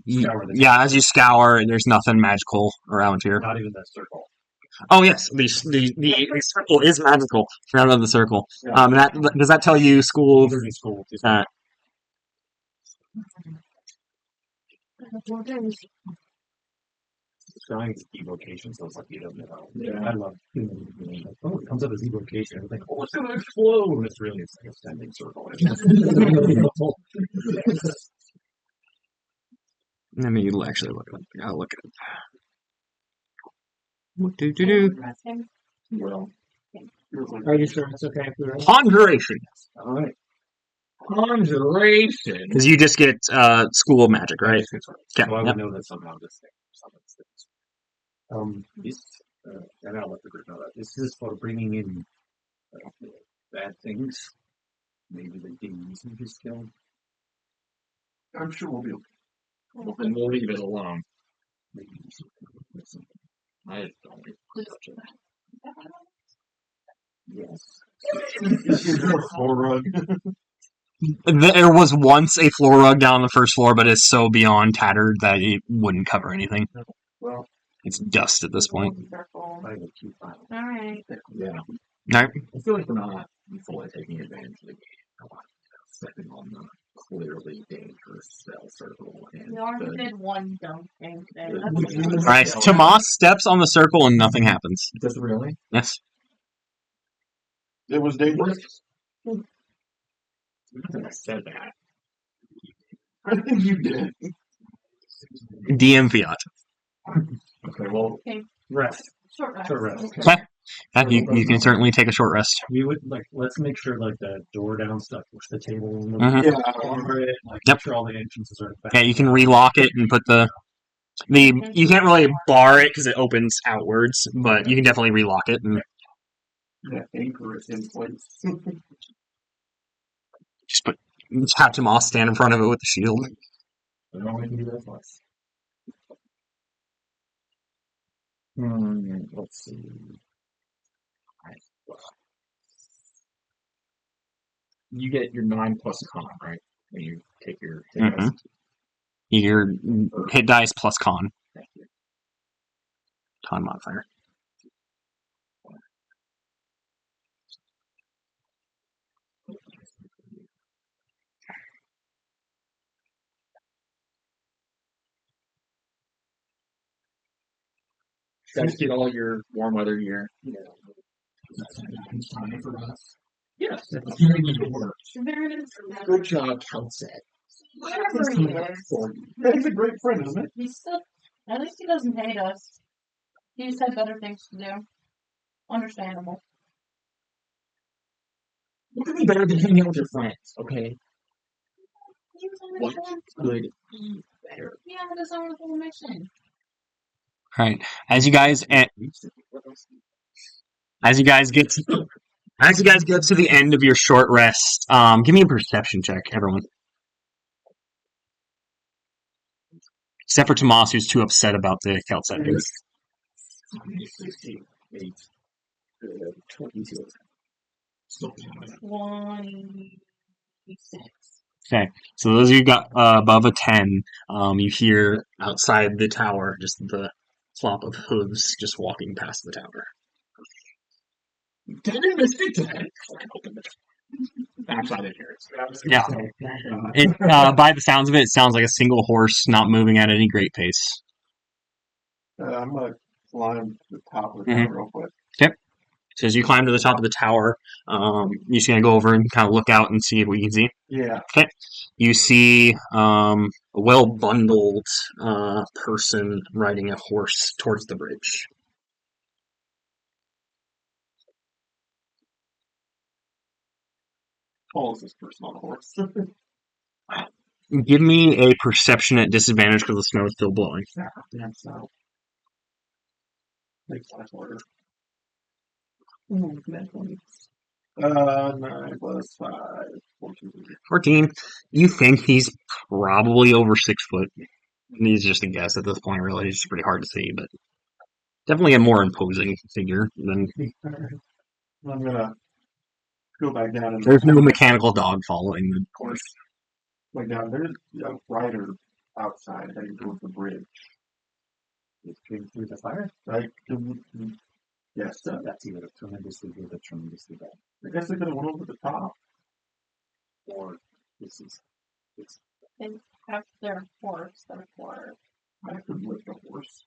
Scour the Yeah, as you scour, there's nothing magical around here. not even that circle. Oh yes, the circle is magical. Out of the circle. Yeah. Does that tell you school? Either in school. Trying to evocation, so it's like you don't know. Yeah. I love oh, it comes up as evocation. I think, oh, it's gonna explode. And it's really like a standing circle. Let me actually look at it. I'll look at it. Do. Resting. Well, Are you sure it's okay if we rest? Conjuration, all right. Conjuration. because you just get school of magic, right? So Yeah. I would Yep. know that somehow this thing, some of these things. This, and I'll let the group know that this is for bringing in bad things. Maybe the demons in his skill. I'm sure we'll be okay. Well, then we'll leave it alone. I don't touch it. Yes. Floor rug. There was once a floor rug down on the first floor, but it's so beyond tattered that it wouldn't cover anything. Well, It's dust at this point. Circle. I will keep on. Alright. yeah. Alright. I feel like we're not fully taking advantage of the game. Stepping on the clearly dangerous spell circle. And We already did one dumb thing today. Alright, so Tomas steps on the circle and nothing happens. Does it really? Yes. It was dangerous. I don't think I said that. I think you did. DM Fiat. Okay, well, Rest. Short rest. Short rest. Okay. You can certainly take a short rest. We would let's make sure the door down stuff, push the table in the Mhm. over it, Yep. make sure all the entrances are back. Yeah, you can relock it and put you can't really bar it because it opens outwards, but you can definitely relock it and the anchor is in place. just have Tomas stand in front of it with the shield. I don't want to do that twice. Let's see. You get your 9 plus con, right? When you take your hit Mhm. dice. Your hit dice plus con. Thank you. Con modifier. Guys get all your warm weather gear. Yes. Good job, Kelset. Whatever he is. He's a great friend, isn't it? He's still, at least he doesn't hate us. He just had better things to do. Understandable. What could be better than hanging out with your friends, okay? He was on What the phone. could be better? Yeah, that's our whole mission. Alright. As you guys get to the end of your short rest, give me a perception check, everyone. Except for Tomas, who's too upset about the Kelset news. 68, 22. Still 26. Okay, so those of you got above a 10, you hear outside the tower just the flop of hooves just walking past the tower. Didn't miss it today. Actually, I didn't hear it. Yeah. By the sounds of it, it sounds like a single horse not moving at any great pace. I'm gonna climb to the top of the Mhm. tower real quick. So as you climb to the top of the tower, you're just gonna go over and kind of look out and see what you can see. Yeah. You see a well-bundled person riding a horse towards the bridge. Tall is this person on a horse? Give me a perception at disadvantage because the snow is still blowing. Damn so. Like Flatwater. 9 plus 5, 14. 14. You think he's probably over 6 foot. He's just a guess at this point, really. It's pretty hard to see, but definitely a more imposing figure than. I'm gonna go back down and There's no mechanical dog following the course. Like down, there's a rider outside heading towards the bridge. It's came through the fire. Right? Yes. That's either tremendously good or tremendously bad. I guess they could have went over the top. Or this is it's And have their horse, therefore. I could lift a horse.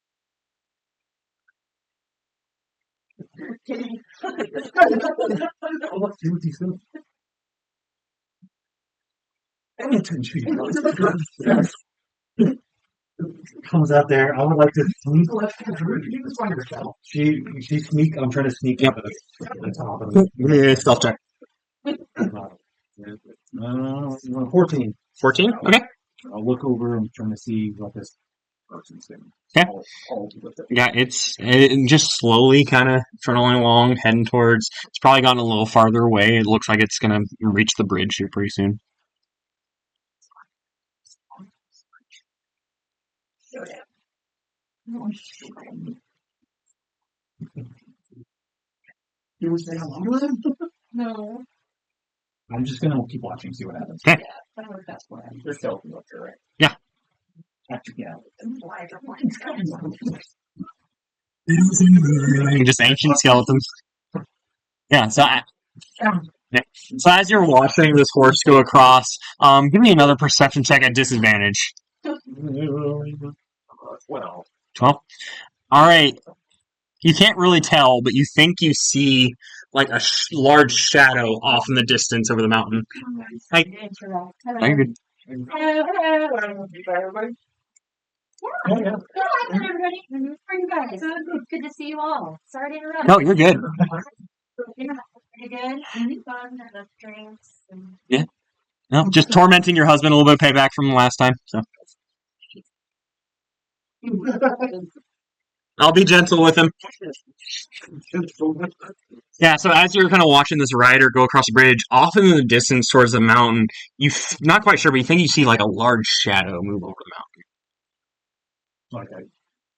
let's see what he's doing. Anything she comes out there. I would like to sneak. You can find yourself. She sneak. I'm trying to sneak up at the top of it. Yeah, stealth check. 14. 14? Okay. I'll look over. I'm trying to see what this person's doing. Yeah. I'll with it. Yeah, it just slowly kind of trundling along, heading towards. It's probably gotten a little farther away. It looks like it's going to reach the bridge here pretty soon. You were saying hello to them? No. I'm just gonna keep watching, see what happens. Okay. I would that's what I'm They're stealthy up there, right? Yeah. Yeah. Just ancient skeletons. Yeah, so as you're watching this horse go across, give me another perception check at disadvantage. 12. 12? Alright. You can't really tell, but you think you see like a large shadow off in the distance over the mountain. Hi. You're good. Everybody. How are you guys? Good to see you all. Sorry to interrupt. No, you're good. Pretty good. Fun. Enough drinks. And... Yeah. No, just tormenting your husband, a little bit of payback from last time. So I'll be gentle with him. Yeah, so as you're kind of watching this rider go across the bridge, off in the distance towards the mountain, not quite sure, but you think you see like a large shadow move over the mountain.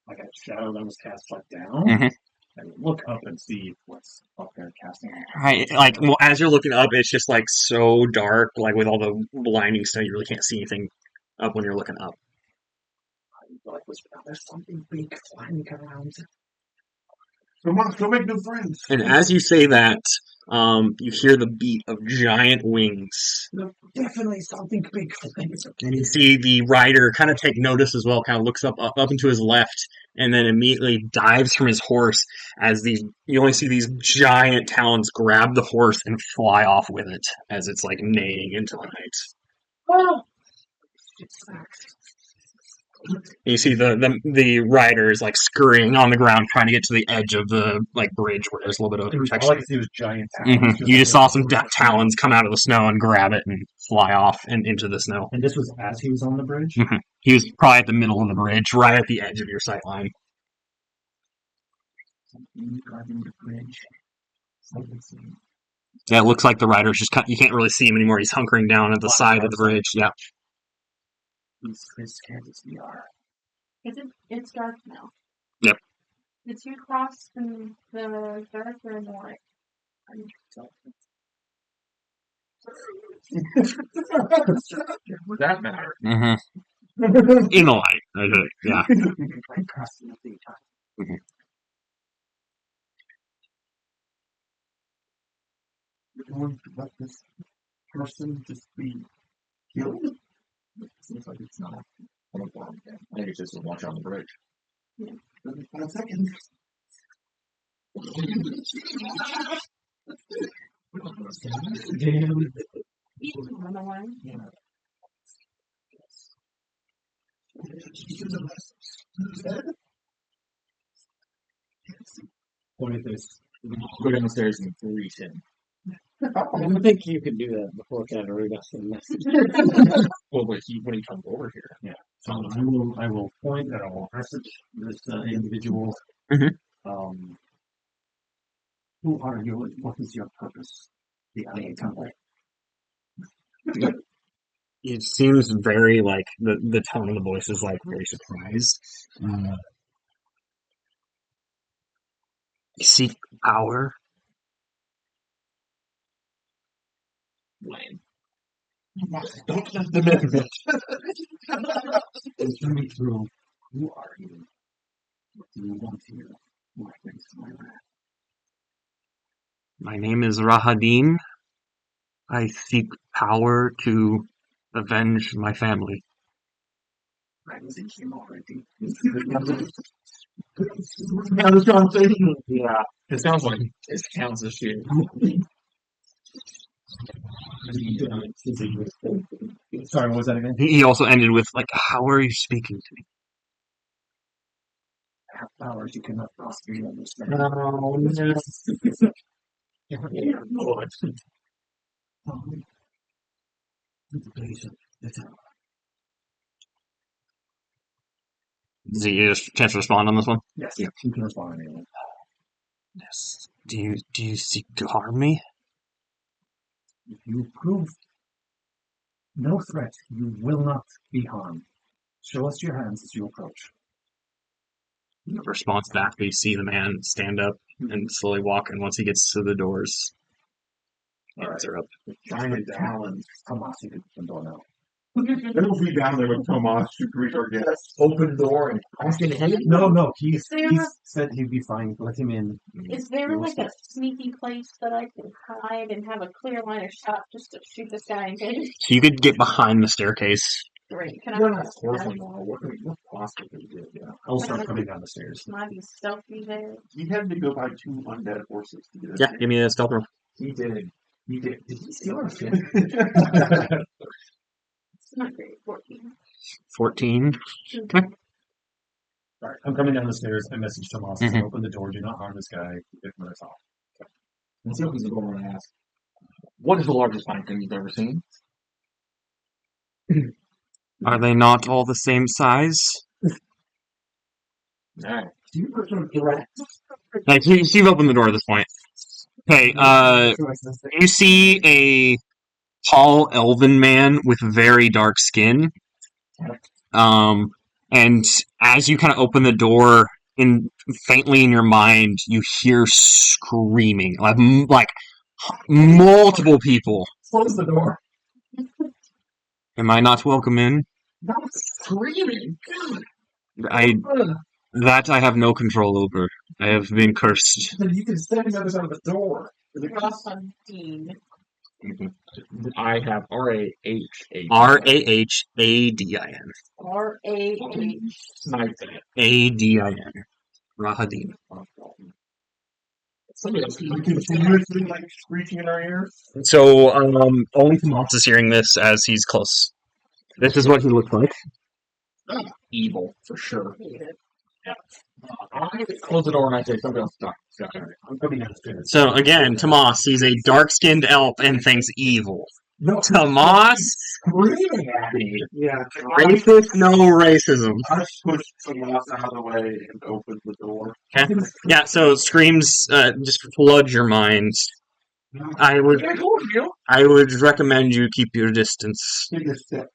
Like a shadow that was cast like down. Mm-hmm. I look up and see what's up there casting. Right, like well, as you're looking up, it's just like so dark, like with all the blinding stuff, you really can't see anything up when you're looking up. Like, there's something big flying around. Come on, go make new friends. And as you say that, you hear the beat of giant wings. Definitely something big flying. And you see the rider kind of take notice as well, kind of looks up into his left, and then immediately dives from his horse as you only see these giant talons grab the horse and fly off with it as it's like neighing into the night. Oh. You see the rider is like scurrying on the ground trying to get to the edge of the like bridge where there's a little bit of All protection. I could see was giant talons. Mm-hmm. You just saw some talons come out of the snow and grab it and fly off and into the snow. And this was as he was on the bridge? Mm-hmm. He was probably at the middle of the bridge, right at the edge of your sight line. Driving the bridge. Yeah, it looks like the rider's just you can't really see him anymore. He's hunkering down at the side of the bridge. Yeah. He's as scared as we are. It's dark now. Yep. Did you cross in the dark or in the light? For that matter. Mm-hmm. In the light. Yeah. Mm-hmm. You're going to let this person just be killed? It seems like it's not. I think it's just a watch on the bridge. Yeah. 5 seconds. Another one. What is this? Go down the stairs and reach him. I don't think you could do that before Cataroo got the message. Well, when he comes over here. Yeah. So I will point and I will message this individual. Mhm. Who are you? What is your purpose? the alien temple. It seems very like the tone of the voice is like very surprised. You seek power. Lame. Don't let them in. And tell me through, who are you? What do you want here? What brings to my wrath? My name is Rahadin. I seek power to avenge my family. I was in him already. Yeah. It sounds like it counts as shit. Sorry, what was that again? He also ended with like, "How are you speaking to me?" I have powers you cannot possibly understand. Oh, no. Does he get a chance to respond on this one? Yes, you can respond anyway. Yes. Do you seek to harm me? If you prove no threat, you will not be harmed. Show us your hands as you approach. No response back, but you see the man stand up and slowly walk, and once he gets to the doors, hands are up. Giant talons. Tomas, you can open the door now. It'll be down there with Tomas to greet our guests. Open door and asking him. No, he's Is there said he'd be fine. Let him in. Is there like a sneaky place that I can hide and have a clear line of shot just to shoot this guy in case? So you could get behind the staircase. Great. Can You're I not forcing all. What possible can you do? Yeah. I'll start coming down the stairs. can I be stealthy there? He had to go buy 2 undead horses to do it. Yeah, give me a stealth roll. He did. He did. Did he steal our shit? It's not great. 14. 14. Alright, I'm coming down the stairs. I message Tomas. I Mhm. open the door. Do not harm this guy. Keep it minutes off. And so he's going to ask, what is the largest plankton you've ever seen? Are they not all the same size? Yeah. Do you prefer direct? Like, you've opened the door at this point. Okay, you see a tall elven man with very dark skin. And as you kind of open the door, faintly in your mind, you hear screaming, like multiple people. Close the door. Am I not welcome in? Not screaming. I Ugh. That I have no control over. I have been cursed. Then you can stand on the other side of the door. Rahadin. I have R-A-H-A. Rahadin. R-A-H. Snipe Adin. Rahadin. Somebody else can continuously like screeching in our ears. So, only Tomas is hearing this as he's close. This is what he looks like. evil, for sure. I close the door and I say, somebody else talk. I'm coming downstairs. So again, Tomas, he's a dark-skinned elf and thinks evil. No, Tomas, screaming at me. Yeah. racist, no racism. I pushed someone else out of the way and opened the door. Okay. Yeah, so screams just flood your mind. I would recommend you keep your distance. Take a step.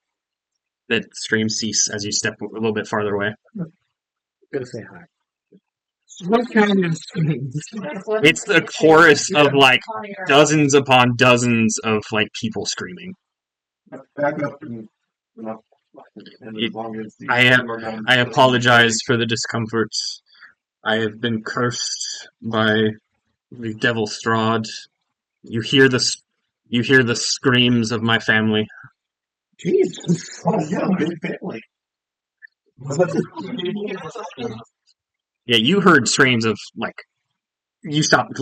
That screams cease as you step a little bit farther away. Gonna say hi. What kind of screams? It's the chorus of like dozens upon dozens of like people screaming. Back up and as long as I apologize for the discomfort. I have been cursed by the devil Strahd. You hear the screams of my family. Jesus. Oh yeah, big family. Yeah, you heard screams of like you stopped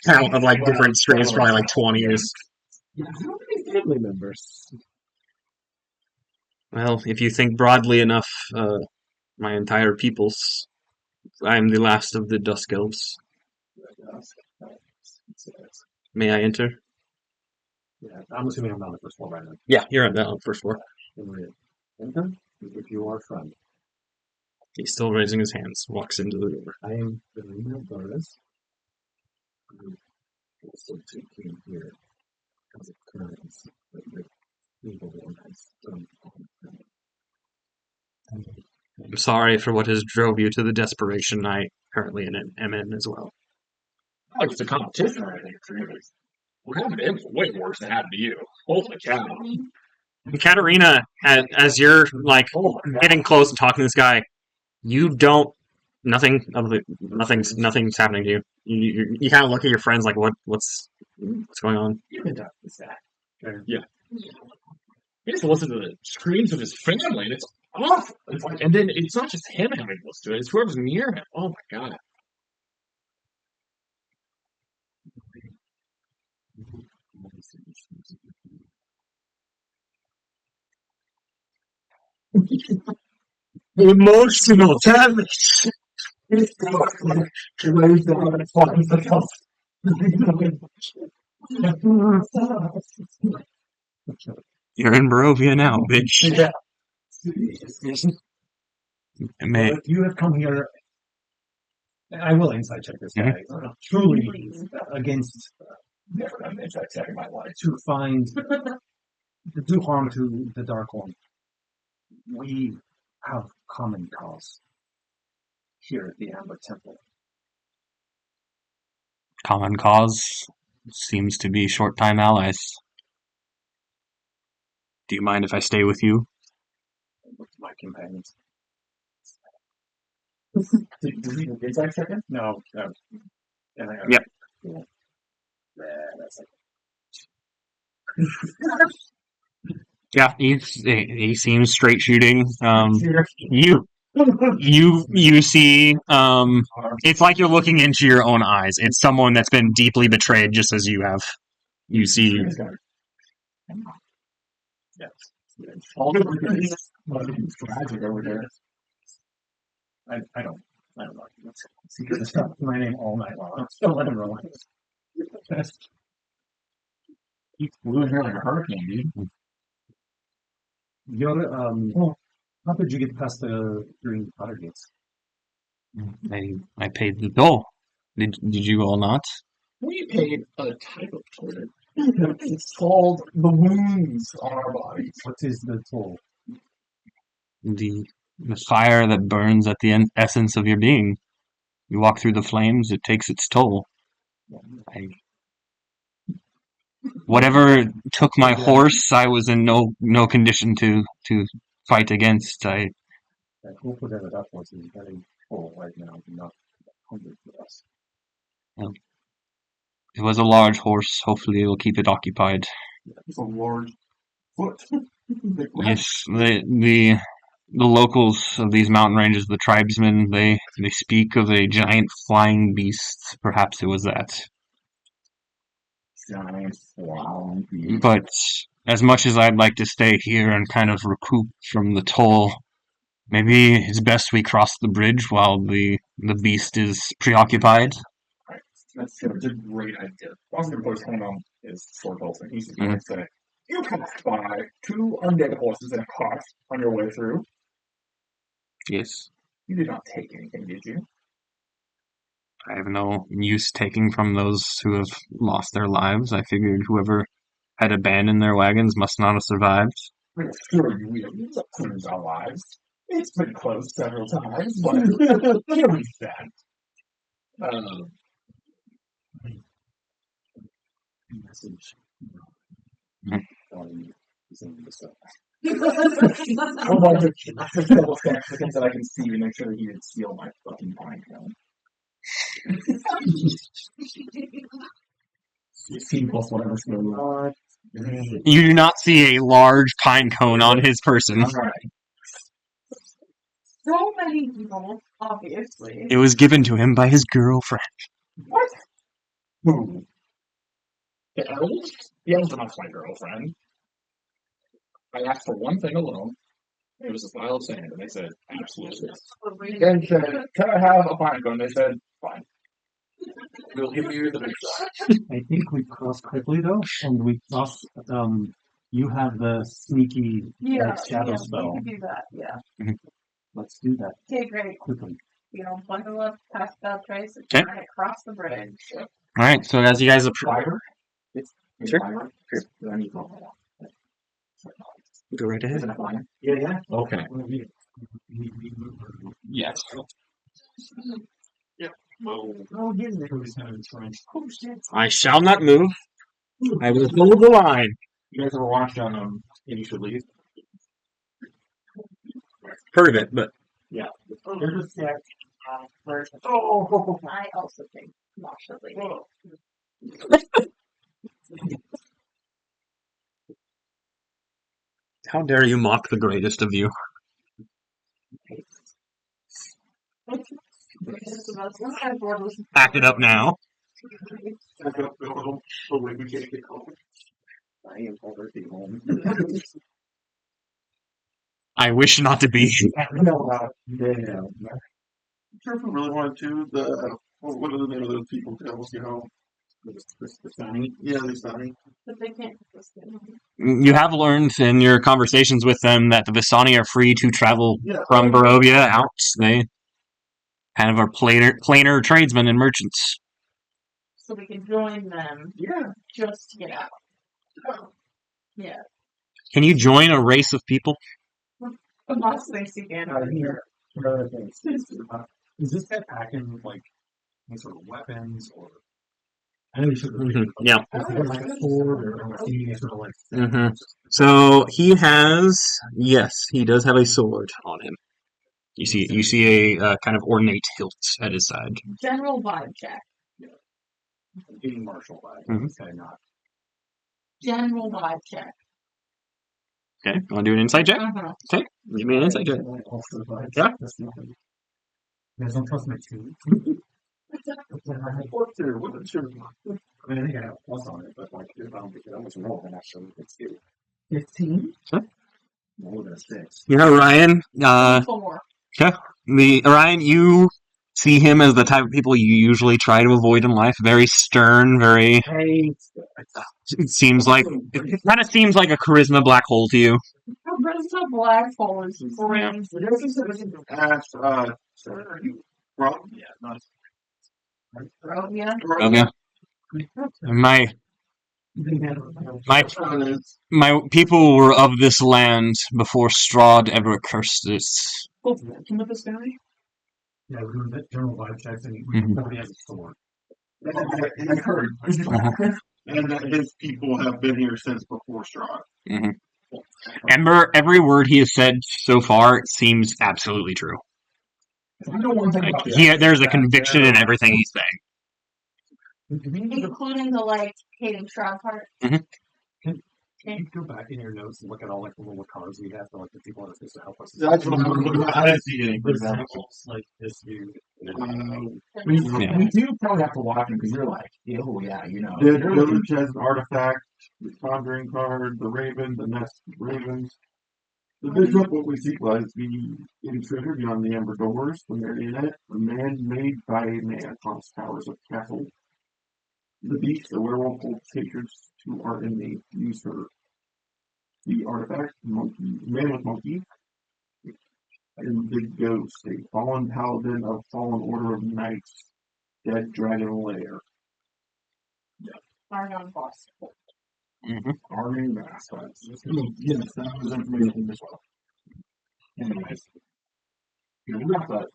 count of like different screams probably like 20 years. How many family members? Well, if you think broadly enough, my entire peoples. I am the last of the Dusk Elves. May I enter? Yeah, I'm assuming I'm on the first floor right now. Yeah, you're on the first floor. Enter if you are a friend. He's still raising his hands. Walks into the door. I am the leader of Doris. I'm also taking here. because of currents. But the legal one has I'm sorry for what has drove you to the desperation I currently am in as well. Like it's a competition or anything for you. What happened to him is way worse than happened to you. Holy cow. Katerina, as you're like Oh my god. getting close and talking to this guy, you don't. Nothing's happening to you. You kind of look at your friends like, what's going on? You can talk to this guy. Yeah. He just listens to the screams of his family, and it's awful. It's like, and then it's not just him having to listen to it; it's whoever's near him. Oh my god! Emotional damage. You're in Barovia now, bitch. Yeah. May, Well, if you have come here, I will insight check this guy. Truly against Never done an inside check in my life. to find to do harm to the Dark One. We have common cause here at the Amber Temple. common cause seems to be short-time allies. Do you mind if I stay with you? With my companions. Did he inside check in? No. And I Yep. Yeah, that's like Yeah, he seems straight shooting. You see, it's like you're looking into your own eyes. It's someone that's been deeply betrayed, just as you have. You see, All the tragic over there. I don't know. Secret stuff my name all night long. I'm still let him relax. He flew in here like a hurricane, dude. How did you get past the green powder gates? I paid the toll. Did you all not? We paid a type of toll. It's called the wounds on our bodies. What is the toll? The fire that burns at the essence of your being. You walk through the flames, it takes its toll. Whatever took my horse, I was in no condition to fight against. That whoever that was is getting full right now, not hungry for us. It was a large horse. Hopefully, it'll keep it occupied. It's a large foot. Yes, the locals of these mountain ranges, the tribesmen, they speak of a giant flying beast. Perhaps it was that. Giant flying beast. But as much as I'd like to stay here and kind of recoup from the toll, maybe it's best we cross the bridge while the beast is preoccupied. That's a great idea. I was going to put his hand on his sword holster. He's just going to say, "You passed by 2 undead horses in a cart on your way through. Yes. You did not take anything, did you?" I have no use taking from those who have lost their lives. I figured whoever had abandoned their wagons must not have survived. I'm sure you will. You have cleansed our lives. It's been closed several times, but you understand. Message. I would like to double check the things that I can see to make sure that he didn't steal my fucking pine cone. 16 plus whatever's going on. You do not see a large pine cone on his person. Alright. So many people, obviously. It was given to him by his girlfriend. What? Who? The elves? The elves are not my girlfriend. I asked for one thing alone. It was a pile of sand, and they said, absolutely. And said, can I have a pine cone? They said, fine. We'll give you the big shot. I think we cross quickly though, and we cross. You have the sneaky shadow spell. We can do that, yeah. Let's do that Okay, great. quickly. Bundle up past that trace and Okay. try to cross the bridge. Alright, so as you guys approach. Fire? Sure. Sure. I need to go. Go right ahead. Isn't it flying? Yeah. Okay. We- Yes. Oh, yeah, Cody's kind of entrenched. I shall not move. I will hold the line. You guys ever watched You Should Leave? Heard of it, but There's a set. Oh, I also think naturally. how dare you mock the greatest of you? Pack it up now. I am already home. I wish not to be. Sure, if we really wanted to, what are the name of those people that will get home? The Sunny. Yeah, the Sunny. But they can't just get home. You have learned in your conversations with them that the Vistani are free to travel Yeah. from Barovia out. They kind of are plainer tradesmen and merchants. So we can join them Yeah. just to get out. Yeah. Can you join a race of people? The boss thinks you can. Here, for other things. Is this guy packing like any sort of weapons or? I know you should. Yeah. Is he like a sword or any sort of like? Mhm. So he has, yes, he does have a sword on him. You see a kind of ornate hilt at his side. General vibe check. Being martial by Mhm. this guy not. General vibe check. Okay, want to do an insight check? Uh-huh. Okay, give me an insight check. Also, but Yeah. that's nothing. You guys don't trust my team. What's your I mean, I think I have a plus on it, but like, if I don't get it, I'm just rolling actually. It's 15. more than a 6. You know, Ryan, 4. Ryan, you see him as the type of people you usually try to avoid in life. Very stern, very. It kind of seems like a charisma black hole to you. Where's the black hole is grand. ask, sir, are you wrong? Yeah, not. Oh, yeah. Okay. My my people were of this land before Strahd ever cursed it. Can with this guy? Yeah, we're doing that general vibe checks and Mhm. nobody has a sword. I heard. And that his people have been here since before Strahd. Ember, every word he has said so far seems absolutely true. I know one thing about There's a conviction in everything he's saying. Including the, like, hating shroud part. Can you go back in your notes and look at all like the little cards we have for like the people that are supposed to help us? That's what I'm looking at. I didn't see any, for For example. example, like this dude. We do probably have to watch him because you're like, oh yeah, you know. The village has an artifact, the conjuring card, the raven, the nest of ravens. The bishop, what we seek lies the intruder beyond the amber doors, the marionette, the man made by a man haunts towers of castle. The beast, the werewolf holds hatreds to our inmate, use her. The artifact, monkey, man with monkey, and the ghost, a fallen paladin of fallen order of knights, dead dragon lair. Argon boss. Arming mascots. Yes, that was information as well. Anyways. We got that.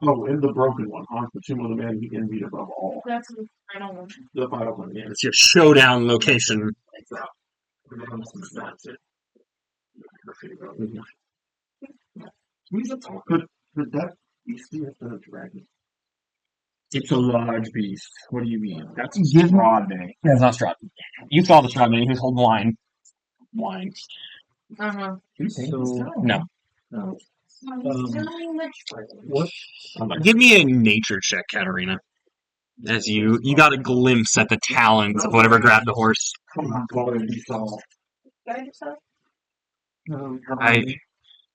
Oh, and the broken one, haunts the tomb of the man he envied above all. That's the final one. The final one, yeah. It's your showdown location. That's it. Could that beast be a dragon? It's a large beast. What do you mean? That's Strahd Day. That's not Strahd. You saw the Strahd man. He was holding wine. Wine. Uh-huh. No. What? Give me a nature check, Katarina. As you got a glimpse at the talons of whatever grabbed the horse.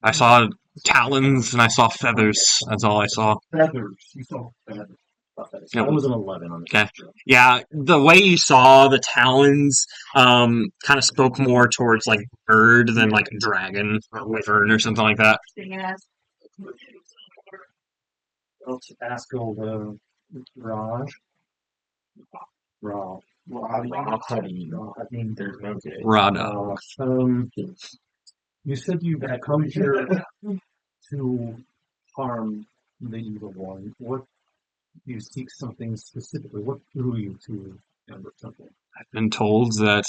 I saw talons and I saw feathers. That's all I saw. Feathers. You saw feathers. Yeah. That was an 11 on the Okay. Yeah, the way you saw the talons kind of spoke more towards like bird than like dragon or wyvern or something like that. Yes. Let's ask old Raj. Raj. I mean, there's no good. Rada. You said you had come here to harm the evil one. What do you seek something specifically? What drew you to Amber Temple? I've been told that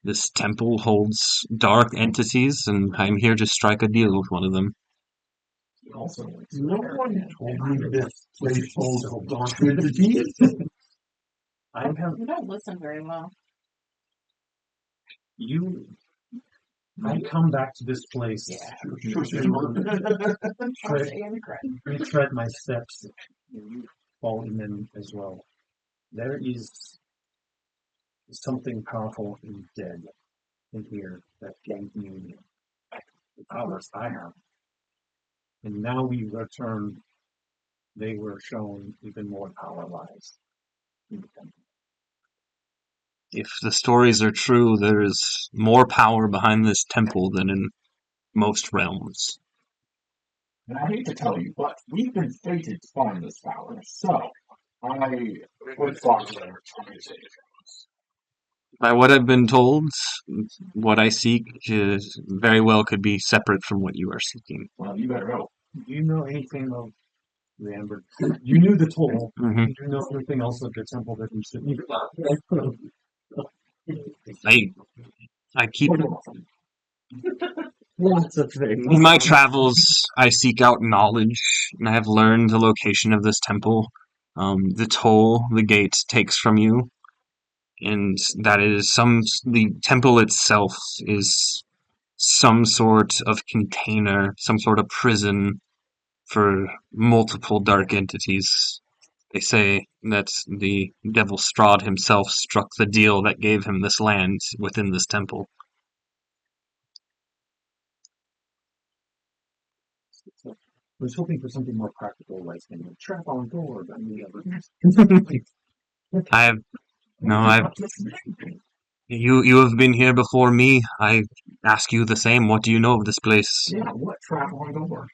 this temple holds dark entities, and I'm here to strike a deal with one of them. Also, No one told me this place holds dark entities. I have You don't listen very well. you. I come back to this place. Yeah. Tread, Incorrect. retread my steps, and you fall in them as well. There is something powerful and dead in here that gave me the powers I have. And now we return, they were shown even more power lies. If the stories are true, there is more power behind this temple than in most realms. and I hate to tell you, but we've been fated to find this power, so I would thought that By what I've been told, what I seek is very well could be separate from what you are seeking. well, you better go. Do you know anything of the Amber? You knew the toll. Mhm. Do you know anything else of the temple that we should need? I keep Lots of things. in my travels. I seek out knowledge, and I have learned the location of this temple. The toll the gate takes from you, and that is the temple itself is some sort of container, some sort of prison for multiple dark entities. They say that the devil Strahd himself struck the deal that gave him this land within this temple. I was hoping for something more practical, like a trap on board on the other. You have been here before me. I ask you the same. What do you know of this place? Yeah, what trap on the board?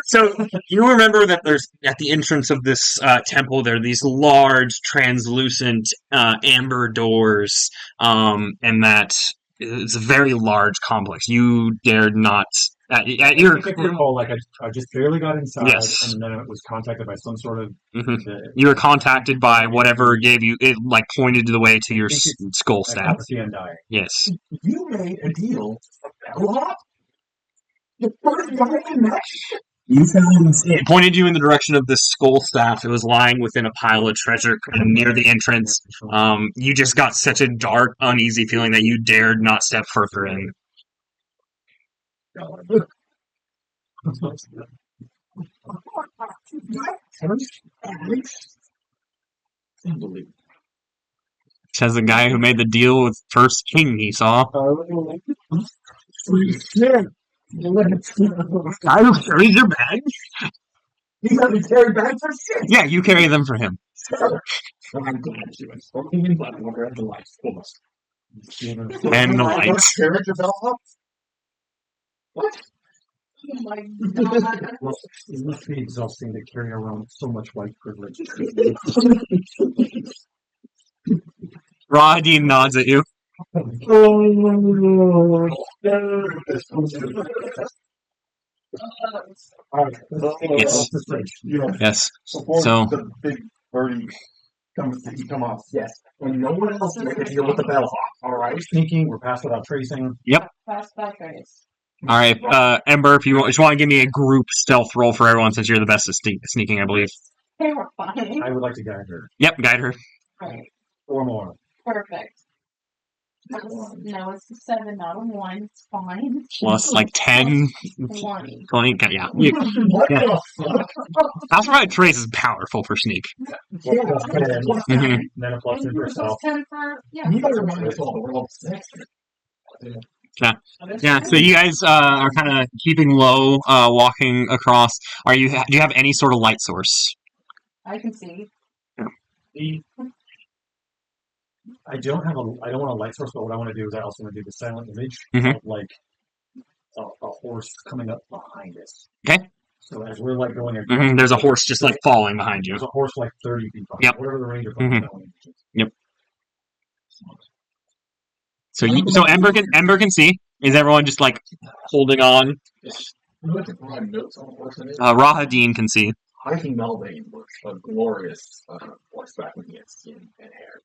So you remember that there's at the entrance of this temple there are these large translucent amber doors, and that it's a very large complex. You dared not at your I recall, like I just barely got inside, Yes. and then it was contacted by some sort of. Mhm. You were contacted by whatever gave you it, like pointed the way to your I think skull I staff. the Undying. Yes. You made a deal with Ballad? The first guy I met? It pointed you in the direction of the skull staff. It was lying within a pile of treasure near the entrance. You just got such a dark, uneasy feeling that you dared not step further in. Says the guy who made the deal with first king he saw. Guy who carries your bags? You got me carry bags for shit. Yeah, you carry them for him. I'm glad you went smoking in Flatwater and the lights almost. And the lights. Carriage of Bellhop? What? Oh my god. It must be exhausting to carry around so much white privilege. Rodine nods at you. Yes. Yes. Before So- the big birdie come off. Yes. And no one else make a deal with the Bellhop, alright? Sneaking, we're past without tracing. Fast back race. All right, Ember, if you just want to give me a group stealth roll for everyone, since you're the best at sneaking, I believe. Terrifying. I would like to guide her. Yep, guide her. Right. Or more. Perfect. No, it's a 7, not a 1. It's fine. Plus like 10, 20. 20. Yeah. What Yeah. the fuck? Alphabet trace is powerful for sneak. Yeah. Mhm. Then a plus 2 for Plus herself. 10 for, yeah. You better remind us all the world six. Yeah, so you guys are kind of keeping low, walking across. Do you have any sort of light source? I can see. I don't want a light source, but what I want to do is I also want to do the silent image Mhm. of like a horse coming up behind us. So as we're like going, There's a horse just like falling behind you. there's a horse like 30 feet behind. Yep. Whatever the range of Mhm. telling you. Yep. So Ember can see. Is everyone just like holding on? I'm going to provide notes on horsemanship. Rahadin can see. Hiking Melvane was a glorious horseback when he had skin and hair.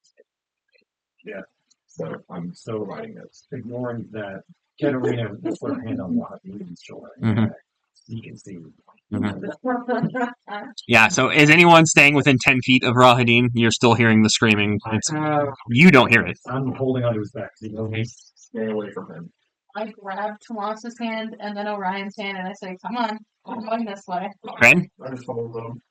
Yeah. So I'm So providing notes. ignoring that, Katarina will put her hand on Wahid's shoulder. Mhm. You can see. Yeah. So is anyone staying within 10 feet of Rahadin? You're still hearing the screaming. You don't hear it. I'm holding onto his back. You know, Stay away from him. I grab Tomas's hand and then Orion's hand and I say, "Come on, I'm going this way." Red? I just follow them.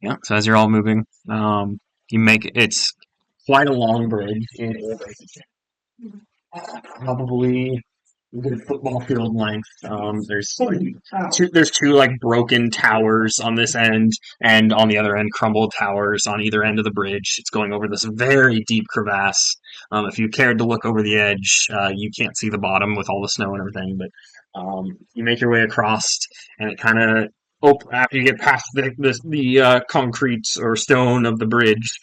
Yeah. So as you're all moving, you make it's quite a long bridge. It's probably a good football field length. There's two like broken towers on this end, and on the other end, crumbled towers on either end of the bridge. It's going over this very deep crevasse. If you cared to look over the edge, you can't see the bottom with all the snow and everything, but you make your way across, and it kind of after you get past the concrete or stone of the bridge.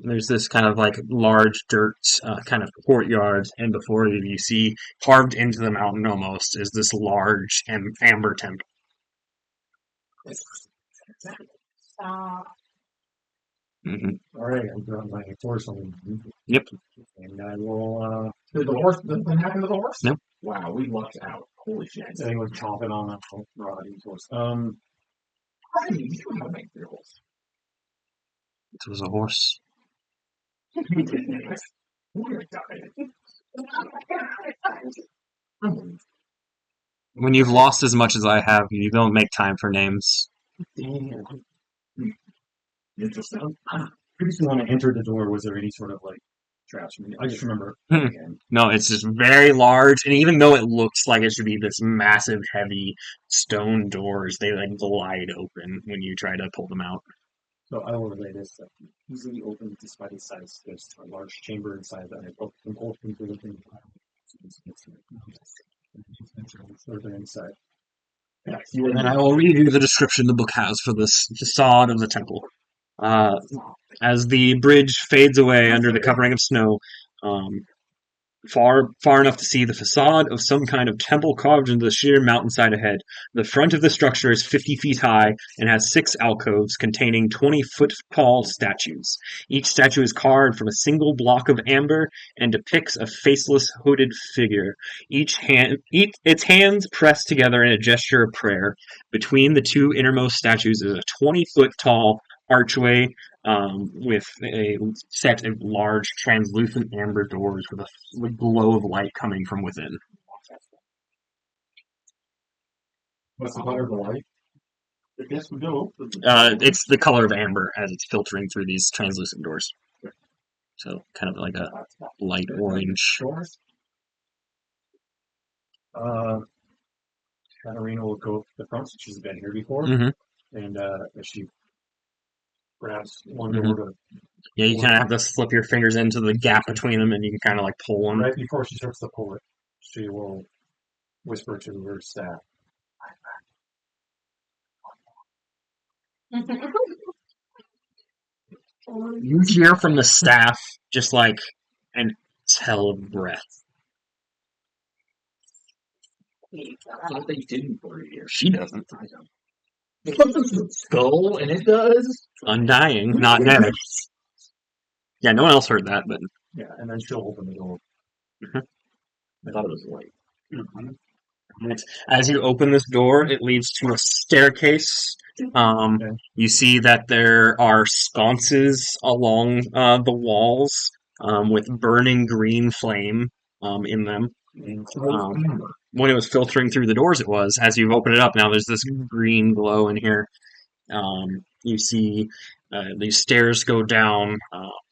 There's this kind of like large dirt kind of courtyard, and before you see carved into the mountain almost is this large amber temple. Stop. Hmm. all right, I'm drawing my horse on. Yep. And I will, Did the horse? Nothing happened to the horse? Nope. Wow, we lucked out. Holy shit! is anyone chomping on that Wahid's horse? How do you know how to make your horse? It was a horse. We didn't. We're dying. When you've lost as much as I have, you don't make time for names. Damn. Interesting. Previously, when I entered the door, was there any sort of like traps? I just remember. Hmm. Again, No, it's just very large, and even though it looks like it should be this massive, heavy stone doors, they like glide open when you try to pull them out. so I will relay this. Easily open despite its size. There's a large chamber inside that I built an open for looking. Further inside. And then I will read you the description the book has for this facade of the temple. As the bridge fades away under the covering of snow, far enough to see the facade of some kind of temple carved into the sheer mountainside ahead. The front of the structure is 50 feet high and has 6 alcoves containing 20-foot-tall statues. Each statue is carved from a single block of amber and depicts a faceless, hooded figure. Its hands pressed together in a gesture of prayer. Between the two innermost statues is a 20-foot-tall archway with a set of large translucent amber doors with a glow of light coming from within. What's the color of the light? I guess we go. It's the color of amber as it's filtering through these translucent doors. So kind of like a light orange. Doors? Katarina will go up to the front since she's been here before. Mhm. And as she grabs one Mhm. door to Yeah, you kind of have to slip your fingers into the gap between them, and you can kind of like pull one. right before she starts to pull it, she will whisper to her staff. You hear from the staff just like an exhale of breath. I thought they didn't breathe. She doesn't. I don't. It comes from the skull, and it does. Undying, not dead. Yeah, no one else heard that, but Yeah, and then she'll open the door. I thought it was light. as you open this door, it leads to a staircase. You see that there are sconces along the walls with burning green flame in them. When it was filtering through the doors, it was. As you open it up, now there's this green glow in here. You see these stairs go down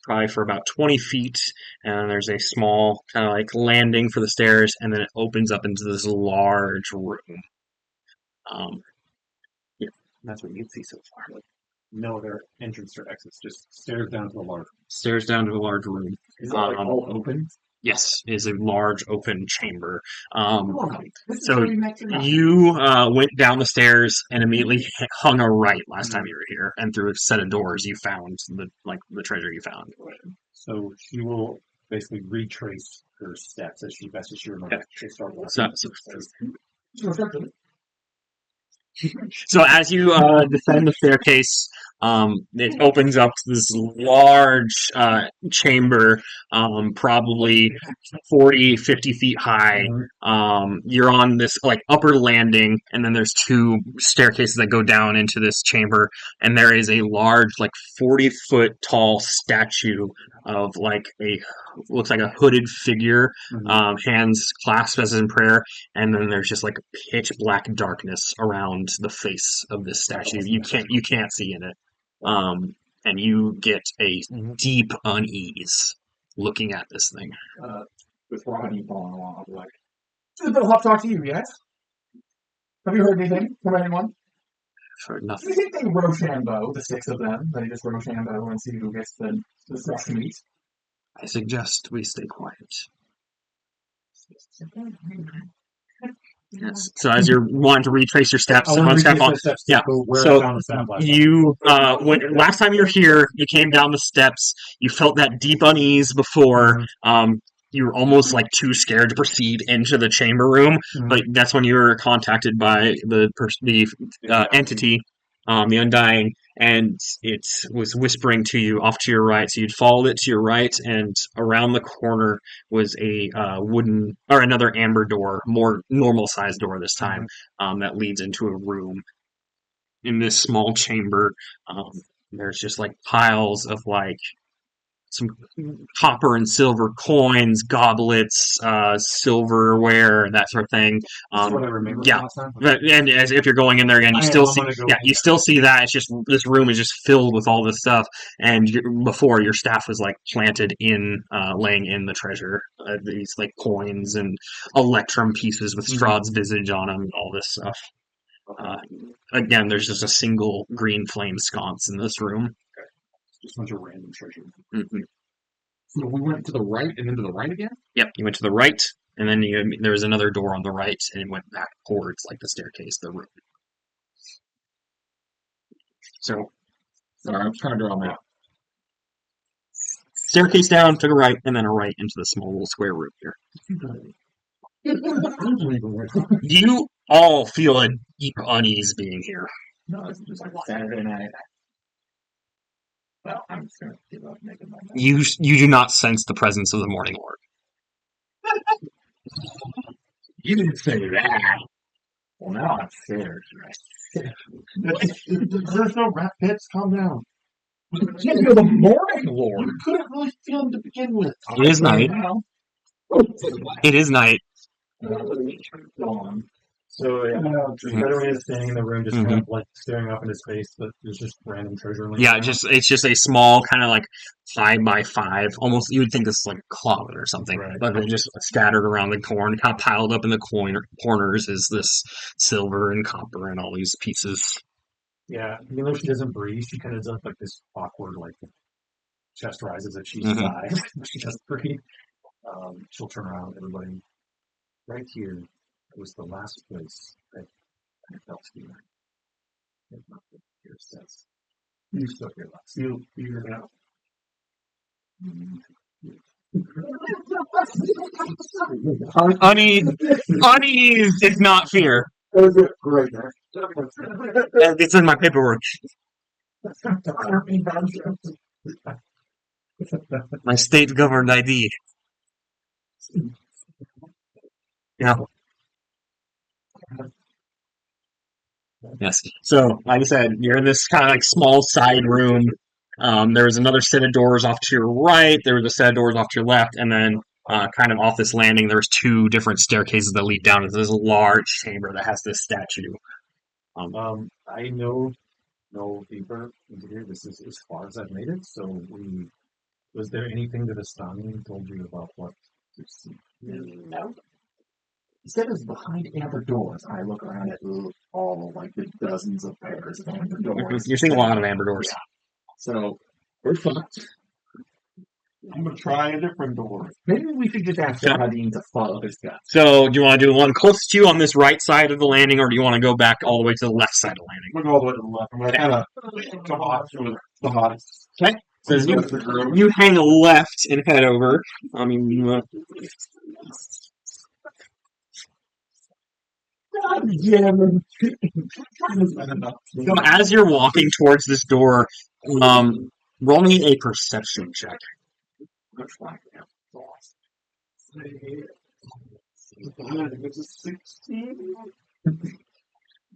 probably for about 20 feet, and there's a small kind of like landing for the stairs, and then it opens up into this large room. Yeah, that's what you can see so far. No other entrance or exits, just stairs down to a large. Stairs down to a large room. Is it like all open? Yes, it is a large open chamber. Right. This is So where we met tonight. you went down the stairs and immediately hung a right last time you were here, and through a set of doors you found the treasure you found. So she will basically retrace her steps as best as she remembers. She'll start walking. So as you descend the staircase, it opens up this large chamber, probably 40, 50 feet high. You're on this like upper landing, and then there's two staircases that go down into this chamber, and there is a large, like 40-foot tall statue of looks like a hooded figure, hands clasped as in prayer, and then there's just like pitch black darkness around the face of this statue. You can't see in it, and you get a deep unease looking at this thing. With Rodney following along, I'll be like, "Did Bill Hop talk to you yet? Have you heard anything from anyone? For Do nothing. you think they Rochambeau, the 6 of them? They just Rochambeau and see who gets the fresh meat?" I suggest we stay quiet. Yes. So as you're wanting to retrace your steps, I want one to step retrace on. my steps to Yeah. go where So I found the staff last time. you when last time you were here, you came down the steps. You felt that deep unease before. You were almost like too scared to proceed into the chamber room, but that's when you were contacted by the entity, the Undying, and it was whispering to you off to your right. So you'd followed it to your right, and around the corner was a wooden or another amber door, more normal sized door this time, that leads into a room. In this small chamber, there's just like piles of like some copper and silver coins, goblets, silverware, that sort of thing. That's what I remember Yeah, last time. and as if you're going in there again, you still see, you still see that. It's just this room is just filled with all this stuff. And before your staff was like planted in, laying in the treasure, these like coins and electrum pieces with Strahd's visage on them, and all this stuff. Again, there's just a single green flame sconce in this room. Just a bunch of random treasure. So we went to the right and then to the right again? Yep, you went to the right, and then there was another door on the right, and it went back towards like the staircase, the room. So, Sorry, I'm trying to draw a map. staircase down, took a right, and then a right into the small little square room here. You all feel a deep unease being here. No, it's just like Saturday night. Well, I'm just going to give up making my map. You do not sense the presence of the Morning Lord. You didn't say that. Well, now I'm scared. There's no rat pits. Calm down. You can't feel the Morning Lord. You couldn't really feel him to begin with. It is night. It is night. So yeah, Federer is standing in the room, just kind of like staring up into space, but there's just random treasure. Yeah, it's just a small kind of like 5x5. Almost, you would think this is like a closet or something, but they're just scattered around the corner, kind of piled up in the corners is this silver and copper and all these pieces. Yeah, even though she doesn't breathe, she kind of does like this awkward, like chest rises if she sighs. She doesn't breathe. She'll turn around, everybody. Right here was the last place that I felt here. Here says, you stuck your last. You figured it out. Unease is not fear. Great. It's in my paperwork. My state governed ID. Yeah. Yes. So, like I said, you're in this kind of like small side room. There was another set of doors off to your right. There was a set of doors off to your left, and then kind of off this landing, there's two different staircases that lead down to this large chamber that has this statue. I know no deeper into here. This is as far as I've made it. So, was there anything that Astani told you about what to see? No. He said it was behind amber doors. I look around at all like the dozens of pairs of amber doors. You're seeing a lot of amber doors. Yeah. So we're fucked. I'm gonna try a different door. Maybe we should just ask Dean to follow his guts. So, do you want to do one closest to you on this right side of the landing, or do you want to go back all the way to the left side of the landing? I'm gonna go all the way to the left. I'm gonna kind of dodge with the hottest. Okay. So as That's the group. you hang left and head over. I mean, so as you're walking towards this door, roll me a perception check. It's a 16.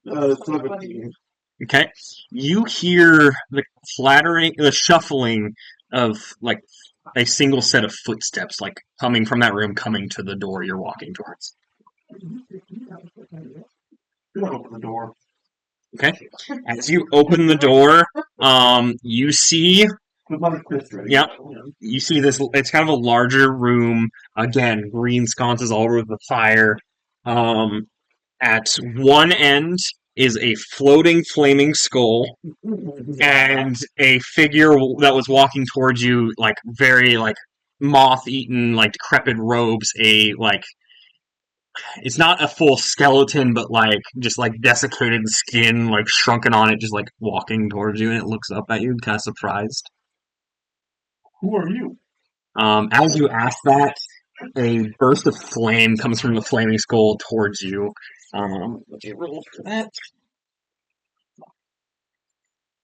17. Okay. You hear the shuffling of like a single set of footsteps, like coming from that room, coming to the door you're walking towards. Open the door. Okay. As you open the door, you see With my fist ready. Yep. You see this, it's kind of a larger room. Again, green sconces all over the fire. At one end is a floating flaming skull and a figure that was walking towards you, like very like moth-eaten, like decrepit robes. It's not a full skeleton, but like just like desiccated skin, like shrunken on it, just like walking towards you, and it looks up at you, kind of surprised. Who are you? As you ask that, a burst of flame comes from the flaming skull towards you. Would you roll for that?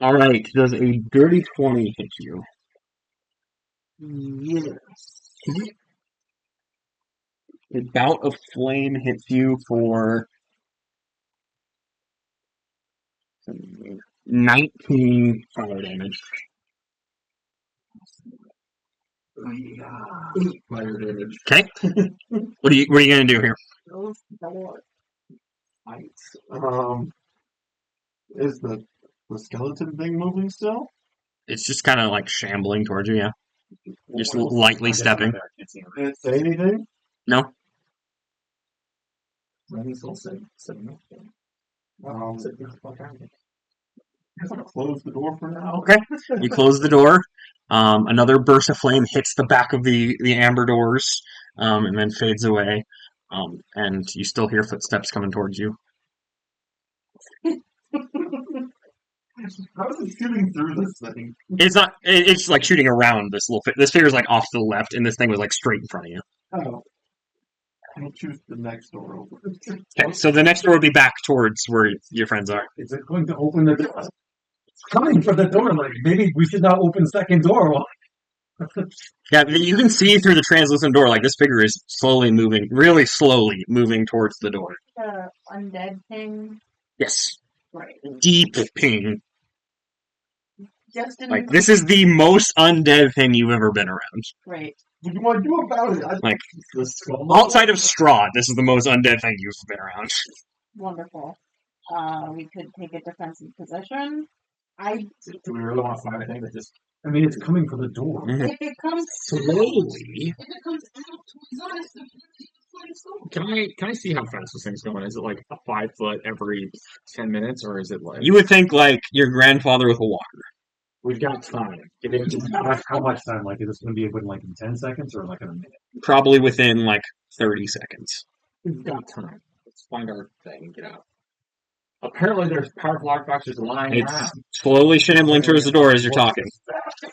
Alright, does a dirty 20 hit you? Yes. A bout of flame hits you for 19 fire damage. Fire damage. Okay. What are you gonna do here? Is the skeleton thing moving still? It's just kind of like shambling towards you, yeah. Just lightly stepping. Did it say anything? No? He's still sitting I'm gonna close the door for now. Okay. You close the door. Another burst of flame hits the back of the amber doors, and then fades away. And you still hear footsteps coming towards you. How is it shooting through this thing? It's not. It's like shooting around this little. This figure's like off to the left, and this thing was like straight in front of you. Oh. I'll choose the next door over. Okay, so the next door would be back towards where your friends are. Is it going to open the door? It's coming for the door, like maybe we should not open second door. Yeah, you can see through the translucent door. Like this figure is slowly moving, really slowly moving towards the door. The undead thing. Yes, Right. deep ping. Just in Like this is the most undead thing you've ever been around. Right. What do you want to do about it? Like outside of Strahd, this is the most undead thing you've been around. Wonderful. We could take a defensive position. Do we really want to find a thing that just I mean, it's coming for the door. Mhm. If it comes Slowly. if it comes out towards us, then it's going Can I see how fast this thing's going? Is it like a 5 foot every 10 minutes, or is it like You would think like your grandfather with a walker. we've got time? Get into How much time? Like, is this going to be open like in 10 seconds or like in a minute? Probably within like 30 seconds. We've got time. Let's find our thing and get out. Apparently, there's powerful artifacts lying It's around. slowly shambling towards the door as you're talking.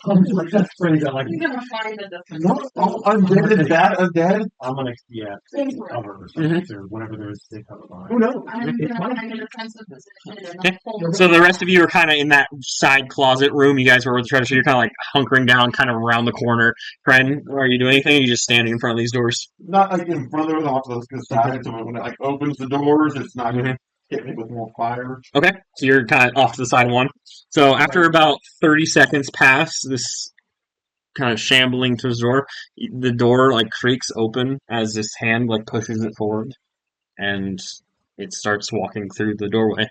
Like, that's crazy. I'm like, You're gonna find a defensive No, undead is that undead? I'm gonna, yeah, take cover or something, or whatever there is to take cover behind. Who knows? I'm It gonna might find a defensive position and Okay. I'll hold So the rest of you are kind of in that side closet room. You guys were with the treasure. So you're kind of like hunkering down, kind of around the corner. Friend, are you doing anything? Or are you just standing in front of these doors? Not like in front of it, off those sides. So when it like opens the doors, it's not gonna hit me with more fire. Okay, so you're kind of off to the side of one. So after about 30 seconds pass, this kind of shambling to the door like creaks open as this hand like pushes it forward, and it starts walking through the doorway.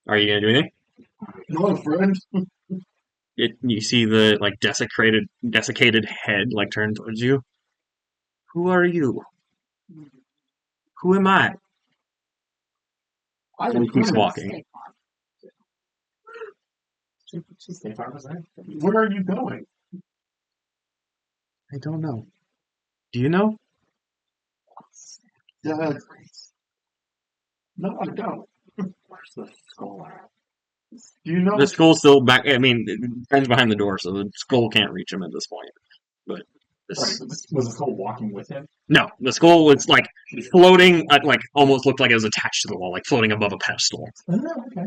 Are you gonna do anything? No, friend. You see the like desiccated head like turn towards you. Who are you? Who am I? And he keeps walking. Where are you going? I don't know. Do you know? Yeah, No, I don't. Where's the skull at? do you know? The skull's still back. I mean, Ben's behind the door, so the skull can't reach him at this point. But Right, was the skull walking with him? no, the skull was like floating, like almost looked like it was attached to the wall, like floating above a pedestal. Oh, okay.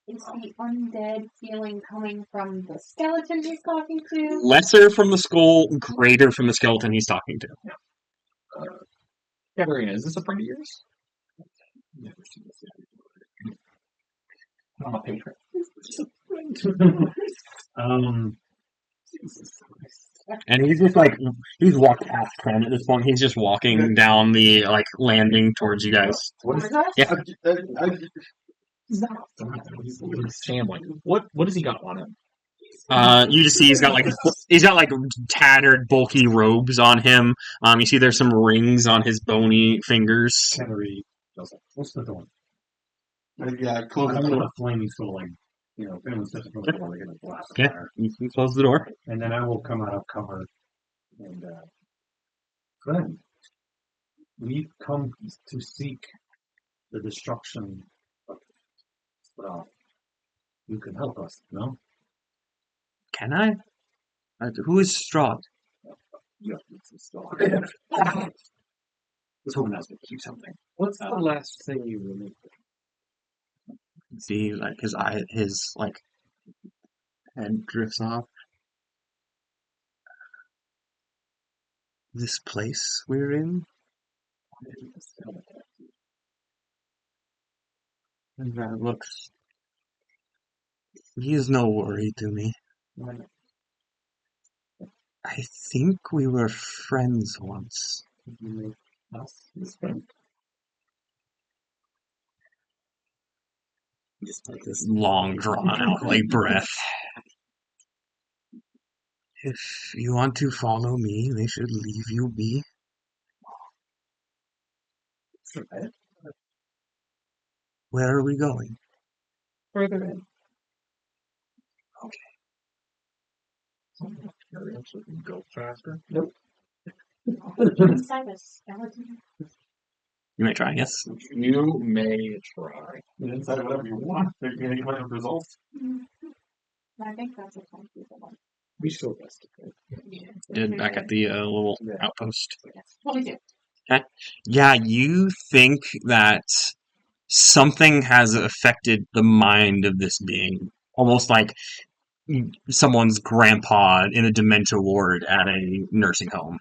Is the undead feeling coming from the skeleton he's talking to? Lesser from the skull, greater from the skeleton he's talking to. Katarina, is this a friend of yours? Never seen this yet. I'm a patron. Jesus Christ. And he's just like he's walked past Ken at this point. He's just walking down the like landing towards you guys. What is that? Yeah. He's shambling. What does he got on him? You just see he's got like tattered, bulky robes on him. You see there's some rings on his bony fingers. Henry does it. What's the door? Yeah, close I'm the gonna door. flame so like, you know, if anyone's touching the door, they're gonna blast Okay, fire. you close the door. And then I will come out of cover and friend, we've come to seek the destruction of Strahd. You can help us, no? Can I? Who is Strahd? You have to Strahd. Someone else to do something. What's the last thing you remember? See, like his like head drifts off. This place we're in. And that looks. He is no worry to me. I think we were friends once. Just like this long, drawn out, like breath. If you want to follow me, they should leave you be. Where are we going? Further in. Go faster. Nope. Inside a skeleton? You may try, yes. You may try. You can decide whatever you want. There's any kind of results. I think that's a 20 one. We still investigate. Did back at the little outpost. Yes, 22. Yeah, you think that something has affected the mind of this being. Almost like someone's grandpa in a dementia ward at a nursing home.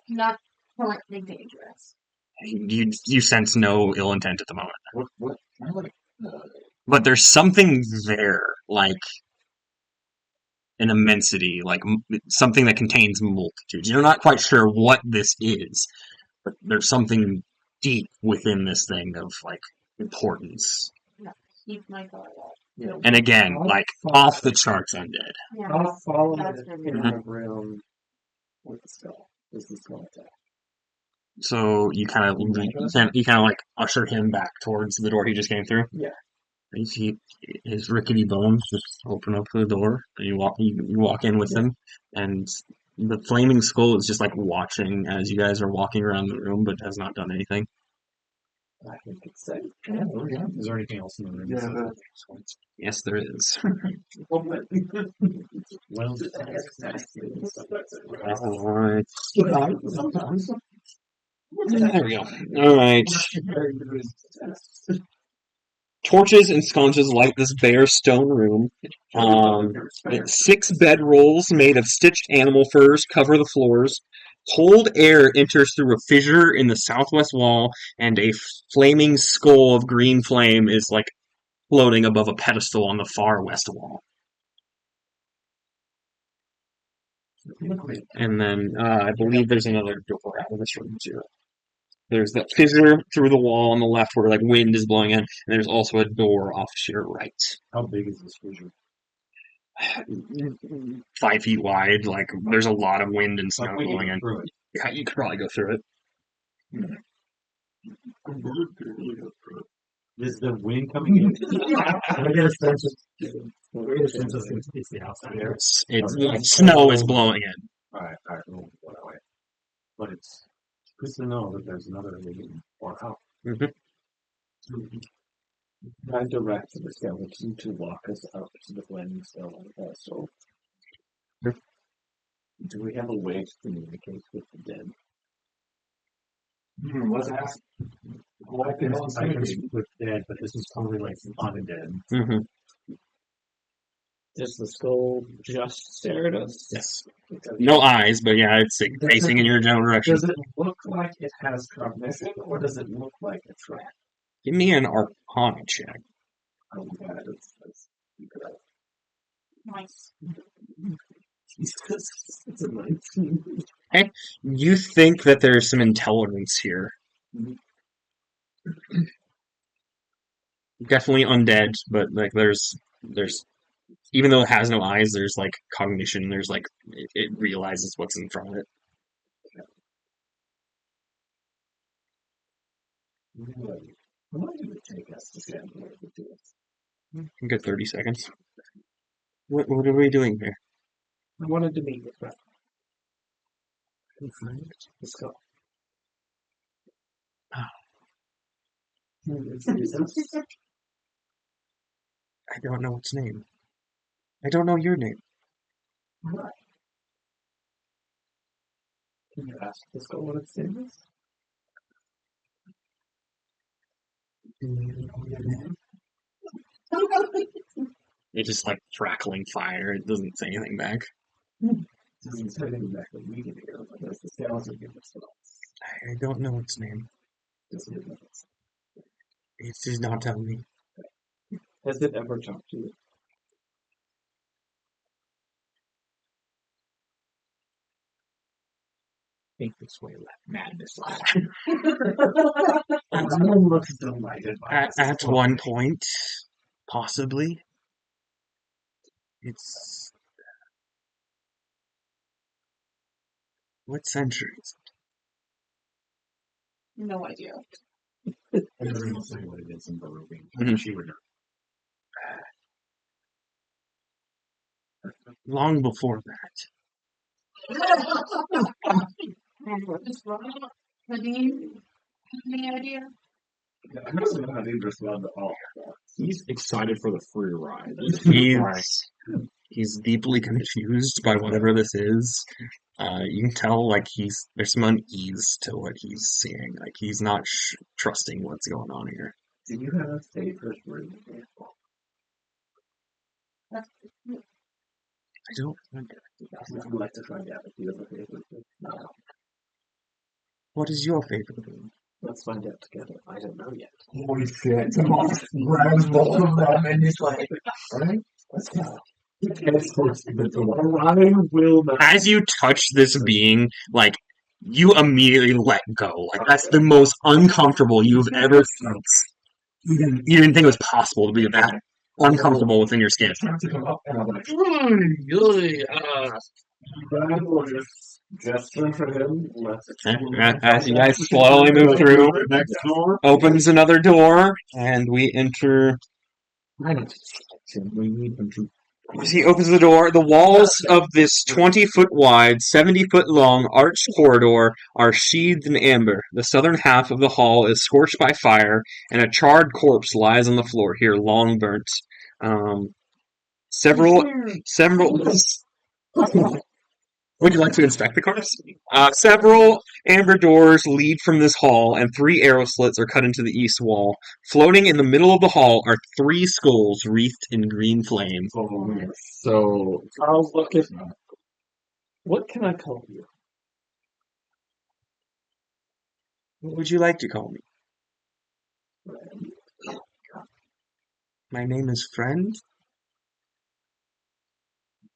Not currently dangerous. You sense no ill intent at the moment. What? But there's something there, like an immensity, like something that contains multitudes. You're not quite sure what this is, but there's something deep within this thing of like importance. No, keep my thought out. And again, like off the charts undead. Yeah, I'll follow that's it really in good. the room with the skull. Is the skull attack? So you kind of like usher him back towards the door he just came through. Yeah. You see his rickety bones just open up the door, and you walk in with him, and the flaming skull is just like watching as you guys are walking around the room, but has not done anything. I think it's safe. Yeah, there we go. Is there anything else in the room? Yeah, Yes, there is. Well, Alright. There we go. Alright. Torches and sconces light this bare stone room. 6 bedrolls made of stitched animal furs cover the floors. Cold air enters through a fissure in the southwest wall, and a flaming skull of green flame is like floating above a pedestal on the far west wall. And then I believe there's another door out of this room too. There's that fissure through the wall on the left where like wind is blowing in, and there's also a door off to your right. how big is this fissure? 5 feet wide, like there's a lot of wind and snow Like, we can blowing get in. through it. Yeah, you could probably go through it. Is the wind coming in? I get a sense it's the outside air. Snow is blowing in. Alright, we'll go that way. But it's good to know that there's another way or out. I direct the skeleton to walk us up to the blending stone vessel. Do we have a way to communicate with the dead? Let's ask. I can speak with dead, but this is totally like undead. Does the skull just stare at us? Yes. No eyes, but yeah, it's like, facing in your general direction. Does it look like it has cognition, or does it look like a trap? Give me an Arcana check. Oh, yeah, that's Nice. it's a 19. You think that there's some intelligence here. Definitely undead, but like there's even though it has no eyes, there's like cognition. There's like it realizes what's in front of it. How long did it take us to stand here to do it? You get 30 seconds. What are we doing here? I wanted to meet with her. Find the skull. I don't know its name. I don't know your name. Right. Can you ask the skull what its name is? It's just like crackling fire. It doesn't say anything back. Doesn't say anything back that we can hear, but does the skeleton give us the I don't know its name. Does it know its It does not tell me. Has it ever talked to you? Think this way, madness. Everyone looks delighted by At one point, possibly. It's what century is No idea. Everyone will say what it is in Barovia. Mhm. She would know. it? Long before that. Nadine, any idea? I don't know how to respond to all. He's excited for the free ride. He's deeply confused by whatever this is. You can tell like there's some unease to what he's seeing. Like he's not trusting what's going on here. Do you have a favorite room? I don't remember. I'd like to find out if you have a favorite room. What is your favorite room? Let's find out together. I don't know yet. Holy shit. Moss grabs both of them and he's like, alright, let's go. He heads towards the door. Ryan will not. As you touch this being, like you immediately let go. Like that's the most uncomfortable you've ever felt. You didn't think it was possible to be that uncomfortable within your skin. Trying to come up and I'm like, Ryan will just gesture for him. As you guys slowly move through, Next door. opens another door, and we enter. I don't expect him. We need him to. As he opens the door, the walls of this 20-foot wide, 70-foot long arched corridor are sheathed in amber. The southern half of the hall is scorched by fire, and a charred corpse lies on the floor here, long burnt. Several. Would you like to inspect the corpse? Several amber doors lead from this hall, and 3 arrow slits are cut into the east wall. Floating in the middle of the hall are 3 skulls wreathed in green flame. So I'll look at. What can I call you? What would you like to call me? My name is Friend.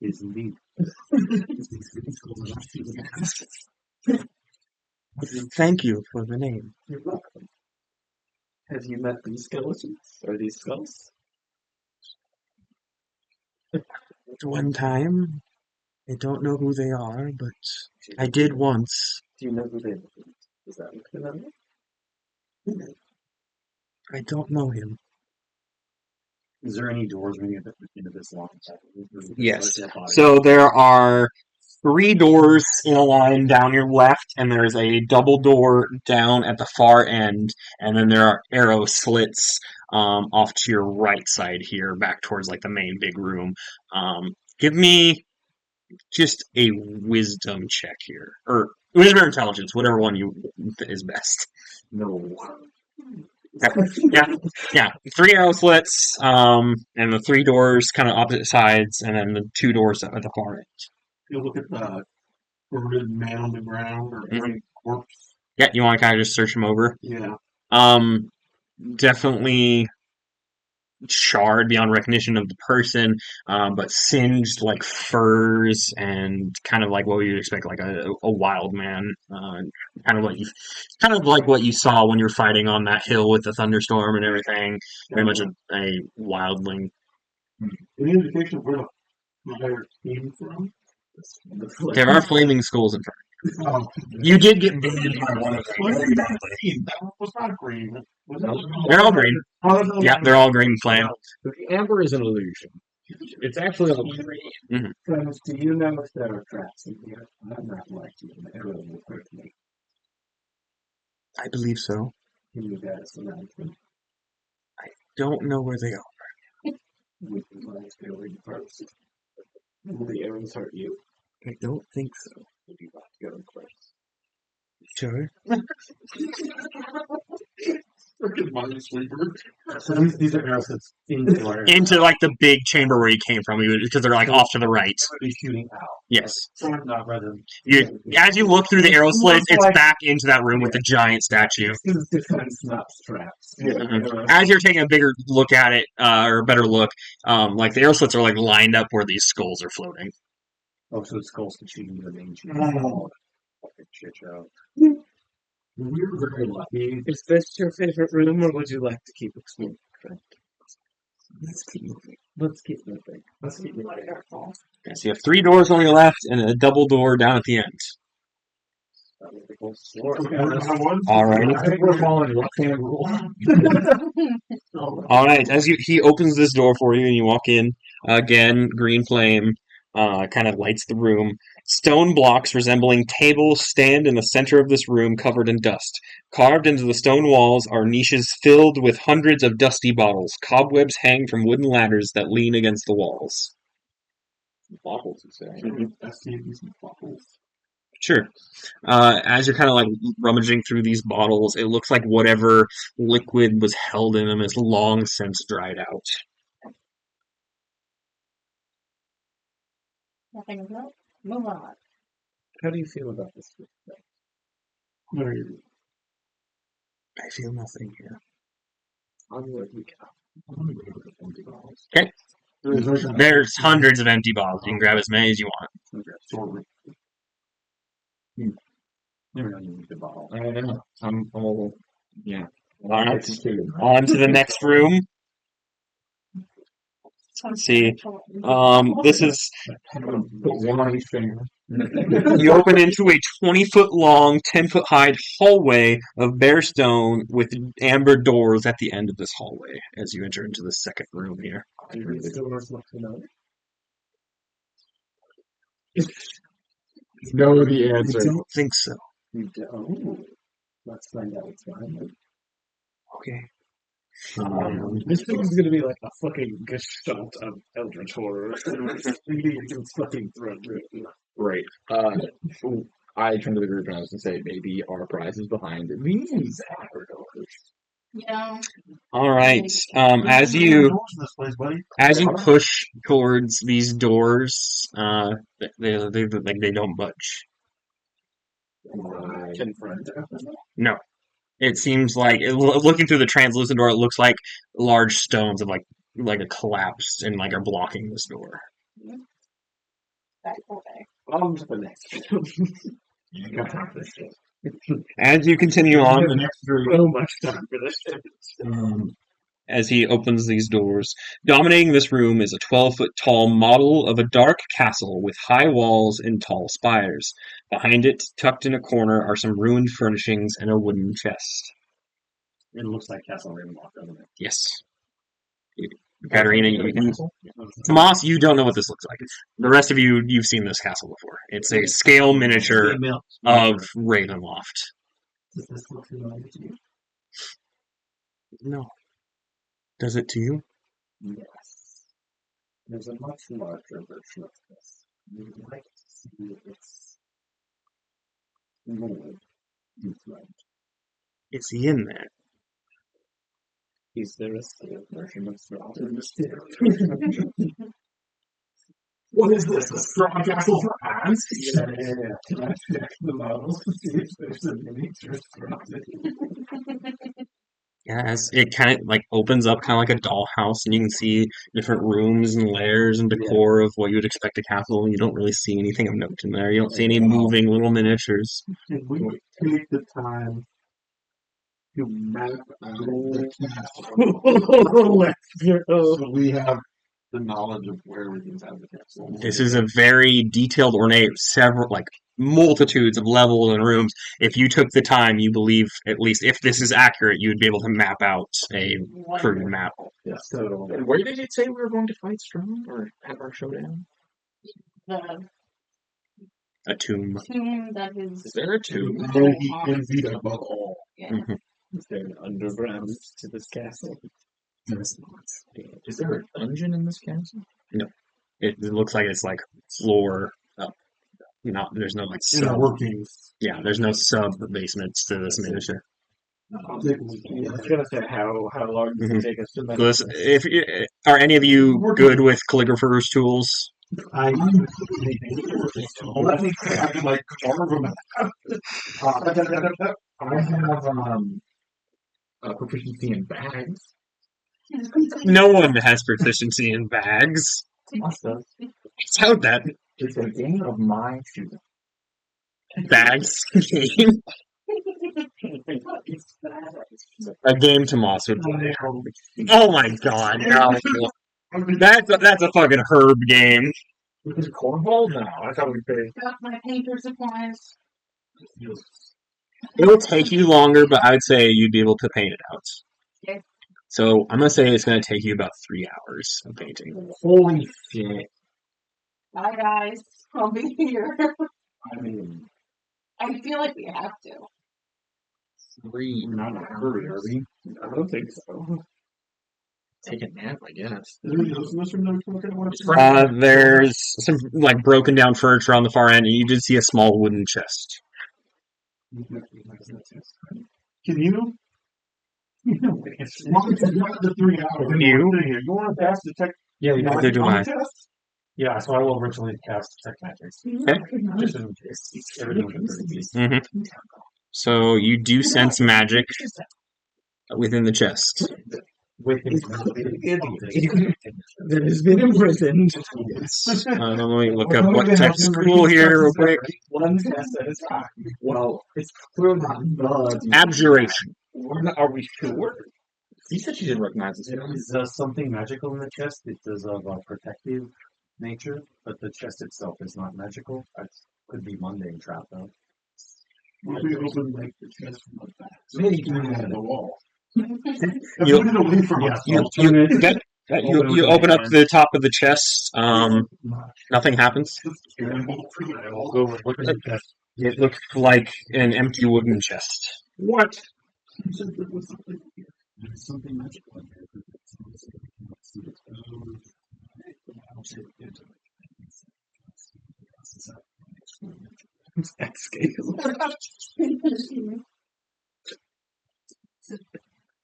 Is indeed. Thank you for the name. You're welcome. Have you met these skeletons or these skulls? At one time, I don't know who they are, but I did once. Do you know who they are? Is that what you know? I don't know him. Is there any doors leading into this long? Yes. So there are 3 doors in a line down your left, and there's a double door down at the far end, and then there are arrow slits off to your right side here, back towards like the main big room. Give me just a wisdom check here, or wisdom or intelligence, whatever one you is best. No. Yeah. 3 arrow slits, and the 3 doors kind of opposite sides, and then the 2 doors at the far end. You look at the red man on the ground or Mhm. corpse. Yeah, you want to kind of just search them over. Yeah. Definitely charred beyond recognition of the person, but singed like furs and kind of like what you'd expect, like a wild man, kind of like what you saw when you're fighting on that hill with the thunderstorm and everything. Very much a wildling. Any indication of where the fire came from? There are flaming skulls in front. Oh, You did get bitten by one of them. very badly. that was not green. They're all green. Yeah, they're all green flame. But the amber is an illusion. It's actually all green. Friends, do you know if there are traps in here? I'm not like you. The arrow will hurt me. I believe so. Can you guys around them? Don't know where they are. Would you mind going first? Will the arrows hurt you? I don't think so. Would you like to go first? Sure. Freaking minesweeper. So these are arrows that's into our Into like the big chamber where you came from, because they're like off to the right. be shooting out. Yes. So I'm not rather. As you look through the arrow slits, it's back into that room with the giant statue. This is different snap straps. As you're taking a bigger look at it, or a better look, like the arrow slits are like lined up where these skulls are floating. Oh, so the skulls can shoot into the main chamber. Oh. Fucking shit show. We were very lucky. Is this your favorite room, or would you like to keep exploring? Let's keep moving. Let's keep moving. Let's keep it like that. Okay, so you have 3 doors on your left and a double door down at the end. Alrighty. I think we're following left-hand rule. All right. He opens this door for you, and you walk in. Again, green flame kind of lights the room. Stone blocks resembling tables stand in the center of this room, covered in dust. Carved into the stone walls are niches filled with hundreds of dusty bottles. Cobwebs hang from wooden ladders that lean against the walls. Bottles, you say? That's these bottles. Sure. As you're kind of like rummaging through these bottles, it looks like whatever liquid was held in them is long since dried out. Nothing of note. Move on. How do you feel about this? I feel nothing here. Onward we go. There's hundreds of empty bottles. You can grab as many as you want. Never know you need the bottle. I know. I'm all, yeah. All right. On to the next room. Let's see. This is One on each finger. you open into a 20-foot long, 10-foot high hallway of bare stone with amber doors at the end of this hallway as you enter into the second room here. Know the I answer. don't think so. Let's find out what's behind it. Okay. This thing is gonna be like a fucking gestalt of Eldritch horror. It's fucking through. Great. I turn to the group and I was gonna say maybe our prize is behind these amber doors. Yeah. All right. As you push towards these doors, they don't budge. Confront. No. It seems like looking through the translucent door, it looks like large stones have like a collapsed and like are blocking this door. That's okay. On to the next. As you continue on, the next So much time for this. as he opens these doors. Dominating this room is a 12-foot tall model of a dark castle with high walls and tall spires. Behind it, tucked in a corner, are some ruined furnishings and a wooden chest. It looks like Castle Ravenloft, doesn't it? Yes. Katarina, Moss, you don't know what this looks like. The rest of you, you've seen this castle before. It's a scale miniature of Ravenloft. Does this look familiar to you? No. Does it to you? Yes. There's a much larger version of this. We would like to see its mold inflamed. Is he in there? Is there a scale version of Throttle? What is this? A strong castle for ants? Yeah. Can I check the models to see if there's a miniature structure? Yeah, as it kind of like opens up kind of like a dollhouse, and you can see different rooms and layers and decor of what you would expect a castle. You don't really see anything of note in there. You don't see any moving little miniatures. Can we take the time to map out the castle so we have the knowledge of where we can have the castle? This is a very detailed, ornate, several like multitudes of levels and rooms. If you took the time, you believe at least if this is accurate, you would be able to map out a crude map. Yeah, so And where did it say we were going to fight Strong or have our showdown? The A tomb. tomb that is. Is there a tomb? envied above all. Yeah. Is there an underground to this castle? There's not. Is there a dungeon in this castle? It looks like it's like floor up. There's no like Inner sub. workings. Yeah, there's no sub basements to this miniature. I'll take a look. I was gonna say how long does it take us to So this, are any of you good with calligrapher's tools? I let me grab like carve them out. I have a proficiency in bags. No one has proficiency in bags. Must have. How'd that It's a game of my shooting. bags game? A game Tomas would play. Oh my god, no. That's a fucking herb game. Is it cornhole? No, I thought we'd play. Got my painter supplies. It'll take you longer, but I would say you'd be able to paint it out. Okay. So I'm gonna say it's gonna take you about 3 hours of painting. Holy shit. Bye, guys. I'll be here. I mean, I feel like we have to. we're not in a hurry, are we? I don't think so. Take a nap, I guess. There's some like broken down furniture on the far end, and you did see a small wooden chest. Can you? Once you got the 3 hours, You? you want to pass detect? Yeah, we Neither do I. Yeah, so I will virtually cast Detect Magic. Just in case. Everything with 30 feet. So you do sense magic within the chest. With his That has been imprisoned. Let me look up what type of school here real quick. One test at a time. Well, it's clearly not. Abjuration. Are we sure? You said she didn't recognize this. There is something magical in the chest. It is of a protective nature, but the chest itself is not magical. It could be mundane trap though. What we open like the chest from the back? Maybe you can have the wall. You- Put it away from us. You open up the top of the chest. Nothing happens. Go look at the chest. It looks like an empty wooden chest. What? There's something magical in there. At scale.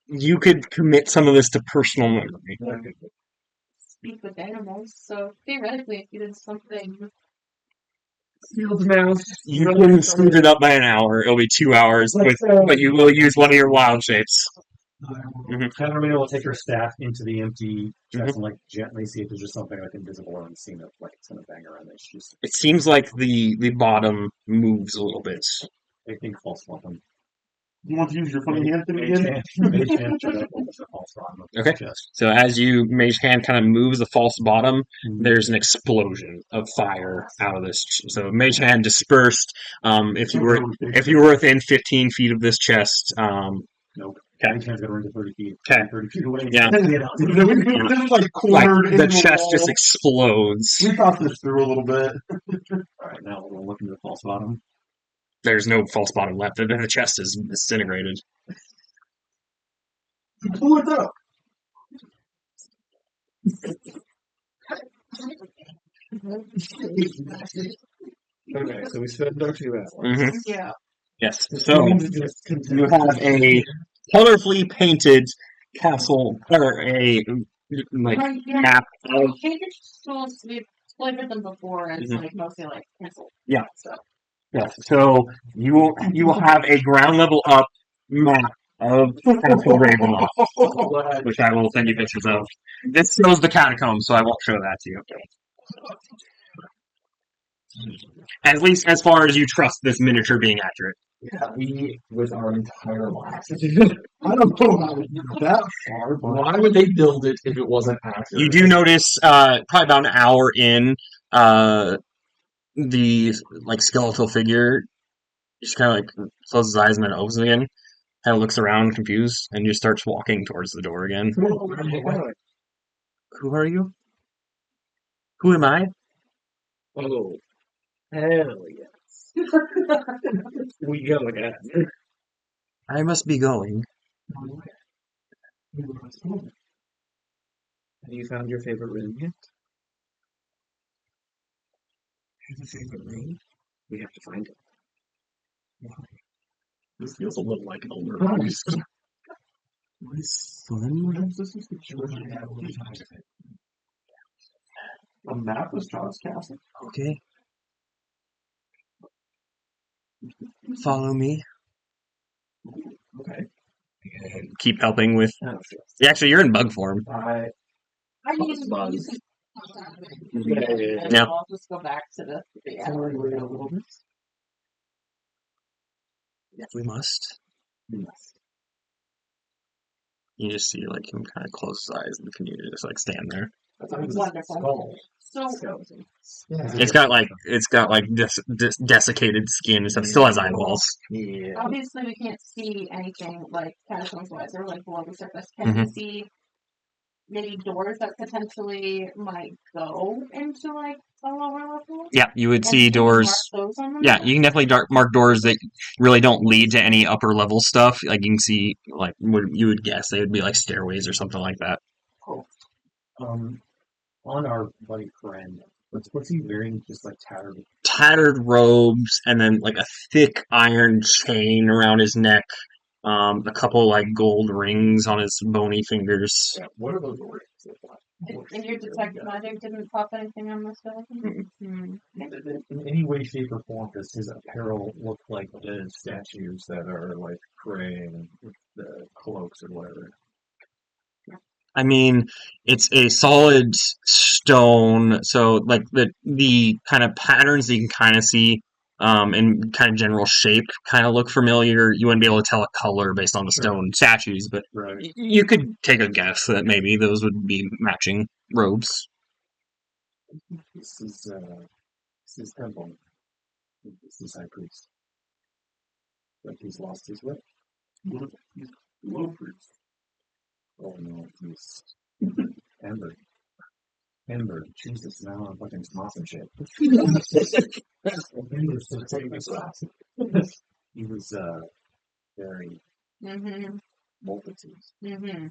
You could commit some of this to personal memory. Speak with animals, so theoretically, if you did something. Field mouse. You can speed it up by an hour. It'll be 2 hours, but you will use one of your wild shapes. Katarina will take her staff into the empty chest and like gently see if there's just something like invisible and see that like it's gonna bang around it. She just It seems like the bottom moves a little bit. I think false weapon. You want to use your funny hand thing again? Okay. So as you mage hand kind of moves the false bottom, there's an explosion of fire out of this. So mage hand dispersed. If you were within 15 feet of this chest, Every time's got to run to 30 feet. Okay. 30 feet away. Yeah. This is like Like cornered the into a chest wall. just explodes. We thought this through a little bit. Alright, now we'll look into the false bottom. There's no false bottom left. The chest is disintegrated. Pull it up. Okay, so we spent our 2 hours. Hmm. Yeah. Yes. So you have a colorfully painted castle or a like Right, yeah. map I of think it's supposed to be flavored them before as Mhm. like mostly like pencil. Yeah. stuff. yes. So you will have a ground level up map of Castle Ravenloft, which I will send you pictures of. This shows the catacombs, so I won't show that to you. At least as far as you trust this miniature being accurate. We, with our entire lives. I don't know how to get that far, but Why would they build it if it wasn't accurate? You do notice, probably about an hour in, the like skeletal figure just kind of like closes his eyes and then opens them again. Kind of looks around, confused, and just starts walking towards the door again. Who are you? Who am I? Oh, hell yes. We go again. I must be going. Have you found your favorite room yet? Have a favorite room? We have to find it. This feels a little like Elder. My son? a map of John's castle. Okay. Follow me. Okay. Keep helping with. Oh, shit. Yeah, actually, you're in bug form. I I use Bug. use it. Yeah. And Yeah. I'll just go back to the Can we wait a little bit? If we must. Yes. You just see like him kind of close his eyes and continue to just like stand there. That's always a Wonderful. skull. So Skeleton. It's got like desiccated skin and stuff. Still has eyeballs. Yeah. obviously we can't see anything like catacombs wise or like below the surface. Can Mm-hmm. we see maybe doors that potentially might go into like a lower level? Yeah, you would And see can we mark doors. those on the Yeah, map? you can definitely mark doors that really don't lead to any upper level stuff. Like you can see, like what you would guess they would be like stairways or something like that. On our buddy friend, what's he wearing? Just like tattered. Tattered robes and then like a thick iron chain around his neck. A couple like gold rings on his bony fingers. Yeah. What are those words? And your detect magic didn't pop anything on this skeleton? In any way, shape, or form, does his apparel look like the statues that are like praying with the cloaks or whatever? I mean, it's a solid stone, so like the kind of patterns that you can kind of see, and kind of general shape kind of look familiar. You wouldn't be able to tell a color based on the stone statues, but Right. you could take a guess that maybe those would be matching robes. This is Temple. This is High Priest. But he's lost his way. Low priest. Oh no, he's Ember. Ember, Jesus, now I'm fucking Smoss and shit. Ember's still taking his class. He was very Mm-hmm. multitudes. Mm-hmm.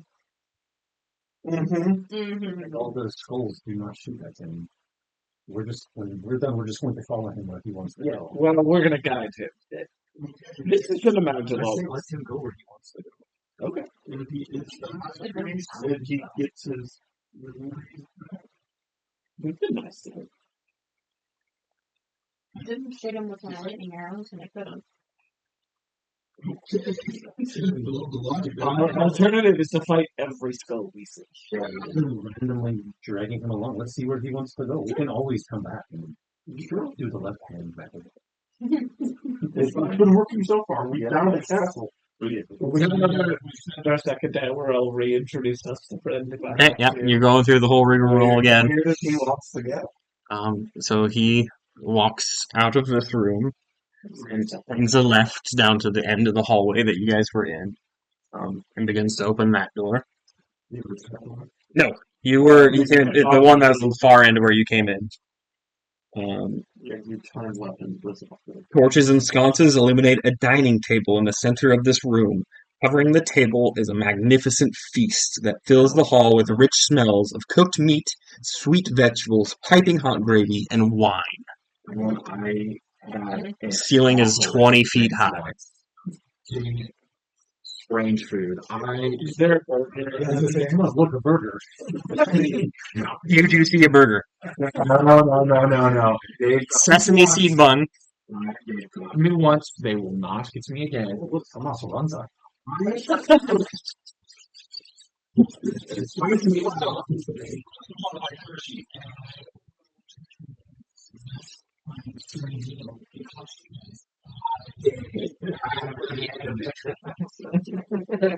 Mm-hmm. Mm-hmm. And all those skulls do not shoot at him. We're just when we're done, we're just going to follow him where he wants to go. Well, we're gonna guide him. This is gonna matter to I say all. let him go where he wants to go. Okay. If he is the priest, then he gets his We've been nice to him. I didn't shoot him with my lightning arrows, and I could have. Our alternative is to fight every skull we see. Randomly dragging him along. Let's see where he wants to go. We can always come back and do the left hand method. It's been working so far. We found the castle. We spend our second day where I'll reintroduce us to friend. Okay, yeah, you're going through the whole rigmarole again. Where does he wants to go? So he walks out of this room and turns the left down to the end of the hallway that you guys were in. and begins to open that door. No, you came the one that was the far end of where you came in. You turn left and listen. Torches and sconces illuminate a dining table in the center of this room. Covering the table is a magnificent feast that fills the hall with rich smells of cooked meat, sweet vegetables, piping hot gravy, and wine. The ceiling is 20 feet high. Strange food. Is there Look, a burger. You do see a burger. No. Sesame seed bun. Me once, they will not get me again. I'm also Runza.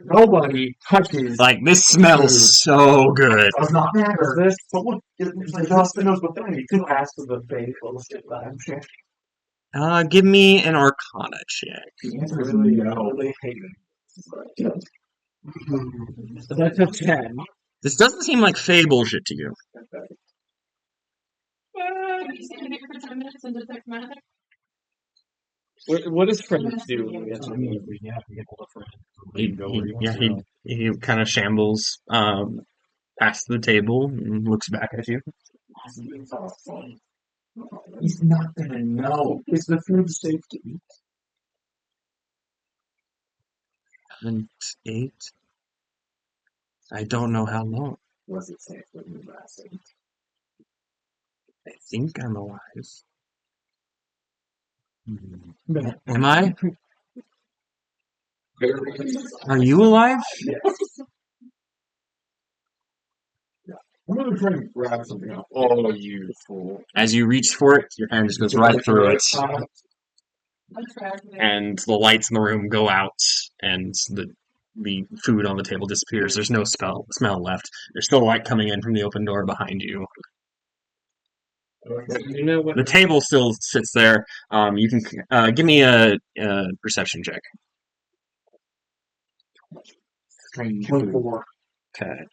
Nobody touches. Like, this smells so good. Does not matter. this? But look, it's like Justin knows what they could ask for the fake. Let's get that check. Give me an Arcana check. The answer is no. They hate it. So that's a 10. This doesn't seem like Fey bullshit to you. You stand here for 10 minutes and detect magic? What does friends do? Yeah, we have to get hold of friend. He kind of shambles past the table and looks back at you. He's not gonna know. Is the food safe to eat? And 8. I don't know how long. Was it safe when you last ate? I think I'm alive. Am I? Are you alive? I'm gonna try and grab something else. Oh, you fool. As you reach for it, your hand just goes right through it. Attractive. And the lights in the room go out, and the food on the table disappears. There's no smell left. There's still light coming in from the open door behind you. You know what? The table still sits there. You can give me a perception check. Strange food. 24. Okay.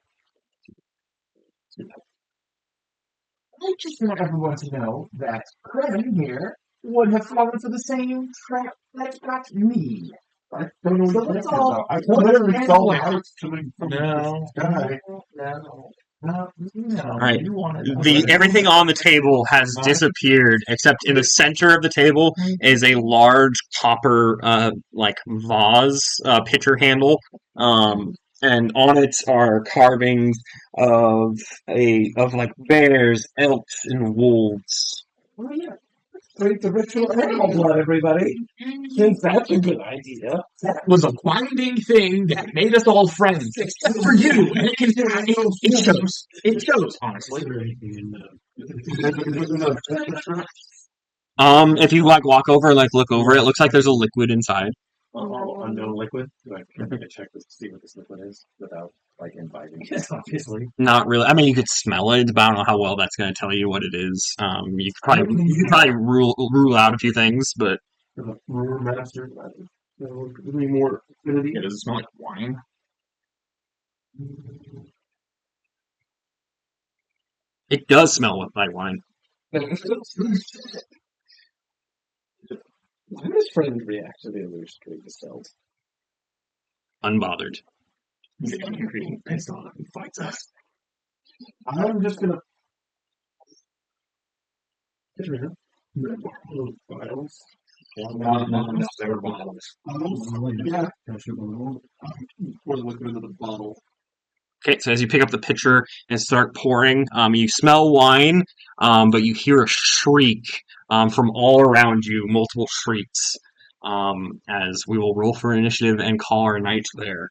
I just want everyone to know that Kevin here would have fallen for the same trap that got me. I don't know what So you're let's talking all- about. I literally saw the lights coming from No. the sky. No. Alright. You wanted Everything on the table has disappeared, except in the center of the table is a large copper vase, pitcher handle. And on it are carvings of bears, elks, and wolves. Oh, yeah. Drink the ritual animal blood, everybody. Think that's a good idea. That was a binding thing that made us all friends, except for you. And it shows. It shows, honestly. If you walk over and look over, it looks like there's a liquid inside. Unknown liquid. I check to see what this liquid is without inviting. Yes, obviously. Not really. I mean, you could smell it, but I don't know how well that's going to tell you what it is. You could probably rule out a few things, but The brewer master. Give me more affinity. Yeah, does it smell like wine? it does smell like wine. How does friend react to the illusion being dispelled? Unbothered. He's angry, pissed on him, he fights us. I'm just gonna. Vials. No, they were bottles. Yeah. Pour the liquid into the bottle. Okay, so as you pick up the pitcher and start pouring, you smell wine, but you hear a shriek from all around you, multiple shrieks. As we will roll for initiative and call our night there.